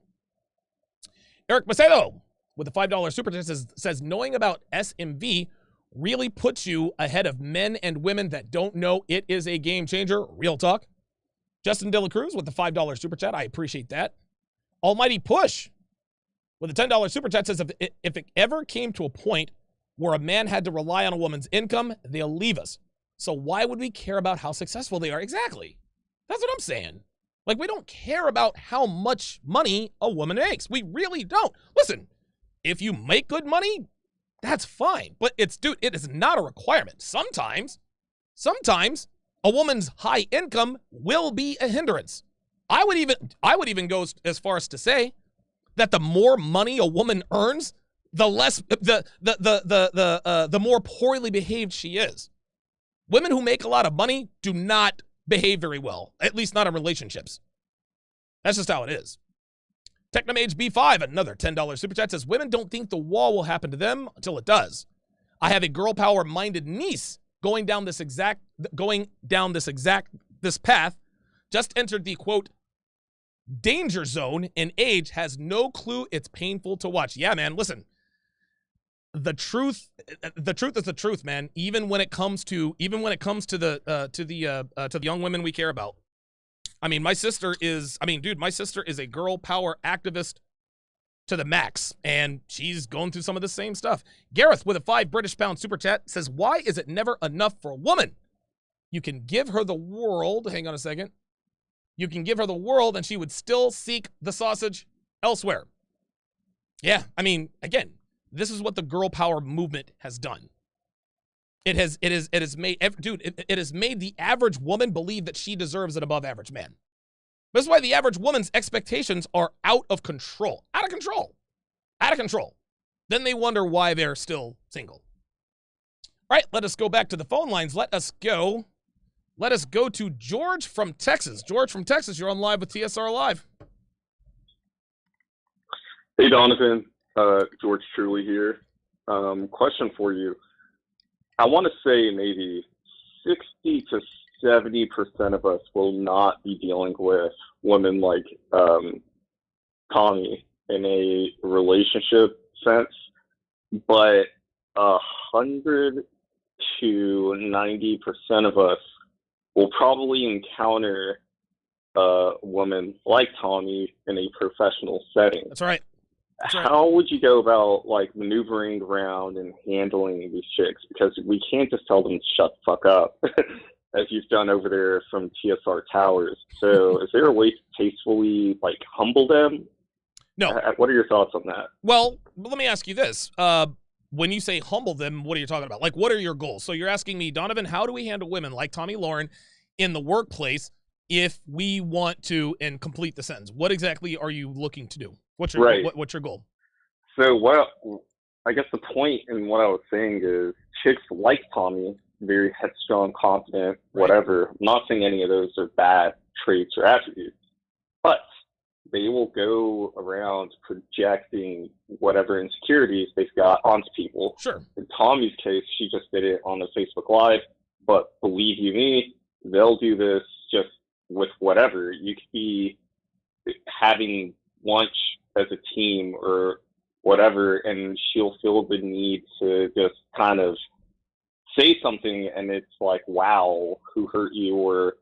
Eric Macedo with a $5 super chat says, knowing about SMV really puts you ahead of men and women that don't know it is a game changer. Real talk. Justin De La Cruz with the $5 super chat. I appreciate that. Almighty Push with a $10 super chat says, if it ever came to a point where a man had to rely on a woman's income, they'll leave us. So why would we care about how successful they are? Exactly. That's what I'm saying. Like, we don't care about how much money a woman makes. We really don't. Listen, if you make good money, that's fine. But it is not a requirement. Sometimes a woman's high income will be a hindrance. I would even go as far as to say that the more money a woman earns, the less the more poorly behaved she is. Women who make a lot of money do not behave very well, at least not in relationships. That's just how it is. Technomage B5, another $10 super chat, says, women don't think the wall will happen to them until it does. I have a girl power minded niece going down this path, just entered the quote danger zone in age, has no clue it's painful to watch. Yeah, man, listen. The truth is the truth, man. Even when it comes to the young women we care about. I mean, my sister is a girl power activist to the max, and she's going through some of the same stuff. Gareth with a £5 super chat says, why is it never enough for a woman? You can give her the world. Hang on a second. You can give her the world, and she would still seek the sausage elsewhere. Yeah, I mean, again, this is what the girl power movement has done. It has made the average woman believe that she deserves an above average man. That's why the average woman's expectations are out of control. Then they wonder why they're still single. All right, let us go back to the phone lines. Let us go to George from Texas. George from Texas, you're on live with TSR Live. Hey, Donovan. George Truly here. Question for you. I want to say maybe 60 to 70% of us will not be dealing with women like Tomi in a relationship sense, but 100 to 90% of us will probably encounter a woman like Tomi in a professional setting. That's right. How would you go about like maneuvering around and handling these chicks? Because we can't just tell them to shut the fuck up, as you've done over there from TSR Towers. So is there a way to tastefully like humble them? No. What are your thoughts on that? Well, let me ask you this. when you say humble them, what are you talking about? Like, what are your goals? So you're asking me, Donovan, how do we handle women like Tomi Lahren in the workplace if we want to, and complete the sentence? What exactly are you looking to do? What's your what's your goal? So I guess the point in what I was saying is chicks like Tomi, very headstrong, confident, whatever. I'm not saying any of those are bad traits or attributes, but they will go around projecting whatever insecurities they've got onto people. Sure. In Tomi's case, she just did it on the Facebook Live, but believe you me, they'll do this just with whatever. You could be having lunch as a team or whatever, and she'll feel the need to just kind of say something, and it's like, wow, who hurt you, or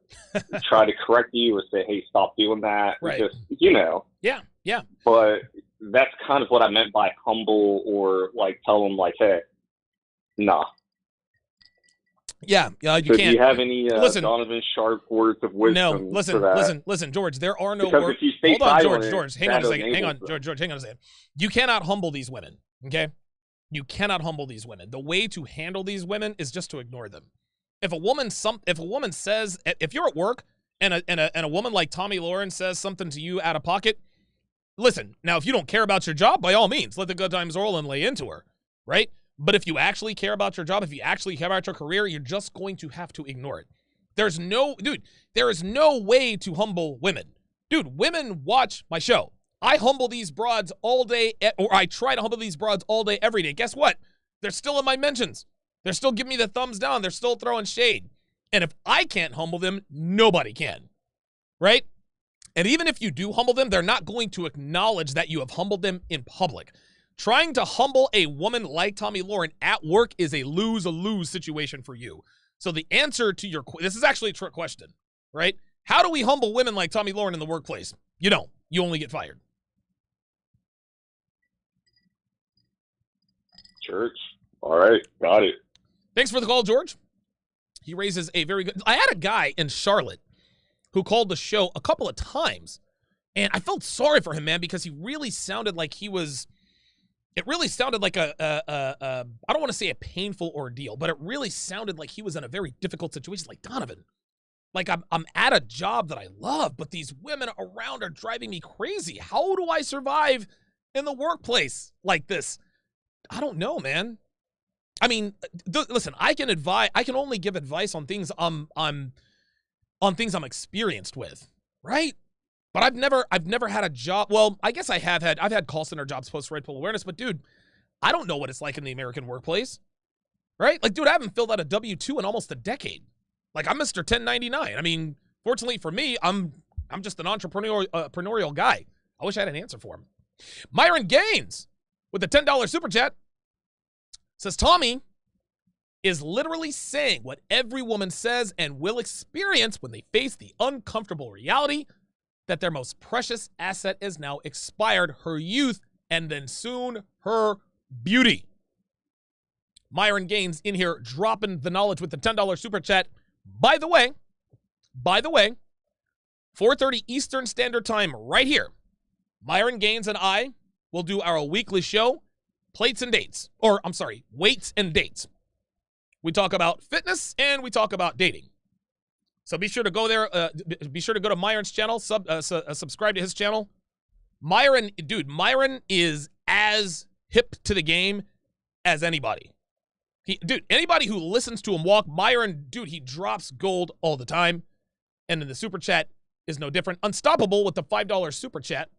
try to correct you, or say, hey, stop doing that. Right. Just, you know. Yeah, yeah. But that's kind of what I meant by humble, or like tell them, like, hey, nah. Yeah, you so can't. Do you have any listen, Donovan Sharpe words of wisdom? No, listen, George. There are no because words. if you stay Hold on, silent, George. Hang on a second. George. Hang on a second. You cannot humble these women. Okay. You cannot humble these women. The way to handle these women is just to ignore them. If a woman says, if you're at work and a woman like Tomi Lahren says something to you out of pocket, listen. Now, if you don't care about your job, by all means, let the good times roll and lay into her, right? But if you actually care about your job, if you actually care about your career, you're just going to have to ignore it. There is no way to humble women. Dude, women watch my show. I humble these broads all day, or I try to humble these broads all day, every day. Guess what? They're still in my mentions. They're still giving me the thumbs down. They're still throwing shade. And if I can't humble them, nobody can, right? And even if you do humble them, they're not going to acknowledge that you have humbled them in public. Trying to humble a woman like Tomi Lahren at work is a lose-a-lose situation for you. So the answer to this is actually a trick question, right? How do we humble women like Tomi Lahren in the workplace? You don't. You only get fired. Church. All right. Got it. Thanks for the call, George. He raises a very good... I had a guy in Charlotte who called the show a couple of times, and I felt sorry for him, man, because he really sounded like he was... It really sounded like I don't want to say a painful ordeal, but it really sounded like he was in a very difficult situation. Like, Donovan, like I'm at a job that I love, but these women around are driving me crazy. How do I survive in the workplace like this? I don't know, man. I mean, listen, I can only give advice on things I'm experienced with, right? But I've never had a job. Well, I guess I've had call center jobs post Red Pill awareness, but dude, I don't know what it's like in the American workplace, right? Like, dude, I haven't filled out a W-2 in almost a decade. Like, I'm Mr. 1099. I mean, fortunately for me, I'm just an entrepreneurial guy. I wish I had an answer for him. Myron Gaines with the $10 super chat says, Tomi is literally saying what every woman says and will experience when they face the uncomfortable reality that their most precious asset is now expired, her youth, and then soon her beauty. Myron Gaines in here dropping the knowledge with the $10 super chat. By the way, 4:30 Eastern Standard Time right here. Myron Gaines and I will do our weekly show, Weights and Dates. We talk about fitness and we talk about dating. So be sure to go there. Be sure to go to Myron's channel. Subscribe to his channel. Myron is as hip to the game as anybody. Anybody who listens to him walk, Myron, he drops gold all the time. And then the super chat is no different. Unstoppable with the $5 super chat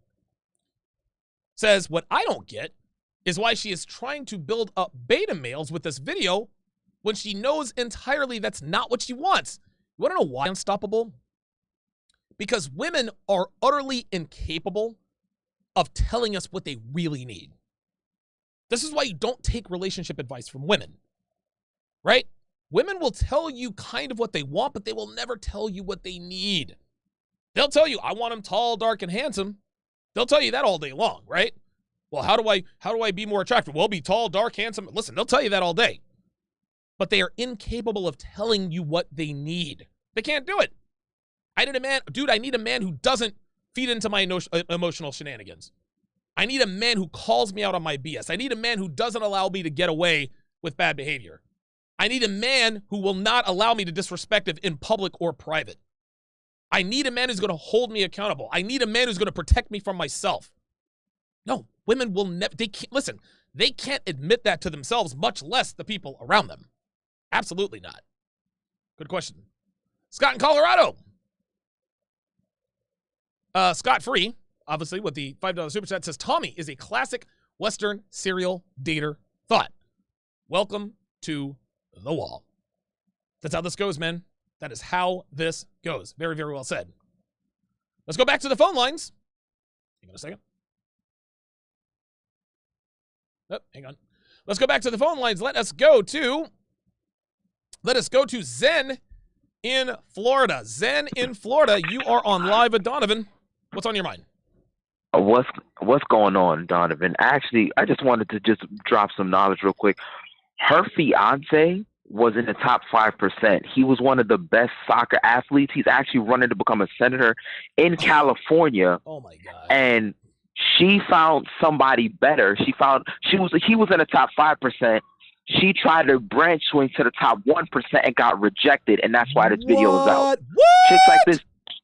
says, what I don't get is why she is trying to build up beta males with this video when she knows entirely that's not what she wants. You want to know why, Unstoppable? Because women are utterly incapable of telling us what they really need. This is why you don't take relationship advice from women, right? Women will tell you kind of what they want, but they will never tell you what they need. They'll tell you, I want him tall, dark, and handsome. They'll tell you that all day long, right? Well, how do I be more attractive? Well, be tall, dark, handsome. Listen, they'll tell you that all day. But they are incapable of telling you what they need. They can't do it. I need a man who doesn't feed into my emotional shenanigans. I need a man who calls me out on my BS. I need a man who doesn't allow me to get away with bad behavior. I need a man who will not allow me to disrespect it in public or private. I need a man who's going to hold me accountable. I need a man who's going to protect me from myself. No, women will never, they can't admit that to themselves, much less the people around them. Absolutely not. Good question. Scott in Colorado. Scott Free, obviously, with the $5 super chat, says, Tomi is a classic Western serial dater thought. Welcome to the wall. That's how this goes, man. That is how this goes. Very, very well said. Let's go back to the phone lines. Hang on a second. Oh, hang on. Let's go back to the phone lines. Let us go to Zen in Florida. Zen in Florida, you are on Live with Donovan. What's on your mind? What's going on, Donovan? Actually, I just wanted to just drop some knowledge real quick. Her fiance was in the top 5%. He was one of the best soccer athletes. He's actually running to become a senator in California. Oh my God. And she found somebody better. He was in the top 5%. She tried to branch swing to the top 1% and got rejected, and that's why this video is out. What? Chicks like this.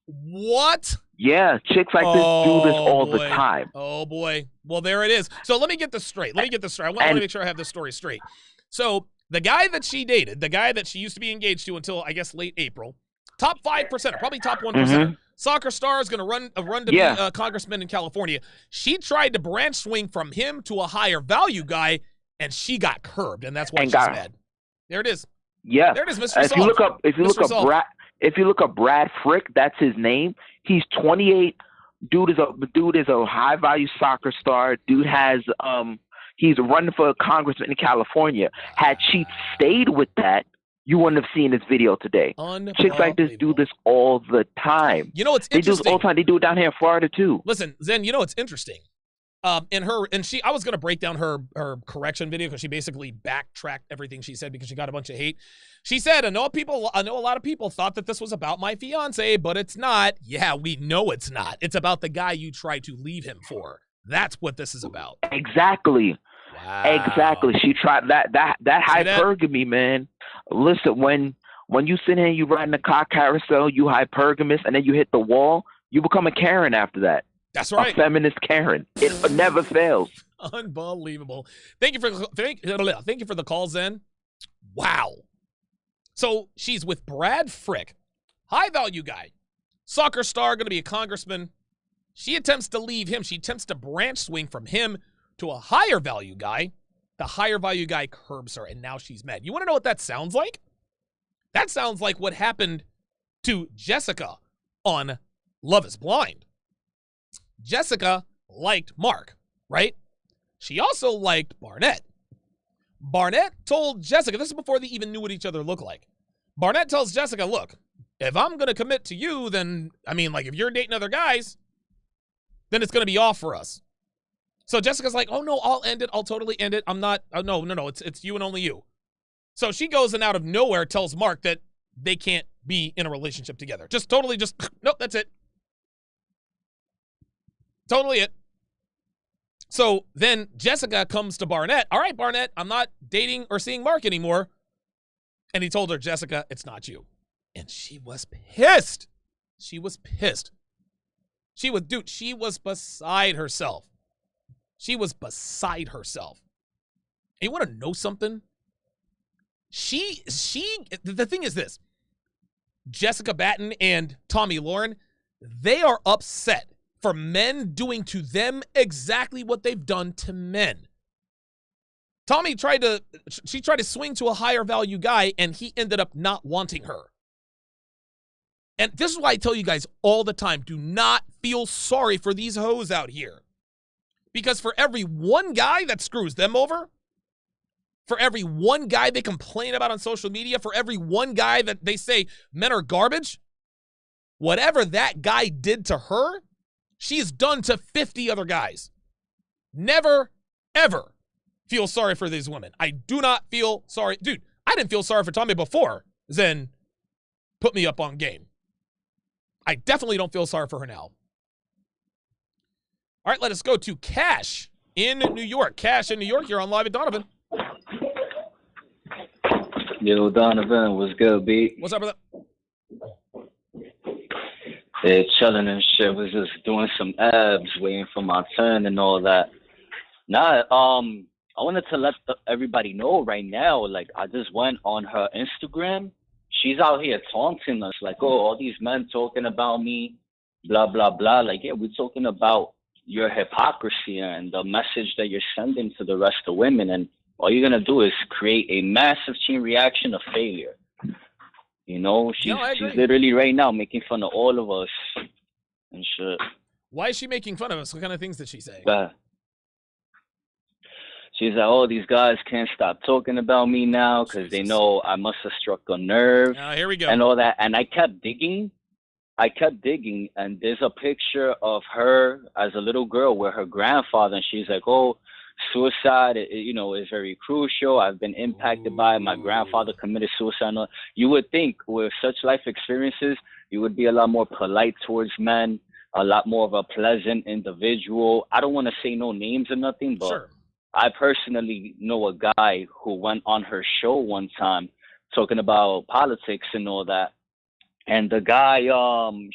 What? Yeah, chicks like this do this all the time. Oh boy. Well, there it is. So let me get this straight. I want to make sure I have this story straight. So the guy that she dated, the guy that she used to be engaged to until I guess late April, top 5%, probably top 1%. Soccer star is going to run to be a congressman in California. She tried to branch swing from him to a higher value guy, and she got curbed, and that's why she's mad. There it is. Yeah. There it is, Mr. If you look up Brad Frick, that's his name. He's 28. Dude is a high value soccer star. Dude has he's running for congressman in California. Had she stayed with that, you wouldn't have seen this video today. Chicks like this do this all the time. You know, it's interesting. They do this all the time. They do it down here in Florida too. Listen, Zen, you know it's interesting. I was going to break down her correction video because she basically backtracked everything she said because she got a bunch of hate. She said, I know a lot of people thought that this was about my fiance, but it's not. Yeah, we know it's not. It's about the guy you tried to leave him for. That's what this is about. Exactly. Wow. Exactly. She tried that hypergamy, man. Listen, when you sit here and you ride in the car carousel, you hypergamous, and then you hit the wall, you become a Karen after that. That's right. A feminist Karen. It never fails. Unbelievable. Thank you for the call, Zen. Wow. So she's with Brad Frick, high value guy, soccer star, going to be a congressman. She attempts to leave him. She attempts to branch swing from him to a higher value guy. The higher value guy curbs her, and now she's mad. You want to know what that sounds like? That sounds like what happened to Jessica on Love is Blind. Jessica liked Mark, right? She also liked Barnett. Barnett told Jessica, this is before they even knew what each other looked like. Barnett tells Jessica, look, if I'm going to commit to you, then, if you're dating other guys, then it's going to be off for us. So Jessica's like, oh no, I'll end it. I'll totally end it. I'm not, no, it's you and only you. So she goes and out of nowhere tells Mark that they can't be in a relationship together. Nope, that's it. Totally it. So then Jessica comes to Barnett. All right, Barnett, I'm not dating or seeing Mark anymore. And he told her, Jessica, it's not you. And she was pissed. She was pissed. She was beside herself. She was beside herself. And you want to know something? The thing is this. Jessica Batten and Tomi Lahren, they are upset for men doing to them exactly what they've done to men. Tomi tried to swing to a higher value guy, and he ended up not wanting her. And this is why I tell you guys all the time, do not feel sorry for these hoes out here. Because for every one guy that screws them over, for every one guy they complain about on social media, for every one guy that they say men are garbage, whatever that guy did to her, she's done to 50 other guys. Never, ever feel sorry for these women. I do not feel sorry. Dude, I didn't feel sorry for Tomi before Zen put me up on game. I definitely don't feel sorry for her now. All right, let us go to Cash in New York. Cash in New York, you're on Live at Donovan. Yo, Donovan, what's good, B? What's up, brother? Hey, chilling and shit. Was just doing some abs, waiting for my turn and all that. Nah, I wanted to let everybody know right now, like, I just went on her Instagram. She's out here taunting us, like, oh, all these men talking about me, blah, blah, blah. Like, yeah, we're talking about your hypocrisy and the message that you're sending to the rest of women. And all you're going to do is create a massive chain reaction of failure. You know, she's literally right now making fun of all of us and shit. Why is she making fun of us? What kind of things did she say? She's like, oh, these guys can't stop talking about me now because they know I must have struck a nerve. Here we go. And all that. And I kept digging, and there's a picture of her as a little girl with her grandfather, and she's like, oh, suicide, you know, is very crucial. I've been impacted by it. My grandfather committed suicide. You would think with such life experiences, you would be a lot more polite towards men, a lot more of a pleasant individual. I don't want to say no names or nothing, but sure. I personally know a guy who went on her show one time talking about politics and all that. And the guy, to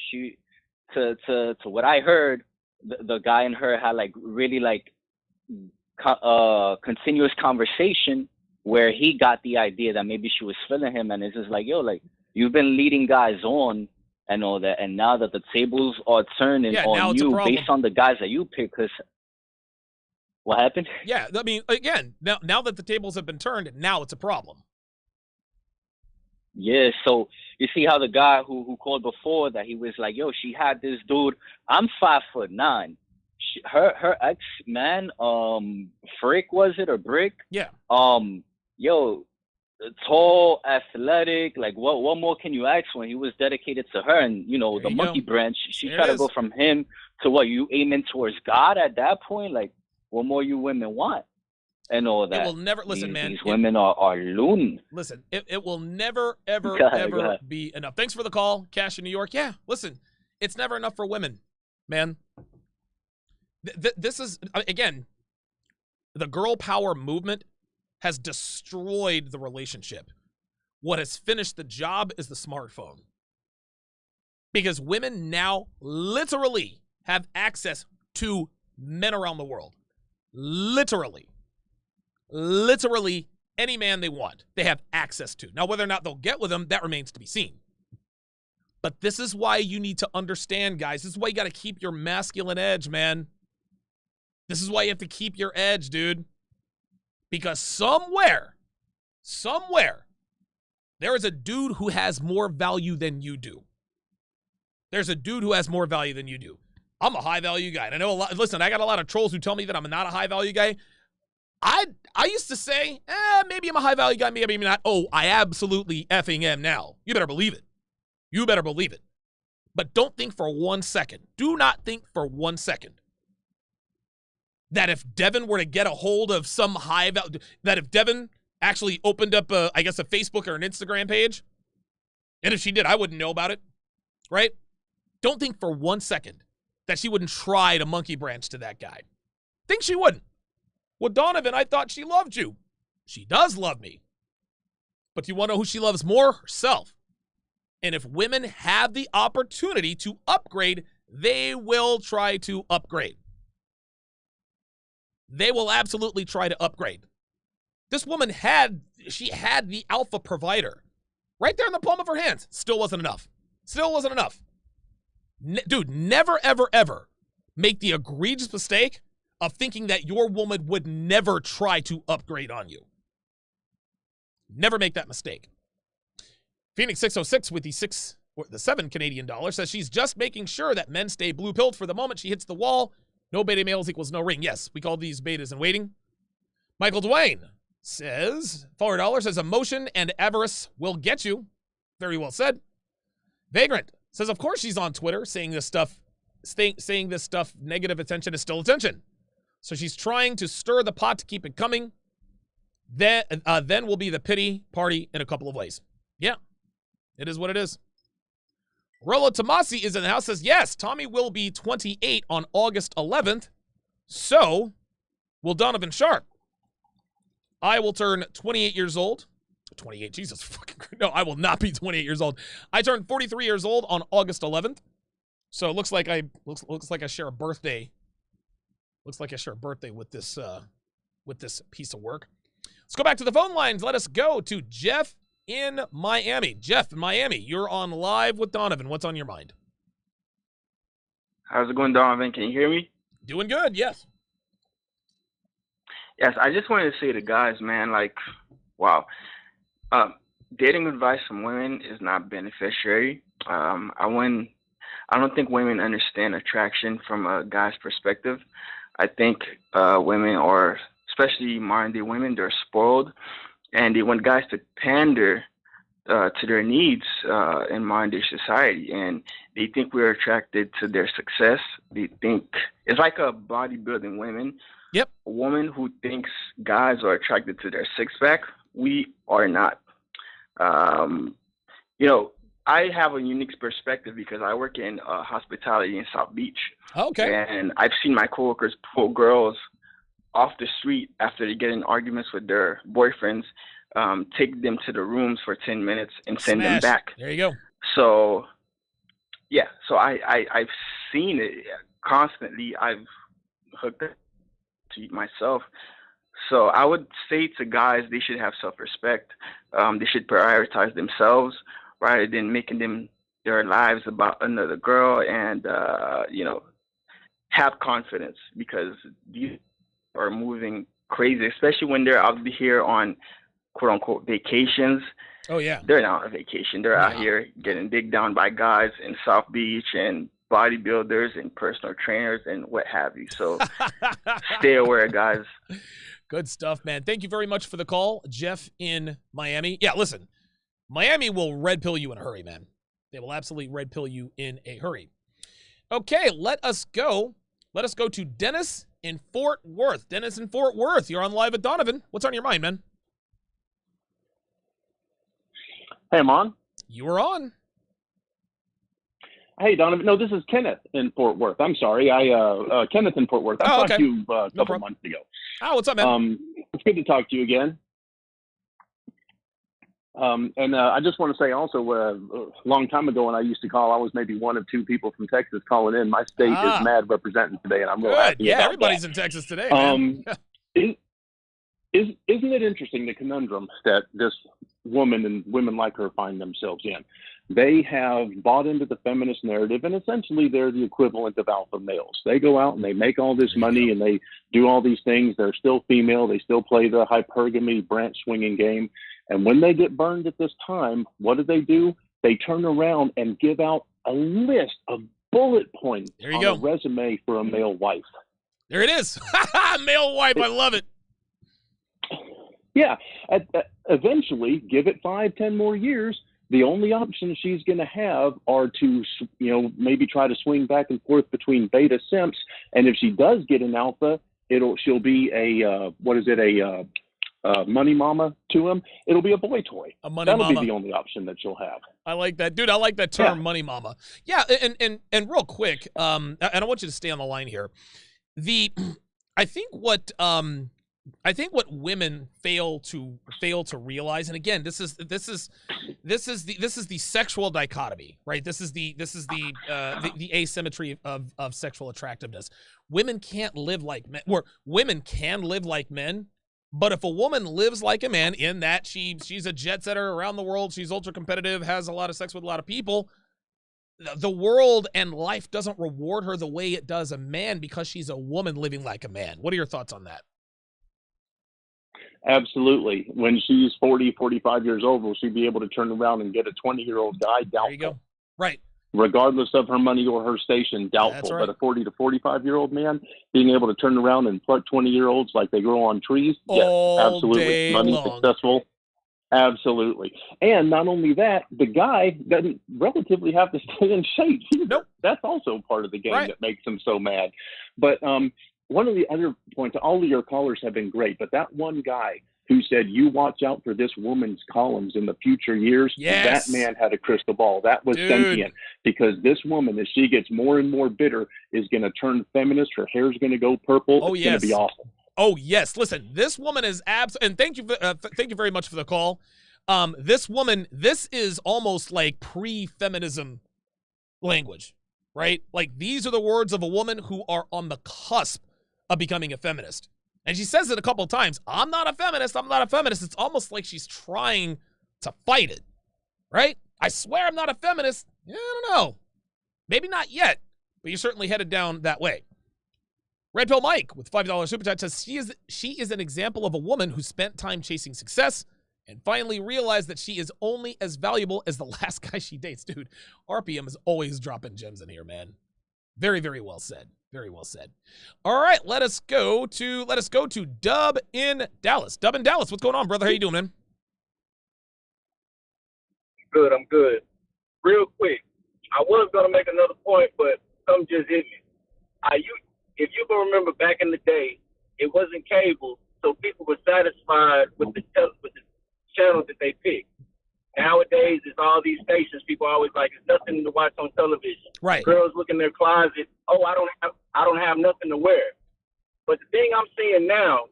what I heard, the guy and her had like really like continuous conversation where he got the idea that maybe she was feeling him, and it's just like, yo, like, you've been leading guys on and all that, and now that the tables are turning on you based on the guys that you pick, because what happened? Yeah, I mean, again, now that the tables have been turned, now it's a problem. Yeah, so you see how the guy who called before that, he was like, yo, she had this dude, I'm 5'9". Her ex man, Frick was it, or Brick? Yeah. Yo, tall, athletic. Like, what more can you ask when he was dedicated to her? And you know, the monkey branch. She tried to go from him to what, you aiming towards God at that point? Like, what more you women want? And all that. It will never listen, man. These women are loony. Listen, it will never, ever be enough. Thanks for the call, Cash in New York. Yeah, listen, it's never enough for women, man. This is, again, the girl power movement has destroyed the relationship. What has finished the job is the smartphone. Because women now literally have access to men around the world. Literally any man they want, they have access to. Now, whether or not they'll get with them, that remains to be seen. But this is why you need to understand, guys. This is why you got to keep your masculine edge, man. This is why you have to keep your edge, dude. Because somewhere, there is a dude who has more value than you do. There's a dude who has more value than you do. I'm a high-value guy. And I know a lot. Listen, I got a lot of trolls who tell me that I'm not a high-value guy. I used to say, maybe I'm a high-value guy, maybe not. Oh, I absolutely effing am now. You better believe it. You better believe it. But don't think for 1 second. Do not think for 1 second that if Devin were to get a hold of some high-value, that if Devin actually opened up, a Facebook or an Instagram page, and if she did, I wouldn't know about it, right? Don't think for 1 second that she wouldn't try to monkey branch to that guy. Think she wouldn't. Well, Donovan, I thought she loved you. She does love me. But do you want to know who she loves more? Herself. And if women have the opportunity to upgrade, they will try to upgrade. They will absolutely try to upgrade. This woman had the alpha provider right there in the palm of her hands. Still wasn't enough. Dude, never, ever, ever make the egregious mistake of thinking that your woman would never try to upgrade on you. Never make that mistake. Phoenix 606 with the 7 Canadian dollars says she's just making sure that men stay blue-pilled for the moment she hits the wall. No beta males equals no ring. Yes, we call these betas in waiting. Michael Dwayne says, $4 says emotion and avarice will get you. Very well said. Vagrant says, of course she's on Twitter saying this stuff, negative attention is still attention. So she's trying to stir the pot to keep it coming. Then will be the pity party in a couple of ways. Yeah, it is what it is. Rollo Tomasi is in the house, says, yes, Tomi will be 28 on August 11th. So will Donovan Sharpe. I will turn 28 years old. 28, Jesus fucking Christ. No, I will not be 28 years old. I turned 43 years old on August 11th. So it looks like I share a birthday. Looks like I share a birthday with this piece of work. Let's go back to the phone lines. Let us go to Jeff in Miami. Jeff in Miami, you're on Live with Donovan. What's on your mind? How's it going, Donovan? Can you hear me? Doing good, yes. Yes, I just wanted to say to guys, man, like, wow. Dating advice from women is not beneficiary. I don't think women understand attraction from a guy's perspective. I think women are, especially modern-day women, they're spoiled, and they want guys to pander to their needs in modern-day society, and they think we're attracted to their success. They think it's like a bodybuilding women. Yep. A woman who thinks guys are attracted to their six-pack, we are not. I have a unique perspective because I work in hospitality in South Beach. Okay. And I've seen my coworkers pull girls off the street after they get in arguments with their boyfriends, take them to the rooms for 10 minutes and send them back. There you go. So, yeah. So I've seen it constantly. I've hooked up to it myself. So I would say to guys, they should have self-respect. They should prioritize themselves rather than making their lives about another girl, and have confidence, because these are moving crazy, especially when they're out here on quote unquote vacations. Oh yeah. They're not on vacation. They're out here getting digged down by guys in South Beach and bodybuilders and personal trainers and what have you. So stay aware, guys. Good stuff, man. Thank you very much for the call, Jeff in Miami. Yeah, listen, Miami will red pill you in a hurry, man. They will absolutely red pill you in a hurry. Okay, let us go. Let us go to Dennis in Fort Worth. Dennis in Fort Worth, you're on Live with Donovan. What's on your mind, man? Hey, I'm on. You are on. Hey, Donovan. No, this is Kenneth in Fort Worth. I'm sorry. Kenneth in Fort Worth. I talked to you a couple months ago. Oh, what's up, man? It's good to talk to you again. And I just want to say also, a long time ago when I used to call, I was maybe one of two people from Texas calling in. My state is mad representing today, and I'm real happy yeah, about everybody's that. in Texas today, man. Isn't it interesting, the conundrum that this woman and women like her find themselves in? They have bought into the feminist narrative, and essentially they're the equivalent of alpha males. They go out and they make all this money and they do all these things. They're still female. They still play the hypergamy branch swinging game. And when they get burned at this time, what do? They turn around and give out a list of bullet points on a resume for a male wife. There it is. Male wife. I love it. Yeah. Eventually, give it 5-10 more years, the only options she's going to have are to, maybe try to swing back and forth between beta simps. And if she does get an alpha, she'll be a money mama to him. It'll be a boy toy. That'll be the only option that she'll have. I like that, dude. I like that term, money mama. Yeah, and real quick, and I want you to stay on the line here. I think what women fail to realize, and again, this is the sexual dichotomy, right? This is the asymmetry of sexual attractiveness. Women can't live like men. Women can live like men, but if a woman lives like a man in that she's a jet setter around the world, she's ultra competitive, has a lot of sex with a lot of people, the world and life doesn't reward her the way it does a man because she's a woman living like a man. What are your thoughts on that? Absolutely. When she's 40, 45 years old, will she be able to turn around and get a 20-year-old guy? Doubtful. There you go. Right. Regardless of her money or her station, doubtful. Right. But a 40 to 45-year-old man being able to turn around and pluck 20-year-olds like they grow on trees, yes, absolutely. Money, successful, absolutely. And not only that, the guy doesn't relatively have to stay in shape either. Nope. That's also part of the game that makes him so mad. But one of the other points, all of your callers have been great, but that one guy who said, you watch out for this woman's columns in the future years. Yes. That man had a crystal ball. That was sentient, because this woman, as she gets more and more bitter, is going to turn feminist. Her hair's going to go purple. Oh, it's yes. going to be awesome. Oh, yes. Listen, this woman is and thank you very much for the call. This woman, this is almost like pre-feminism language, right? Like, these are the words of a woman who are on the cusp of becoming a feminist. And she says it a couple of times. I'm not a feminist. I'm not a feminist. It's almost like she's trying to fight it, right? I swear I'm not a feminist. Yeah, I don't know. Maybe not yet, but you're certainly headed down that way. Red Pill Mike with $5 super chat says she is an example of a woman who spent time chasing success and finally realized that she is only as valuable as the last guy she dates. Dude, RPM is always dropping gems in here, man. Very, very well said. Very well said. All right, let us go to Dub in Dallas. Dub in Dallas, what's going on, brother? How you doing, man? Good, I'm good. Real quick, I was gonna make another point, but something just hit me. If you can remember back in the day, it wasn't cable, so people were satisfied with the channel that they picked. Nowadays, it's all these stations. People are always like, there's nothing to watch on television. Right. Girls look in their closet. Oh, I don't have nothing to wear. But the thing I'm seeing now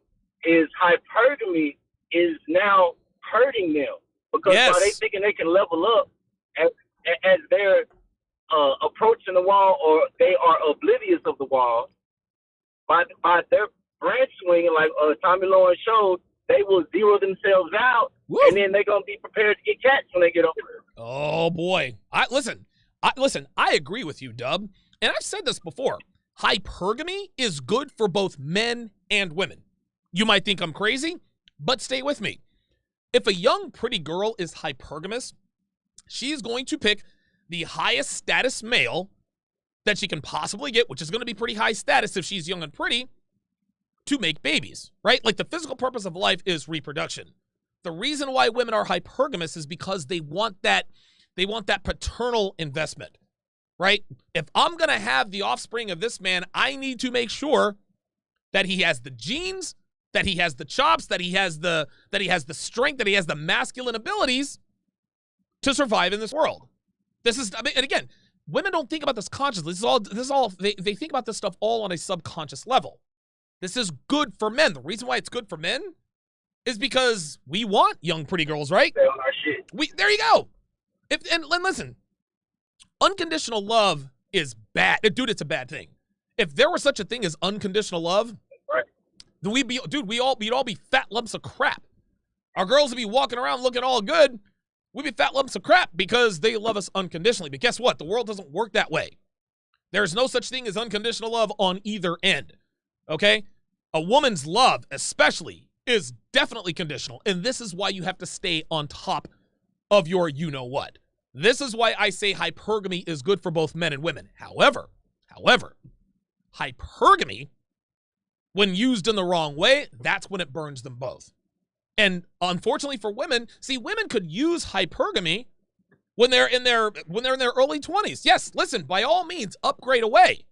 is hypergamy is now hurting them, because while they thinking they can level up as they're approaching the wall, or they are oblivious of the wall, by their branch swinging, like Tommy Lawrence showed, they will zero themselves out. Woo. And then they're gonna be prepared to get catch when they get over there. Oh boy! I agree with you, Dub. And I've said this before. Hypergamy is good for both men and women. You might think I'm crazy, but stay with me. If a young, pretty girl is hypergamous, she is going to pick the highest status male that she can possibly get, which is going to be pretty high status if she's young and pretty, to make babies, right? Like, the physical purpose of life is reproduction. The reason why women are hypergamous is because they want that paternal investment, right? If I'm going to have the offspring of this man, I need to make sure that he has the genes, that he has the chops, that he has the strength, that he has the masculine abilities to survive in this world. And again, women don't think about this consciously. They think about this stuff all on a subconscious level. This is good for men. The reason why it's good for men is because we want young, pretty girls, right? Stay on our shit. There you go. And listen, unconditional love is bad. Dude, it's a bad thing. If there were such a thing as unconditional love, right, then we'd all be fat lumps of crap. Our girls would be walking around looking all good. We'd be fat lumps of crap because they love us unconditionally. But guess what? The world doesn't work that way. There's no such thing as unconditional love on either end. Okay? A woman's love, especially, is definitely conditional. And this is why you have to stay on top of your you-know-what. This is why I say hypergamy is good for both men and women. However, hypergamy, when used in the wrong way, that's when it burns them both. And unfortunately for women, women could use hypergamy when they're in their early 20s. Yes, listen, by all means, upgrade away.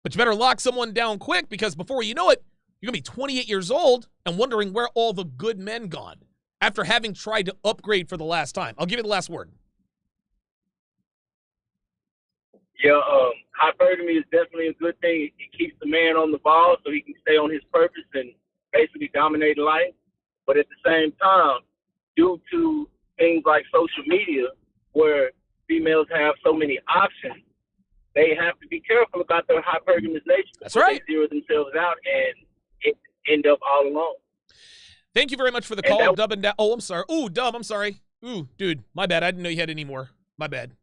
But you better lock someone down quick, because before you know it, you're going to be 28 years old and wondering where all the good men gone after having tried to upgrade for the last time. I'll give you the last word. Yeah, hypergamy is definitely a good thing. It keeps the man on the ball so he can stay on his purpose and basically dominate life. But at the same time, due to things like social media, where females have so many options, they have to be careful about their hypergamous nature. That's right. They zero themselves out and end up all alone. Thank you very much for the call, Dub. I'm sorry. Ooh, Dub, I'm sorry. Ooh, dude, my bad. I didn't know you had any more. My bad.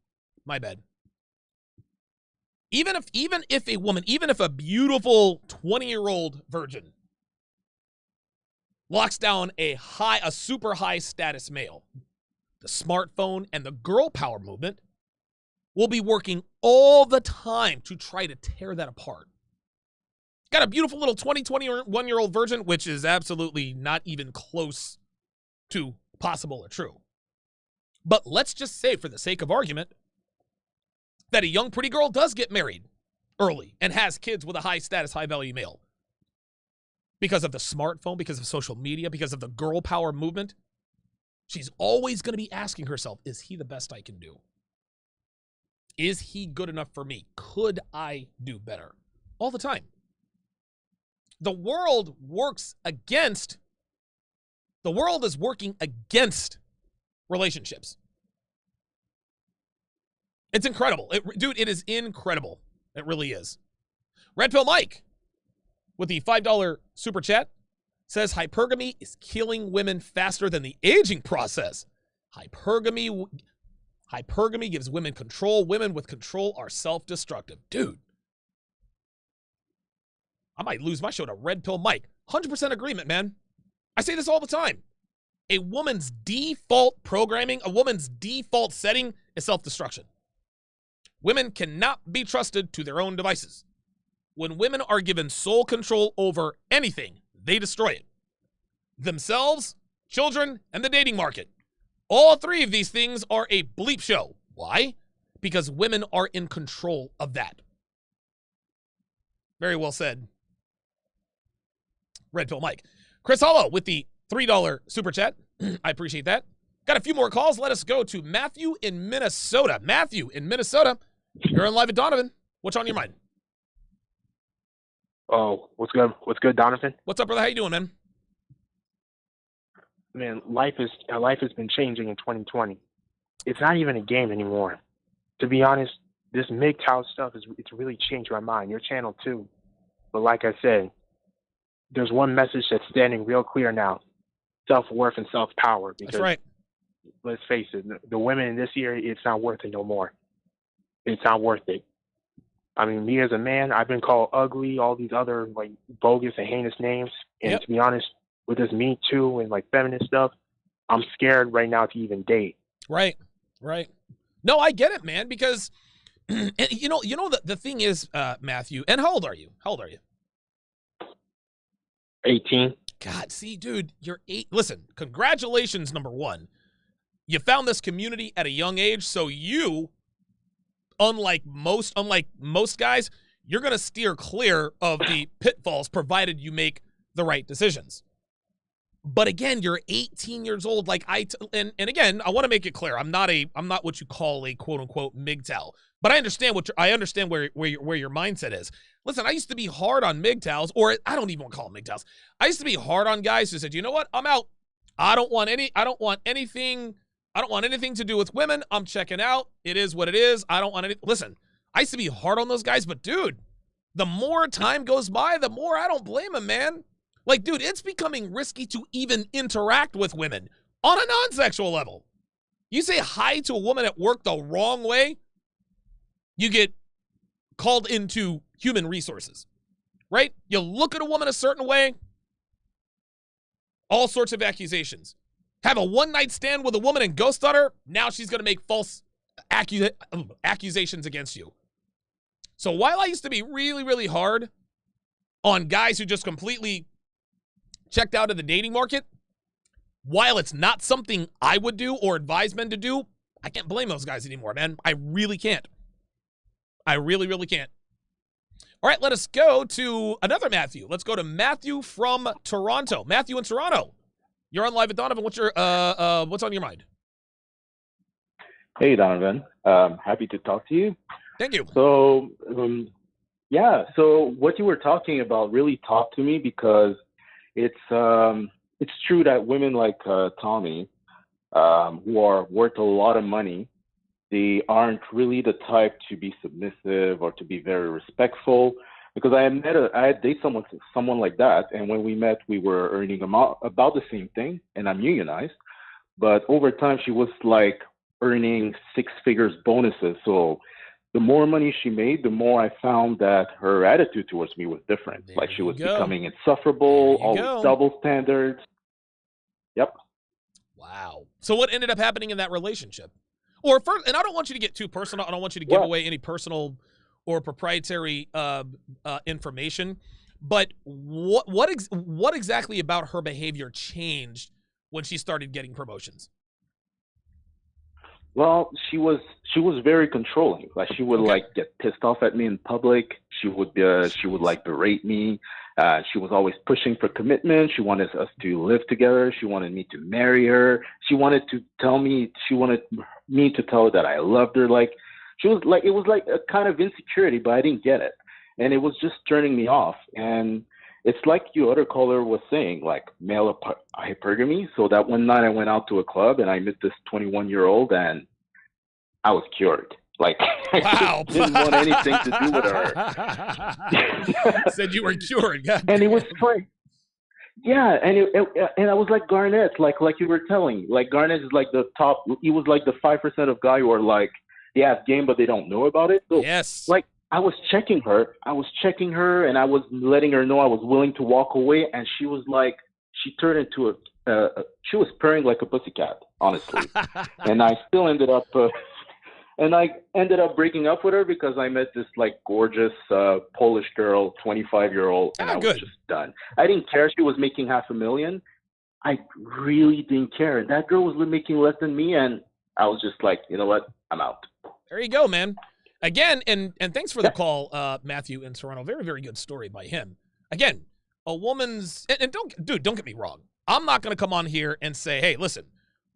Even if a beautiful 20-year-old virgin locks down a super high status male, the smartphone and the girl power movement will be working all the time to try to tear that apart. Got a beautiful little 21-year-old virgin, which is absolutely not even close to possible or true. But let's just say, for the sake of argument, that a young, pretty girl does get married early and has kids with a high status, high value male. because of the smartphone, because of social media, because of the girl power movement, she's always going to be asking herself, is he the best I can do? Is he good enough for me? Could I do better? All the time. The world is working against relationships. It's incredible. Dude, it is incredible. It really is. Red Pill Mike, with the $5 super chat, says hypergamy is killing women faster than the aging process. Hypergamy gives women control. Women with control are self-destructive. Dude, I might lose my show to Red Pill Mike. 100% agreement, man. I say this all the time. A woman's default programming, a woman's default setting is self-destruction. Women cannot be trusted to their own devices. When women are given sole control over anything, they destroy it. Themselves, children, and the dating market. All three of these things are a bleep show. Why? Because women are in control of that. Very well said. Red Pill Mike. Chris Hollow with the $3 super chat. I appreciate that. Got a few more calls. Let us go to Matthew in Minnesota. Matthew in Minnesota. You're on Live at Donovan. What's on your mind? Oh, what's good? What's good, Donovan? What's up, brother? How you doing, man? Man, life has been changing in 2020. It's not even a game anymore. To be honest, this MGTOW stuff it's really changed my mind. Your channel too. But like I said, there's one message that's standing real clear now: self-worth and self-power. Because, that's right. Let's face it, the women in this year, it's not worth it no more. It's not worth it. I mean, me as a man, I've been called ugly, all these other like bogus and heinous names. And to be honest, with this Me Too and like feminist stuff, I'm scared right now to even date. Right. No, I get it, man, because you know the thing is, Matthew, and how old are you? 18. God, see, dude, you're 8. Listen, congratulations, number one. You found this community at a young age, so you, unlike most guys, you're going to steer clear of the pitfalls provided you make the right decisions. But again, you're 18 years old. Like and again, I want to make it clear. I'm not what you call a quote unquote MGTOW, but I understand where your mindset is. Listen, I used to be hard on MGTOWs, or I don't even want to call them MGTOWs. I used to be hard on guys who said, you know what? I'm out. I don't want anything to do with women. I'm checking out. It is what it is. I don't want any. Listen, I used to be hard on those guys, but dude, the more time goes by, the more I don't blame them, man. Like, dude, it's becoming risky to even interact with women on a non-sexual level. You say hi to a woman at work the wrong way, you get called into human resources, right? You look at a woman a certain way, all sorts of accusations. Have a one-night stand with a woman and ghost on her, now she's going to make false accusations against you. So while I used to be really, really hard on guys who just completely checked out of the dating market, while it's not something I would do or advise men to do, I can't blame those guys anymore, man. I really can't. I really, really can't. All right, let us go to another Matthew. Let's go to Matthew from Toronto. Matthew in Toronto. You're on Live at Donovan. What's on your mind? Hey, Donovan. Happy to talk to you. Thank you. So, so what you were talking about really talked to me, because it's true that women like Tomi, who are worth a lot of money, they aren't really the type to be submissive or to be very respectful. Because I had dated someone like that, and when we met, we were earning about the same thing, and I'm unionized. But over time, she was like earning 6 figures bonuses. So the more money she made, the more I found that her attitude towards me was different. Like she was becoming insufferable, always double standards. Yep. Wow. So what ended up happening in that relationship? Or first, and I don't want you to get too personal. I don't want you to give away any personal or proprietary information. But what exactly about her behavior changed when she started getting promotions? Well, she was very controlling. Like she would like get pissed off at me in public. She would like berate me. She was always pushing for commitment. She wanted us to live together. She wanted me to marry her. She wanted me to tell her that I loved her. Like it was like a kind of insecurity, but I didn't get it, and it was just turning me off. And it's like your other caller was saying, like male hypergamy. So that one night I went out to a club and I met this 21-year-old and I was cured. Like, wow. I didn't want anything to do with her. Said you were cured. God and it was funny. Yeah, and I was like Garnett, like you were telling. Like Garnett is like the top. He was like the 5% of guy who are like they have game but they don't know about it. So, yes. Like I was checking her, and I was letting her know I was willing to walk away, and she was like, she turned into she was purring like a pussycat, honestly. And I still ended up, breaking up with her because I met this like gorgeous Polish girl, 25-year-old, and I was just done. I didn't care she was making $500,000. I really didn't care. And that girl was making less than me, and I was just like, you know what, I'm out. There you go, man. Again, and thanks for the call, Matthew in Toronto. Very, very good story by him. Again, a woman's, and don't get me wrong. I'm not going to come on here and say, hey, listen,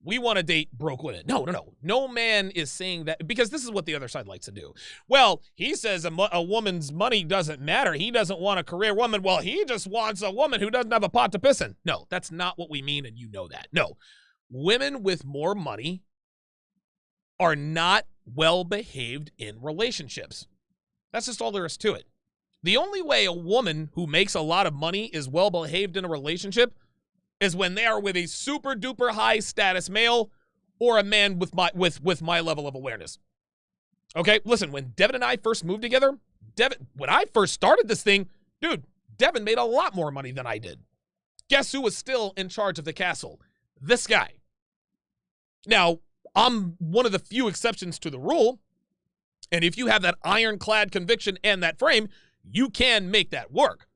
we want to date broke women. No. No man is saying that, because this is what the other side likes to do. Well, he says a woman's money doesn't matter. He doesn't want a career woman. Well, he just wants a woman who doesn't have a pot to piss in. No, that's not what we mean, and you know that. No, women with more money are not well-behaved in relationships. That's just all there is to it. The only way a woman who makes a lot of money is well-behaved in a relationship is when they are with a super-duper high-status male or a man with my level of awareness. Okay, listen, when Devin and I first moved together, when I first started this thing, dude, Devin made a lot more money than I did. Guess who was still in charge of the castle? This guy. Now, I'm one of the few exceptions to the rule. And if you have that ironclad conviction and that frame, you can make that work.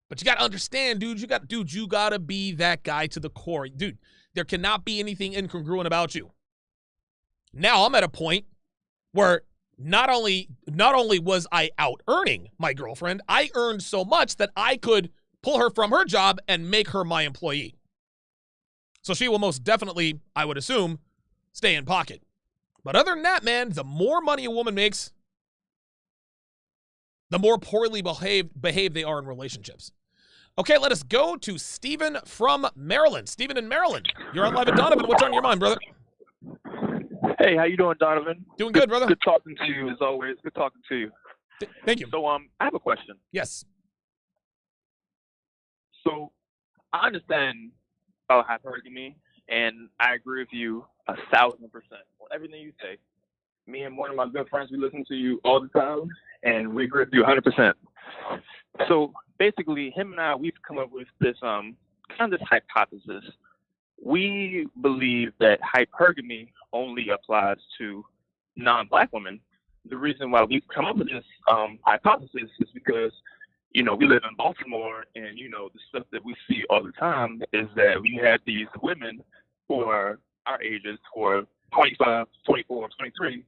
But you got to understand, dude, you got to be that guy to the core. Dude, there cannot be anything incongruent about you. Now I'm at a point where not only was I out earning my girlfriend, I earned so much that I could pull her from her job and make her my employee. So she will most definitely, I would assume, stay in pocket. But other than that, man, the more money a woman makes, the more poorly behaved they are in relationships. Okay, let us go to Stephen from Maryland. Stephen in Maryland. You're on Live at Donovan. What's on your mind, brother? Hey, how you doing, Donovan? Doing good, brother. Good talking to you, as always. Good talking to you. Thank you. So, I have a question. Yes. So, I understand about hypergamy, and I agree with you 1,000% on everything you say. Me and one of my good friends, we listen to you all the time, and we agree with you 100%. So basically, him and I, we've come up with this kind of this hypothesis. We believe that hypergamy only applies to non-Black women. The reason why we've come up with this hypothesis is because, you know, we live in Baltimore, and, you know, the stuff that we see all the time is that we have these women who are our ages, who are 25, 24, 23.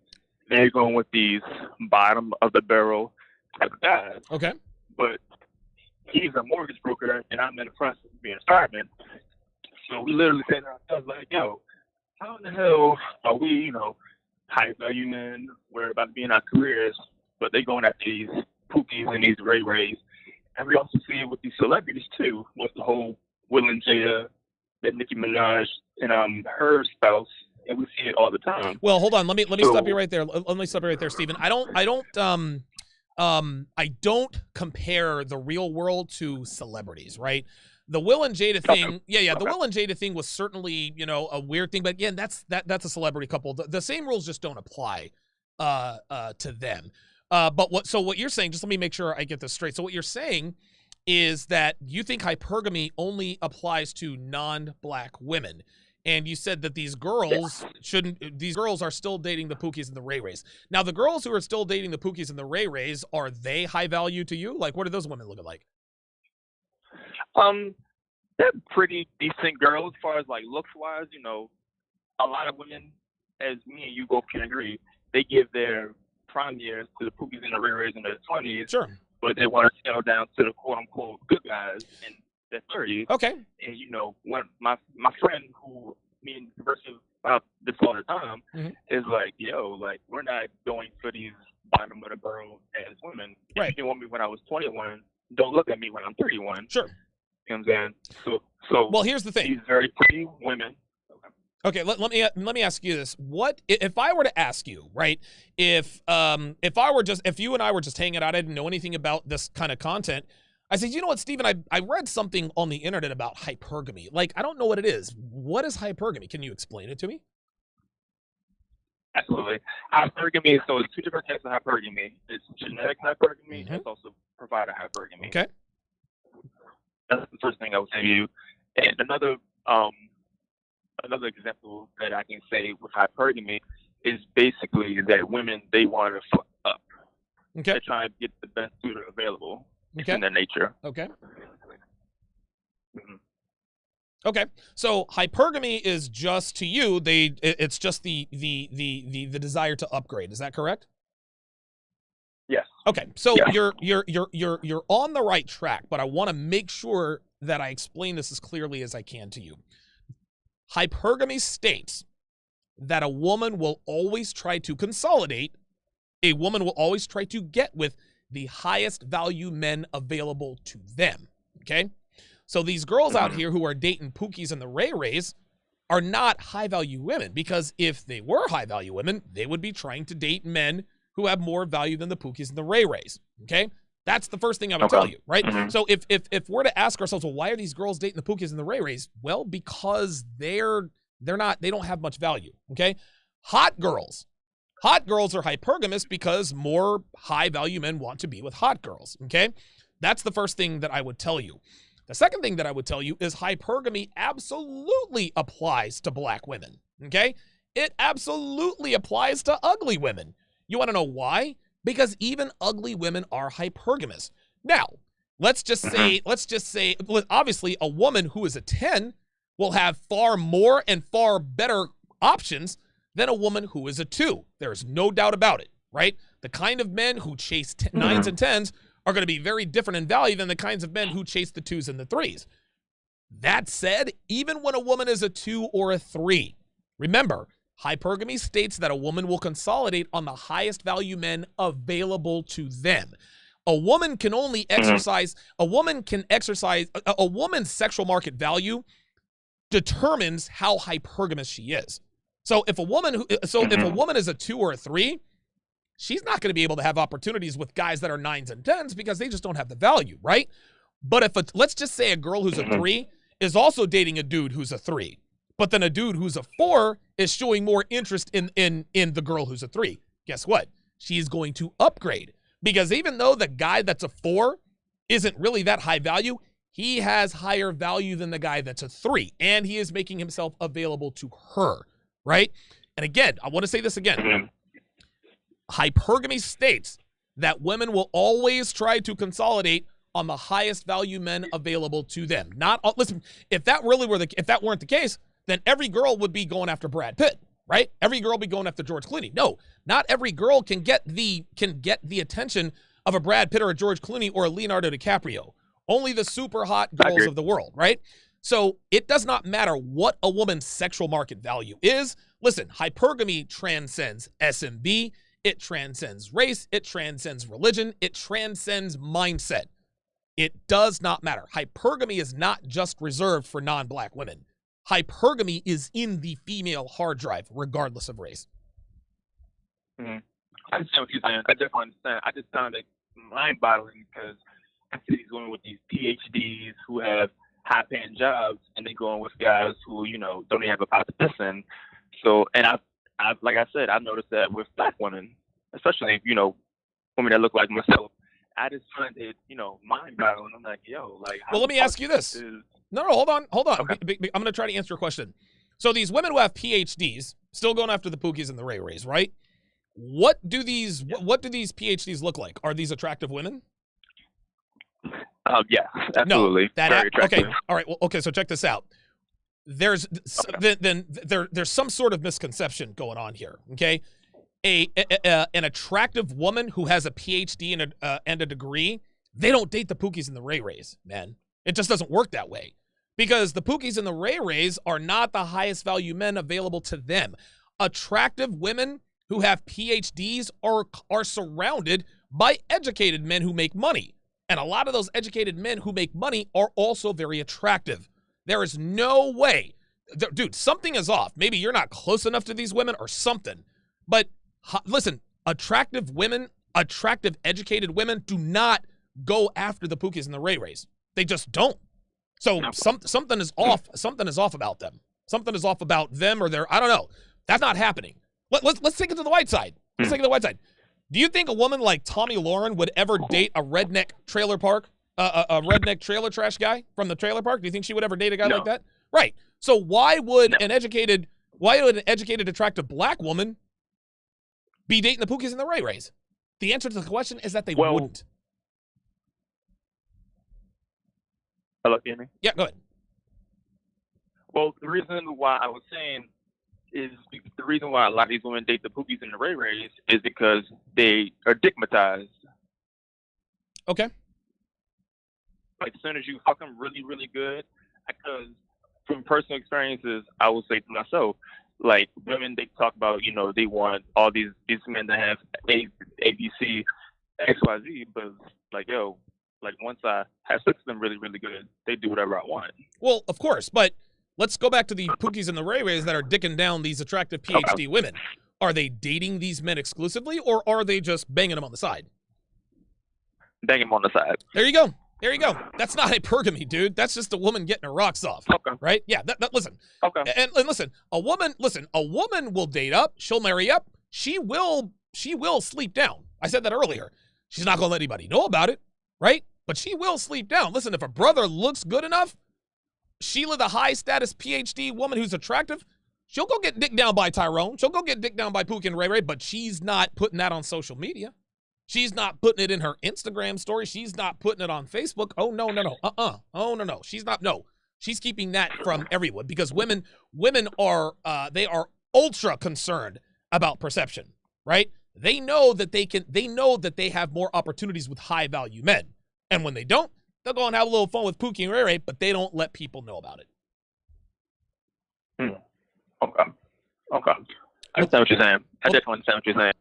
They're going with these bottom of the barrel type of guys. Okay. But he's a mortgage broker, and I'm in the process of being a fireman. So we literally say to ourselves, like, yo, how in the hell are we, you know, high value men, we're about to be in our careers, but they going after these pookies and these Ray-Rays. And we also see it with these celebrities, too, with the whole Will and Jada, that Nicki Minaj and her spouse, and we see it all the time. Well, hold on. Let me stop you right there. Let me stop you right there, Stephen. I don't compare the real world to celebrities, right? The Will and Jada thing, the Will and Jada thing was certainly, you know, a weird thing, but again, that's a celebrity couple. The same rules just don't apply to them. But what you're saying, just let me make sure I get this straight. So what you're saying is that you think hypergamy only applies to non-Black women. And you said that these girls are still dating the Pookies and the Ray-Rays. Now, the girls who are still dating the Pookies and the Ray-Rays, are they high value to you? Like, what are those women looking like? They're pretty decent girls as far as, like, looks-wise. You know, a lot of women as me and you both can agree, they give their prime years to the Pookies and the Ray Rays in their 20s. Sure. But they want to scale down to the quote-unquote good guys in their 30s. Okay. And, you know, one my friend who me and converse about this all the time is like, yo, like, we're not going for these bottom of the barrel as women. If you didn't want me when I was 21, don't look at me when I'm 31. Sure. You know what I'm saying? So well, here's the thing. These very pretty women. Okay, let me ask you this. What if I were to ask you, right? If you and I were just hanging out, I didn't know anything about this kind of content. I said, you know what, Steven, I read something on the internet about hypergamy. Like, I don't know what it is. What is hypergamy? Can you explain it to me? Absolutely. Hypergamy, so it's two different types of hypergamy. It's genetic hypergamy and it's also provider hypergamy. Okay. That's the first thing I would say to you. And another example that I can say with hypergamy is basically that women, they want to fuck up. Okay. They're trying to get the best suitor available. It's Okay. in their nature. Okay. Okay. So hypergamy is just to you, it's just the desire to upgrade. Is that correct? Yes. Okay. So Yeah. you're on the right track, but I want to make sure that I explain this as clearly as I can to you. Hypergamy states that a woman will always try to consolidate. A woman will always try to get with the highest value men available to them. Okay? So these girls out here who are dating Pookies and the Ray Rays are not high value women, because if they were high value women, they would be trying to date men who have more value than the Pookies and the Ray Rays. Okay? That's the first thing I would tell you, right? So if we're to ask ourselves, well, why are these girls dating the Pookies and the Ray Rays? Well, because they don't have much value. Okay? Hot girls are hypergamous because more high value men want to be with hot girls. Okay? That's the first thing that I would tell you. The second thing that I would tell you is hypergamy absolutely applies to black women. Okay? It absolutely applies to ugly women. You want to know why? Because even ugly women are hypergamous. Now, let's just say, obviously, a woman who is a 10 will have far more and far better options than a woman who is a 2. There's no doubt about it, right? The kind of men who chase 9s and 10s are going to be very different in value than the kinds of men who chase the 2s and the 3s. That said, even when a woman is a 2 or a 3, remember, hypergamy states that a woman will consolidate on the highest value men available to them. A woman can only exercise, a woman's sexual market value determines how hypergamous she is. So if a woman is a 2 or a 3, she's not going to be able to have opportunities with guys that are 9s and 10s because they just don't have the value, right? But let's just say a girl who's a 3 is also dating a dude who's a 3. But then a dude who's a 4 is showing more interest in the girl who's a 3. Guess what? She's going to upgrade. Because even though the guy that's a 4 isn't really that high value, he has higher value than the guy that's a 3. And he is making himself available to her, right? And again, I want to say this again. Hypergamy states that women will always try to consolidate on the highest value men available to them. Listen, if that weren't the case, then every girl would be going after Brad Pitt, right? Every girl would be going after George Clooney. No, not every girl can get the attention of a Brad Pitt or a George Clooney or a Leonardo DiCaprio. Only the super hot girls of the world, right? So it does not matter what a woman's sexual market value is. Listen, hypergamy transcends SMB. It transcends race. It transcends religion. It transcends mindset. It does not matter. Hypergamy is not just reserved for non-black women. Hypergamy is in the female hard drive, regardless of race. I understand what you're saying. I definitely understand. I just found it mind-boggling because I see these women with these PhDs who have high-paying jobs, and they go in with guys who, don't even have a pot to piss in. So, and I like I said, I've noticed that with black women, especially, women that look like myself, I just find it, mind-boggling. I'm like, well, let me ask you this. No, hold on. Okay. I'm going to try to answer your question. So these women who have PhDs, still going after the Pookies and the Ray Rays, right? What do these PhDs look like? Are these attractive women? Yeah, absolutely. No, very attractive. Okay, all right. Well, okay. So check this out. there's there's some sort of misconception going on here. Okay, an attractive woman who has a PhD and a degree, they don't date the Pookies and the Ray Rays, man. It just doesn't work that way, because the Pookies and the Ray Rays are not the highest value men available to them. Attractive women who have PhDs are surrounded by educated men who make money. And a lot of those educated men who make money are also very attractive. There is no way. Dude, something is off. Maybe you're not close enough to these women or something. But listen, attractive women, attractive educated women do not go after the Pookies and the Ray Rays. They just don't. So something is off. Something is off about them. Something is off about them or their, I don't know. That's not happening. Let's take it to the white side. Let's take it to the white side. Do you think a woman like Tomi Lahren would ever date a redneck trailer park, a redneck trailer trash guy from the trailer park? Do you think she would ever date a guy like that? Right. So why would an educated, attractive black woman be dating the Pookies and the Ray Rays? The answer to the question is that they wouldn't. Hello, can you hear me? Yeah, go ahead. Well, the reason why I was saying is the reason why a lot of these women date the Pookies and the Ray Rays is because they are digmatized. Okay. Like, as soon as you fuck them really, really good, because from personal experiences, I will say to myself, like, women, they talk about, you know, they want all these men to have A, B, C, X, Y, Z, but, like, yo, like, once I have sex with them really, really good, they do whatever I want. Well, of course, but let's go back to the Pookies and the Ray Rays that are dicking down these attractive PhD women. Are they dating these men exclusively, or are they just banging them on the side? Banging them on the side. There you go. There you go. That's not hypergamy, dude. That's just a woman getting her rocks off. Okay. Right? Yeah. Listen. Okay. And listen, a woman will date up. She'll marry up. She will sleep down. I said that earlier. She's not gonna let anybody know about it, right? But she will sleep down. Listen, if a brother looks good enough, Sheila, the high-status PhD woman who's attractive, she'll go get dicked down by Tyrone. She'll go get dicked down by Pookie and Ray Ray, but she's not putting that on social media. She's not putting it in her Instagram story. She's not putting it on Facebook. Oh, no. Oh, no. She's not. No. She's keeping that from everyone, because women are, they are ultra concerned about perception, right? They know that they have more opportunities with high-value men. And when they don't, they'll go and have a little fun with Pookie and Ray Ray, but they don't let people know about it. Okay. I understand what you're saying. I definitely understand what you're saying.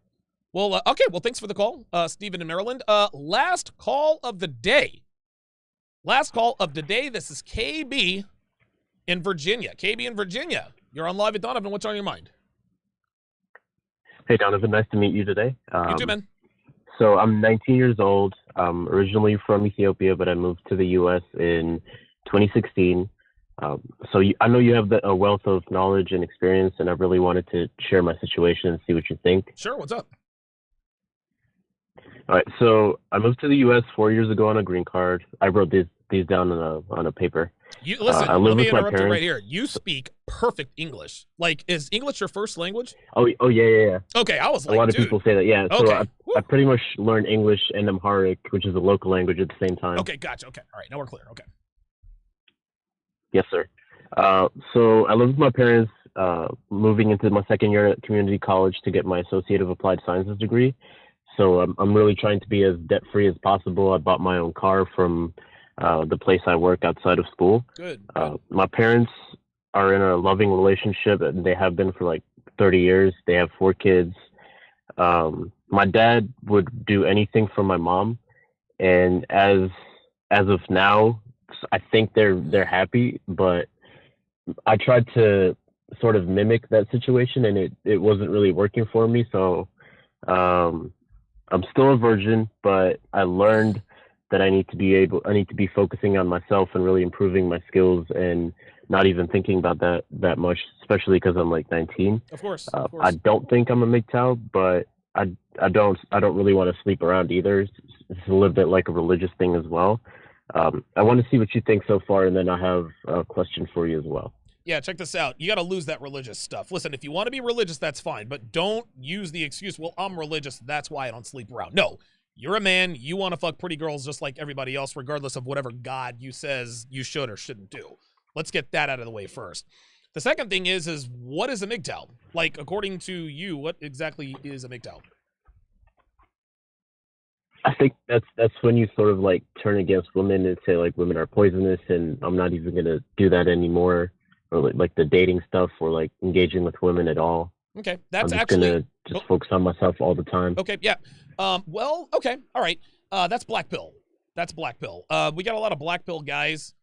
Well, okay. Well, thanks for the call, Stephen in Maryland. Last call of the day. This is KB in Virginia. KB in Virginia. You're on Live with Donovan. What's on your mind? Hey, Donovan. Nice to meet you today. You too, man. So I'm 19 years old. I'm originally from Ethiopia, but I moved to the U.S. in 2016. I know you have a wealth of knowledge and experience, and I really wanted to share my situation and see what you think. Sure. What's up? All right. So I moved to the U.S. 4 years ago on a green card. I wrote these down on a paper. Listen, let me interrupt you right here. You speak perfect English. Like, is English your first language? Oh yeah. Okay, I was like, a lot of people say that. Yeah. So okay. I pretty much learned English and Amharic, which is a local language, at the same time. Okay, gotcha. Okay, all right, now we're clear. Okay. Yes, sir. So I live with my parents, moving into my second year at community college to get my Associate of Applied Sciences degree. So I'm really trying to be as debt-free as possible. I bought my own car from the place I work outside of school. Good. My parents are in a loving relationship, and they have been for like 30 years. They have 4 kids. My dad would do anything for my mom, and as of now, I think they're happy. But I tried to sort of mimic that situation, and it wasn't really working for me. So I'm still a virgin, but I learned that I need to be focusing on myself and really improving my skills, and not even thinking about that much, especially because I'm like 19. Of course. I don't think I'm a MGTOW, but I don't really want to sleep around either. It's a little bit like a religious thing as well. I want to see what you think so far, and then I have a question for you as well. Yeah, check this out. You got to lose that religious stuff. Listen, if you want to be religious, that's fine, but don't use the excuse, well, I'm religious, that's why I don't sleep around. No, you're a man. You want to fuck pretty girls just like everybody else, regardless of whatever God you says you should or shouldn't do. Let's get that out of the way first. The second thing is what is a MGTOW? Like, according to you, what exactly is a MGTOW? I think that's when you sort of like turn against women and say like women are poisonous and I'm not even gonna do that anymore, or like the dating stuff or like engaging with women at all. Okay, that's I'm just actually gonna just focus on myself all the time. okay. Yeah. Well, okay, all right. That's black pill. That's black pill. We got a lot of black pill guys.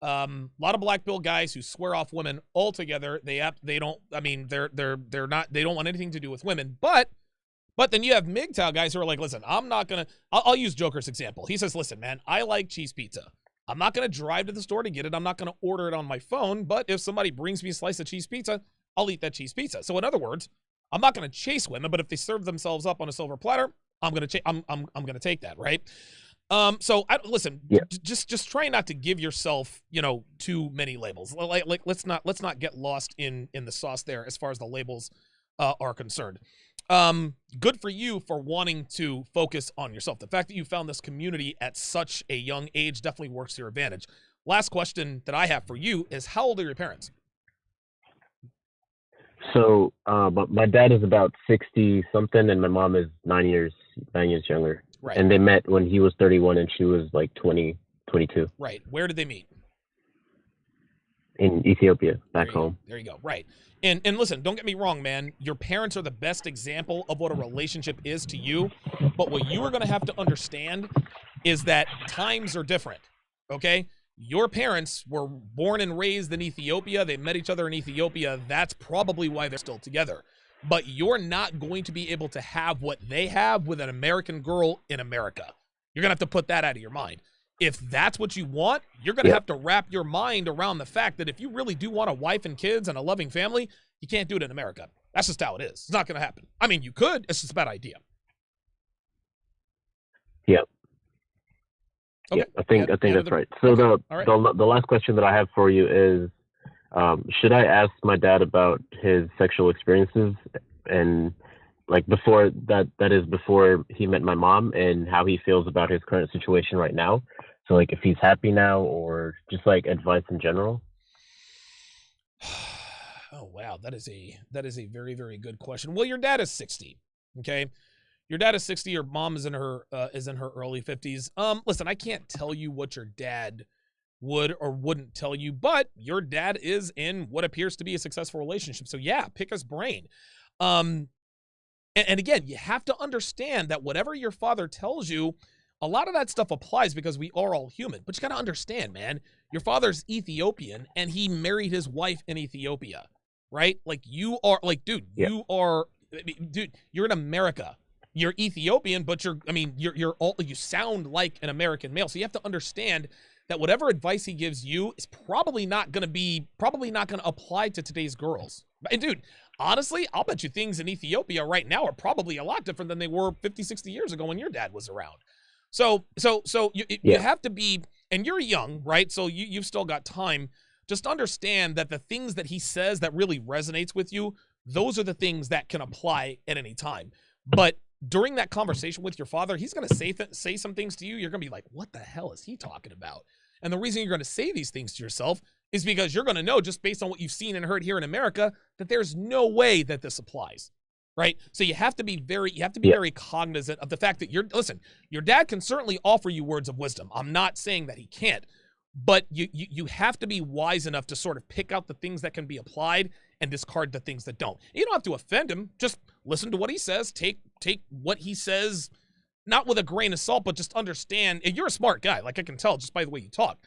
A lot of black pill guys who swear off women altogether. They don't. I mean, they're not. They don't want anything to do with women. But then you have MGTOW guys who are like, listen, I'm not gonna. I'll use Joker's example. He says, listen, man, I like cheese pizza. I'm not gonna drive to the store to get it. I'm not gonna order it on my phone. But if somebody brings me a slice of cheese pizza, I'll eat that cheese pizza. So in other words, I'm not gonna chase women. But if they serve themselves up on a silver platter, I'm gonna take that, right? So listen, just try not to give yourself, too many labels. Like let's not get lost in the sauce there as far as the labels are concerned. Good for you for wanting to focus on yourself. The fact that you found this community at such a young age definitely works to your advantage. Last question that I have for you is, how old are your parents? So, my dad is about 60 something, and my mom is 9 years younger. Right. And they met when he was 31 and she was like 20, 22. Right. Where did they meet? In Ethiopia, back home. There you go. Right. And listen, don't get me wrong, man. Your parents are the best example of what a relationship is to you. But what you are going to have to understand is that times are different. Okay? Your parents were born and raised in Ethiopia. They met each other in Ethiopia. That's probably why they're still together. But you're not going to be able to have what they have with an American girl in America. You're going to have to put that out of your mind. If that's what you want, you're going to have to wrap your mind around the fact that if you really do want a wife and kids and a loving family, you can't do it in America. That's just how it is. It's not going to happen. I mean, you could. It's just a bad idea. Yeah. Okay. Yeah, I think that's right. So the last question that I have for you is, should I ask my dad about his sexual experiences and like before he met my mom and how he feels about his current situation right now? So like if he's happy now or just like advice in general? Oh, wow. That is a very, very good question. Well, your dad is 60. Okay. Your dad is 60. Your mom is in her early 50s. Listen, I can't tell you what your dad would or wouldn't tell you, but your dad is in what appears to be a successful relationship. So yeah, pick his brain. And again, you have to understand that whatever your father tells you, a lot of that stuff applies because we are all human. But you got to understand, man, your father's Ethiopian and he married his wife in Ethiopia, right? Like you are like, dude, you're in America. You're Ethiopian, but you sound like an American male. So you have to understand that whatever advice he gives you is probably not going to apply to today's girls. And dude, honestly, I'll bet you things in Ethiopia right now are probably a lot different than they were 50, 60 years ago when your dad was around. So you have to be, and you're young, right? So you've still got time. Just understand that the things that he says that really resonates with you, those are the things that can apply at any time. But during that conversation with your father, he's going to say some things to you. You're going to be like, what the hell is he talking about? And the reason you're going to say these things to yourself is because you're going to know, just based on what you've seen and heard here in America, that there's no way that this applies, right? So you have to be very cognizant of the fact that your dad can certainly offer you words of wisdom. I'm not saying that he can't, but you have to be wise enough to sort of pick out the things that can be applied and discard the things that don't. You don't have to offend him. Just listen to what he says. Take what he says, not with a grain of salt, but just understand. And you're a smart guy. Like I can tell just by the way you talk.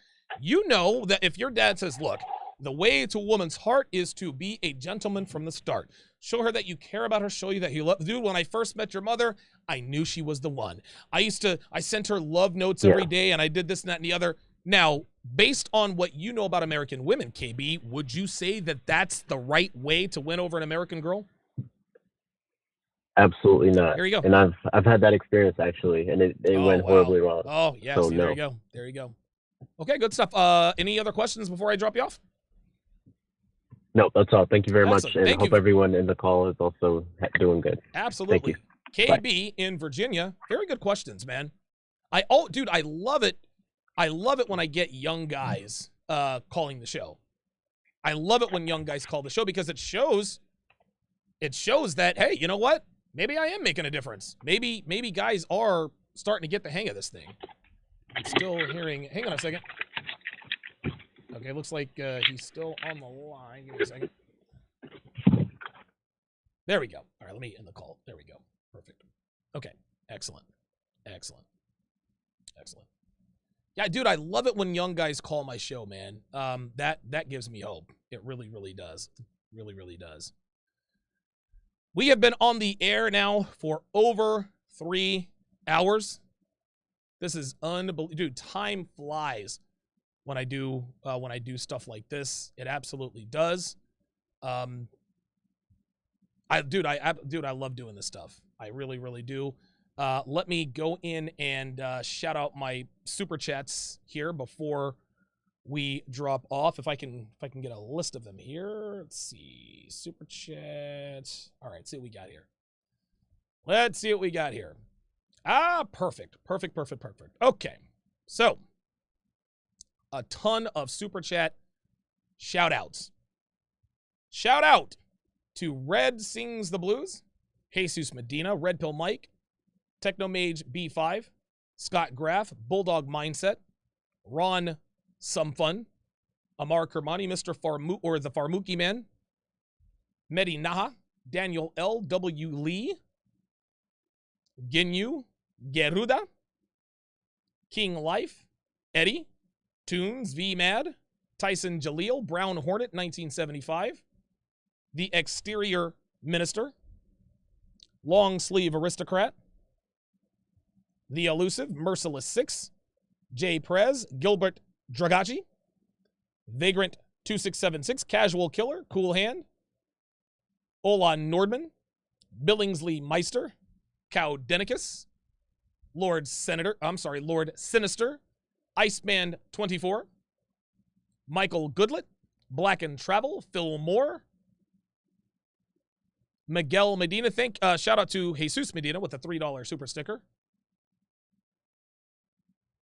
You know that if your dad says, look, the way to a woman's heart is to be a gentleman from the start. Show her that you care about her. Show you that you love. Dude, when I first met your mother, I knew she was the one. I sent her love notes every day, and I did this and that and the other. Now, based on what you know about American women, KB, would you say that that's the right way to win over an American girl? Absolutely not. Here you go. And I've had that experience actually, and it went horribly wrong. Oh, yes. So, There you go. There you go. Okay, good stuff. Any other questions before I drop you off? No, that's all. Thank you very much, and I hope you. Everyone in the call is also doing good. Absolutely. Thank you. KB in Virginia. Very good questions, man. Dude, I love it. I love it when I get young guys calling the show. I love it when young guys call the show because it shows that, hey, you know what? Maybe I am making a difference. Maybe guys are starting to get the hang of this thing. I'm still hearing, hang on a second. Okay, looks like he's still on the line. Give me a second. There we go. All right, let me end the call. There we go. Perfect. Okay, excellent. Excellent. Excellent. Yeah, dude, I love it when young guys call my show, man. That gives me hope. It really, really does. Really, really does. We have been on the air now for over 3 hours. This is unbelievable. Dude, time flies when I do stuff like this. It absolutely does. I love doing this stuff. I really, really do. Let me go in and shout out my super chats here before we drop off. If I can get a list of them here. Let's see. Super chat. All right, see what we got here. Let's see what we got here. Perfect. Perfect. Okay. So, a ton of super chat shout outs. Shout out to Red Sings the Blues, Jesus Medina, Red Pill Mike, Technomage B5, Scott Graff, Bulldog Mindset, Ron Some Fun, Amar Kermani, Mr. the Farmuki Man, Medi Naha, Daniel L. W. Lee, Ginyu, Geruda, King Life, Eddie, Toons, V Mad, Tyson Jaleel, Brown Hornet 1975, The Exterior Minister, Long Sleeve Aristocrat, The Elusive, Merciless 6, Jay Prez, Gilbert Dragachi, Vagrant 2676, Casual Killer, Cool Hand, Ola Nordman, Billingsley Meister, Cow Denicus, Lord Sinister, Iceman 24, Michael Goodlet, Black and Travel, Phil Moore, Miguel Medina. Shout out to Jesus Medina with a $3 super sticker.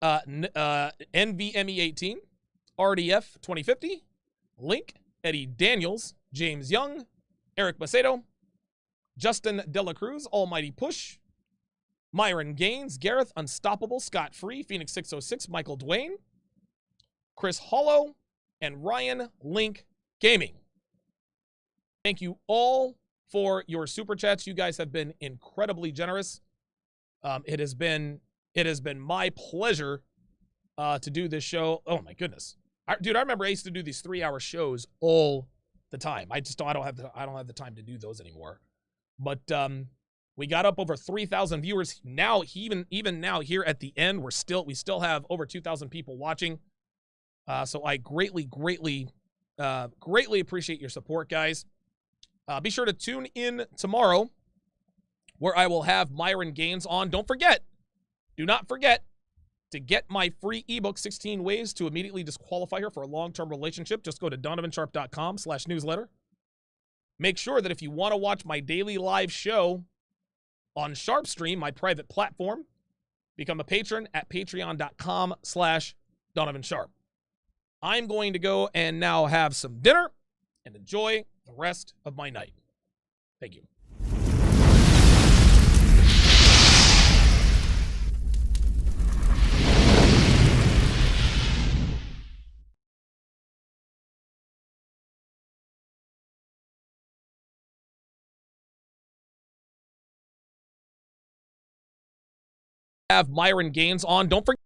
NVME18, RDF 2050, Link, Eddie Daniels, James Young, Eric Macedo, Justin Dela Cruz, Almighty Push, Myron Gaines, Gareth Unstoppable, Scott Free, Phoenix 606, Michael Dwayne, Chris Hollow, and Ryan Link Gaming. Thank you all for your super chats. You guys have been incredibly generous. It has been my pleasure to do this show. Oh my goodness, dude! I remember I used to do these 3-hour shows all the time. I don't have the time to do those anymore. But we got up over 3,000 viewers now. Even now here at the end, we still have over 2,000 people watching. So I greatly appreciate your support, guys. Be sure to tune in tomorrow, where I will have Myron Gaines on. Do not forget to get my free ebook, 16 Ways to Immediately Disqualify Her for a Long-Term Relationship. Just go to donovansharpe.com/newsletter. Make sure that if you want to watch my daily live show on Sharpe Stream, my private platform, become a patron at patreon.com/donovansharpe. I'm going to go and now have some dinner and enjoy the rest of my night. Thank you. Have Myron Gaines on. Don't forget